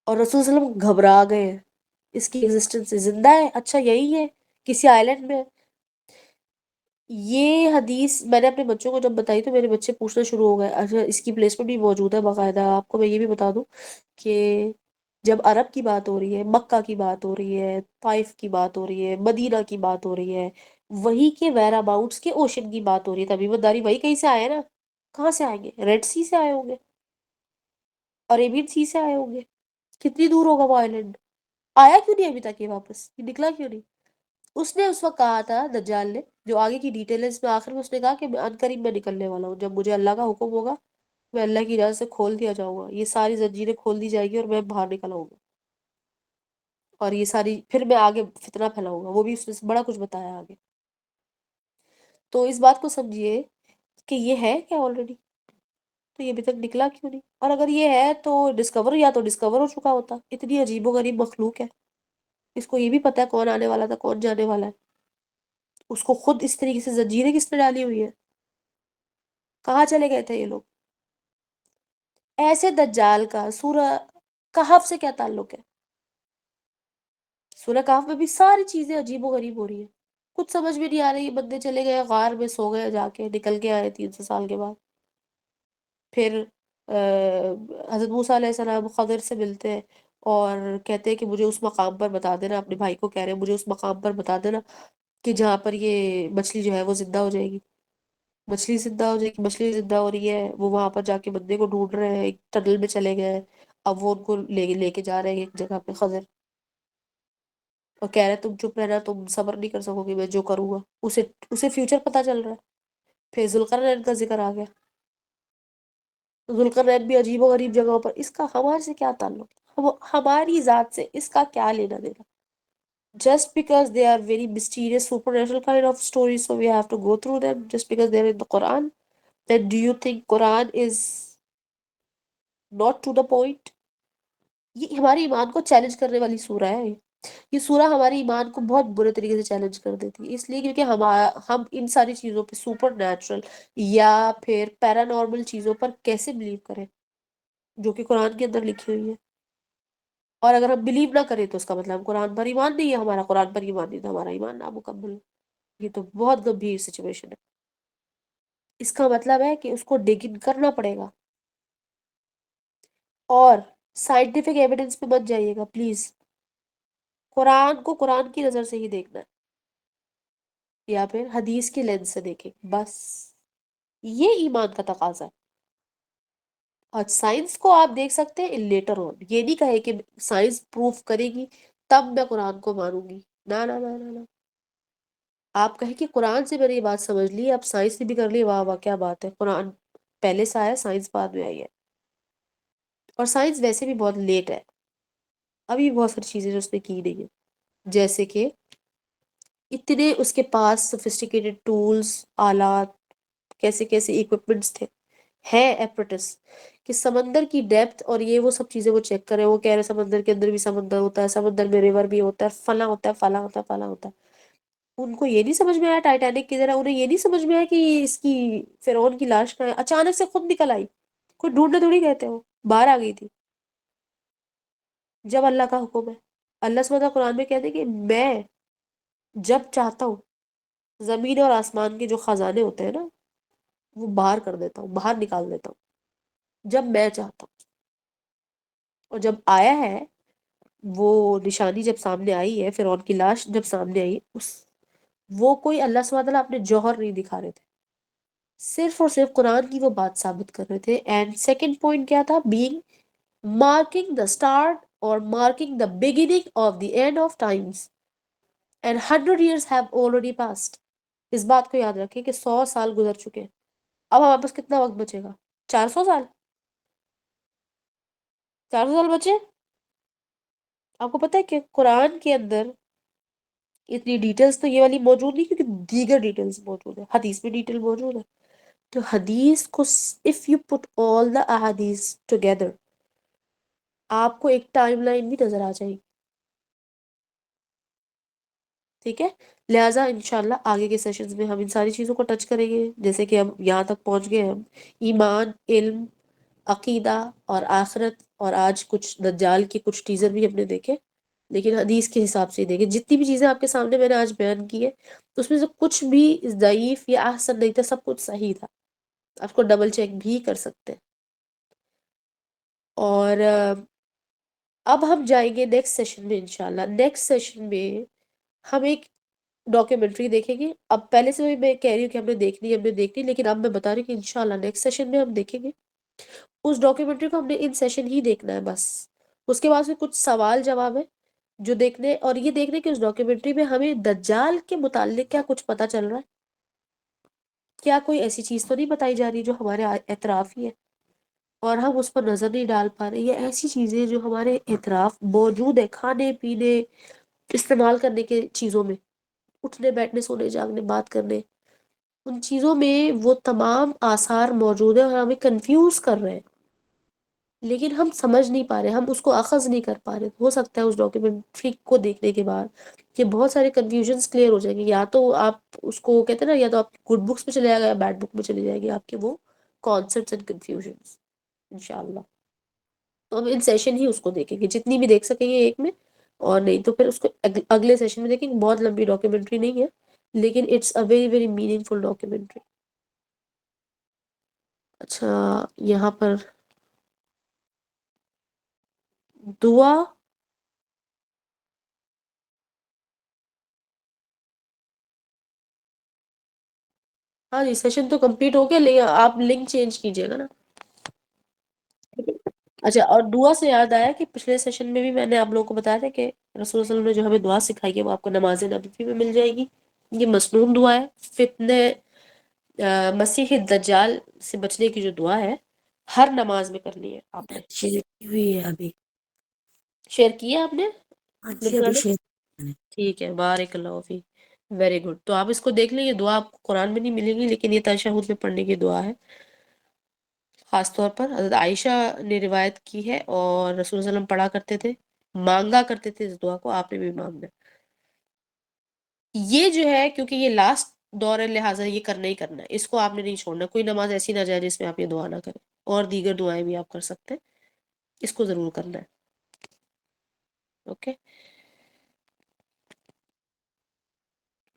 اور رسول صلی اللہ علیہ وسلم گھبرا گئے ہیں اس کی ایگزسٹنس سے. زندہ ہے، اچھا یہی ہے، کسی آئی لینڈ میں ہے. یہ حدیث میں نے اپنے بچوں کو جب بتائی تو میرے بچے پوچھنا شروع ہو گئے. اچھا اس کی پلیسمنٹ بھی موجود ہے باقاعدہ. آپ کو میں یہ بھی بتا دوں کہ جب عرب کی بات ہو رہی ہے، مکہ کی بات ہو رہی ہے، طائف کی بات ہو رہی ہے، مدینہ کی بات ہو رہی ہے، وہی کے ویئر اباؤٹس کے اوشن کی بات ہو رہی ہے، تبھی وہ داری وہی کہیں سے آئے نا. کہاں سے آئیں گے؟ ریڈ سی سے آئے ہوں گے، عربین سی سے آئے ہوں گے. کتنی دور ہوگا وہ آئلینڈ؟ آیا کیوں نہیں ابھی تک یہ واپس؟ یہ نکلا کیوں نہیں؟ اس نے اس وقت کہا تھا دجال نے، جو آگے کی ڈیٹیل ہے اس میں آخر میں اس نے کہا کہ میں عنقریب میں نکلنے والا ہوں، جب مجھے اللہ کا حکم ہوگا میں اللہ کی اجازت سے کھول دیا جاؤں گا، یہ ساری زنجیریں کھول دی جائے گی اور میں باہر نکل آؤں گا، اور یہ ساری پھر میں آگے فتنہ پھیلاؤں گا. وہ بھی اس نے بڑا کچھ بتایا آگے. تو اس بات کو سمجھیے کہ یہ ہے کیا آلریڈی، تو یہ ابھی تک نکلا کیوں نہیں؟ اور اگر یہ ہے تو ڈسکور، یا تو ڈسکور ہو چکا ہوتا. اتنی عجیب و غریب مخلوق ہے، اس کو یہ بھی پتا ہے کون آنے والا تھا، کون جانے والا ہے. اس کو خود اس طریقے سے زنجیریں کس نے ڈالی ہوئی ہے؟ کہاں چلے گئے تھے یہ لوگ؟ ایسے دجال کا سورہ کہف سے کیا تعلق ہے؟ سورہ کہف میں بھی ساری چیزیں عجیب و غریب ہو رہی ہیں. کچھ سمجھ میں نہیں آ رہی. بندے چلے گئے غار میں، سو گئے، جا کے نکل کے آئے 300 سال کے بعد. پھر حضرت موسیٰ علیہ السلام خضر سے ملتے ہیں اور کہتے ہیں کہ مجھے اس مقام پر بتا دینا، اپنے بھائی کو کہہ رہے ہیں مجھے اس مقام پر بتا دینا کہ جہاں پر یہ مچھلی جو ہے وہ زندہ ہو جائے گی. مچھلی زندہ ہو جائے گی، مچھلی زندہ ہو رہی ہے. وہ وہاں پر جا کے بندے کو ڈھونڈ رہے ہیں، ایک ٹنل میں چلے گئے ہیں. اب وہ ان کو لے کے جا رہے ہیں ایک جگہ پہ خضر. اور کہہ رہے تم چپ رہنا، تم صبر نہیں کر سکو گے میں جو کروں گا. اسے فیوچر پتا چل رہا ہے. پھر ذوالقرنین کا ذکر آ گیا. ذوالقرنین بھی عجیب و غریب جگہوں پر. اس کا ہمارے سے کیا تعلق؟ ہماری ذات سے اس کا کیا لینا دینا؟ Just because they are very mysterious, supernatural kind of stories, so we have to go through them just because they're in the Quran. Then do you think Quran is not to the point? یہ ہمارے ایمان کو challenge کرنے والی سورہ ہے. یہ سورہ ہمارے ایمان کو بہت برے طریقے سے چیلنج کر دیتی ہے، اس لیے کیونکہ ہم ان ساری چیزوں پہ، سپر نیچرل یا پھر پیرانارمل چیزوں پر کیسے بلیو کریں جو کہ قرآن کے اندر لکھی ہوئی ہے. اور اگر ہم بلیو نہ کریں تو اس کا مطلب قرآن پر ایمان نہیں ہے. ہمارا قرآن پر ایمان نہیں تو ہمارا ایمان نامکمل ہے. یہ تو بہت گمبھیر سچویشن ہے. اس کا مطلب ہے کہ اس کو ڈگ ان کرنا پڑے گا. اور سائنٹیفک ایویڈنس پہ مت جائیے گا پلیز. قرآن کو قرآن کی نظر سے ہی دیکھنا ہے یا پھر حدیث کی لینس سے دیکھیں بس. یہ ایمان کا تقاضا ہے. اور سائنس کو آپ دیکھ سکتے ہیں لیٹر آن. یہ نہیں کہے کہ سائنس پروف کرے گی تب میں قرآن کو مانوں گی. نہ نہ نہ نہ. آپ کہیں کہ قرآن سے میں نے یہ بات سمجھ لی، اب سائنس نے بھی کر لی، واہ واہ کیا بات ہے. قرآن پہلے سے آیا، سائنس بعد میں آئی ہے. اور سائنس ویسے بھی بہت لیٹ ہے. ابھی بہت ساری چیزیں جو اس نے کی نہیں ہے، جیسے کہ اتنے اس کے پاس سوفسٹیکیٹڈ ٹولز، آلات، کیسے کیسے ایکوپمنٹس تھے. ہے ایپریٹس کہ سمندر کی ڈیپتھ اور یہ وہ سب چیزیں وہ چیک کرے. وہ کہہ رہے سمندر کے اندر بھی سمندر ہوتا ہے، سمندر میں ریور بھی ہوتا ہے، فلاں ہوتا ہے، فلاں ہوتا ہے، فلاں ہوتا ہے. ان کو یہ نہیں سمجھ میں آیا ٹائٹینک کی طرح. انہیں یہ نہیں سمجھ میں آیا کہ اس کی فرعون کی لاش کا اچانک سے خود نکل آئی. کوئی ڈھونڈنے تھوڑی کہتے ہو، باہر آ گئی تھی جب اللہ کا حکم ہے. اللہ سبحانہ وتعالیٰ قرآن میں کہتے ہیں کہ میں جب چاہتا ہوں زمین اور آسمان کے جو خزانے ہوتے ہیں نا وہ باہر کر دیتا ہوں، باہر نکال دیتا ہوں جب میں چاہتا ہوں. اور جب آیا ہے وہ نشانی، جب سامنے آئی ہے فرعون کی لاش جب سامنے آئی، وہ کوئی اللہ سبحانہ وتعالیٰ اپنے جوہر نہیں دکھا رہے تھے، صرف اور صرف قرآن کی وہ بات ثابت کر رہے تھے. اینڈ سیکنڈ پوائنٹ کیا تھا؟ Being marking the start or marking the beginning of the end of times, and 100 years have already passed. اس بات کو یاد رکھیں کہ 100 سال گزر چکے ہیں. اب ہمارے پاس کتنا وقت بچے گا؟ 400 سال. 400 سال بچے. آپ کو پتہ ہے کہ قرآن کے اندر اتنی ڈیٹیلز تو یہ والی موجود نہیں، کیونکہ دیگر ڈیٹیلز موجود ہے، حدیث میں ڈیٹیل موجود ہے. تو حدیث کو if you put all the ahadith together آپ کو ایک ٹائم لائن بھی نظر آ جائے گی. ٹھیک ہے. لہٰذا انشاءاللہ آگے کے سیشنز میں ہم ان ساری چیزوں کو ٹچ کریں گے. جیسے کہ ہم یہاں تک پہنچ گئے، ہم ایمان، علم، عقیدہ اور آخرت، اور آج کچھ دجال کی کچھ ٹیزر بھی ہم نے دیکھے، لیکن حدیث کے حساب سے دیکھے. جتنی بھی چیزیں آپ کے سامنے میں نے آج بیان کی ہے اس میں سے کچھ بھی ضعیف یا احسن نہیں تھا، سب کچھ صحیح تھا. آپ کو ڈبل چیک بھی کر سکتے ہیں. اور اب ہم جائیں گے نیکسٹ سیشن میں انشاءاللہ. نیکسٹ سیشن میں ہم ایک ڈاکیومنٹری دیکھیں گے. اب پہلے سے میں کہہ رہی ہوں کہ ہم نے دیکھنی، لیکن اب میں بتا رہی ہوں کہ انشاءاللہ نیکسٹ سیشن میں ہم دیکھیں گے. اس ڈاکیومنٹری کو ہم نے ان سیشن ہی دیکھنا ہے بس. اس کے بعد سے کچھ سوال جواب ہے جو دیکھنے، اور یہ دیکھنے کہ اس ڈاکیومنٹری میں ہمیں دجال کے متعلق کیا کچھ پتا چل رہا ہے. کیا کوئی ایسی چیز تو نہیں بتائی جا رہی جو ہمارے اعتراف ہی ہے اور ہم اس پر نظر نہیں ڈال پا رہے. یہ ایسی چیزیں جو ہمارے اعتراف موجود ہے، کھانے پینے استعمال کرنے کے چیزوں میں، اٹھنے بیٹھنے سونے جاگنے بات کرنے، ان چیزوں میں وہ تمام آثار موجود ہیں اور ہمیں کنفیوز کر رہے ہیں، لیکن ہم سمجھ نہیں پا رہے، ہم اس کو اخذ نہیں کر پا رہے. ہو سکتا ہے اس ڈاکیومنٹری کو دیکھنے کے بعد کہ بہت سارے کنفیوژنس کلیئر ہو جائیں گے. یا تو آپ اس کو کہتے ہیں نا، یا تو آپ گڈ بکس میں چلے جائے گا یا بیڈ بک میں چلی جائے گی آپ کے وہ کانسیپٹس اینڈ کنفیوژنس انشاءاللہ. تو ہم ان سیشن ہی اس کو دیکھیں گے، جتنی بھی دیکھ سکیں گے ایک میں، اور نہیں تو پھر اس کو اگلے سیشن میں دیکھیں گے. بہت لمبی ڈاکیومنٹری نہیں ہے لیکن it's a very very meaningful documentary. اچھا، یہاں پر دعا ہاں جی، سیشن تو کمپلیٹ ہو گیا لیکن آپ لنک چینج کیجیے گا نا. اچھا، اور دعا سے یاد آیا کہ پچھلے سیشن میں بھی میں نے آپ لوگوں کو بتایا تھا کہ رسول صلی اللہ علیہ وسلم نے جو ہمیں دعا سکھائی ہے وہ آپ کو نماز نبوی میں مل جائے گی. یہ مسنون دعا ہے. فتنے مسیح دجال سے بچنے کی جو دعا ہے ہر نماز میں کرنی ہے آپ نے. شیئر کی ہوئی ہے ابھی. شیئر کیا آپ نے؟ ہاں جی ابھی شیئر کی میں نے. ٹھیک ہے، بارک اللہ فی، ویری گڈ. تو آپ اس کو دیکھ لیں، یہ دعا آپ کو قرآن میں نہیں ملے گی لیکن یہ تشہد میں پڑھنے کی دعا ہے. خاص طور پر حضرت عائشہ نے روایت کی ہے اور رسول اللہ صلی اللہ علیہ وسلم پڑھا کرتے تھے، مانگا کرتے تھے اس دعا کو. آپ نے بھی مانگنا ہے. یہ جو ہے کیونکہ یہ لاسٹ دور ہے لہٰذا یہ کرنا ہی کرنا ہے، اس کو آپ نے نہیں چھوڑنا. کوئی نماز ایسی نہ جائے جس میں آپ یہ دعا نہ کریں. اور دیگر دعائیں بھی آپ کر سکتے ہیں، اس کو ضرور کرنا ہے. اوکے.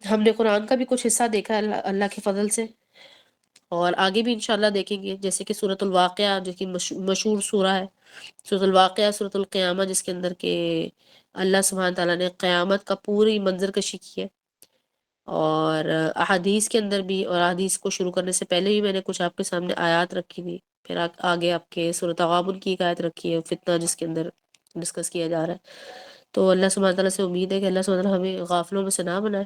ہم نے قرآن کا بھی کچھ حصہ دیکھا ہے اللہ کے فضل سے، اور آگے بھی انشاءاللہ دیکھیں گے. جیسے کہ سورۃ الواقعہ جو کہ مشہور سورہ ہے، سورۃ الواقعہ، سورۃ القیامہ، جس کے اندر کہ اللہ سبحانہ تعالیٰ نے قیامت کا پوری منظر کشی کی ہے. اور احادیث کے اندر بھی، اور احادیث کو شروع کرنے سے پہلے ہی میں نے کچھ آپ کے سامنے آیات رکھی تھی. پھر آگے آپ کے سورۃ تغابن کی ایک آیت رکھی ہے، فتنہ، جس کے اندر ڈسکس کیا جا رہا ہے. تو اللہ سبحانہ تعالیٰ سے امید ہے کہ اللہ سبحانہ تعالیٰ ہمیں غافلوں میں سے نہ بنائے.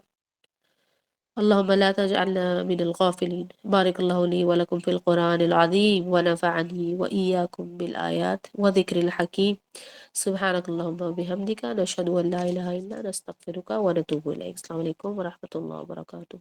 اللهم لا تجعلنا من الغافلين. بارك الله لي ولكم في القرآن العظيم ونفعني وإياكم بالآيات وذكر الحكيم. سبحانك اللهم وبحمدك نشهد أن لا إله إلا أنت نستغفرك ونتوب إليك. السلام عليكم ورحمة الله وبركاته.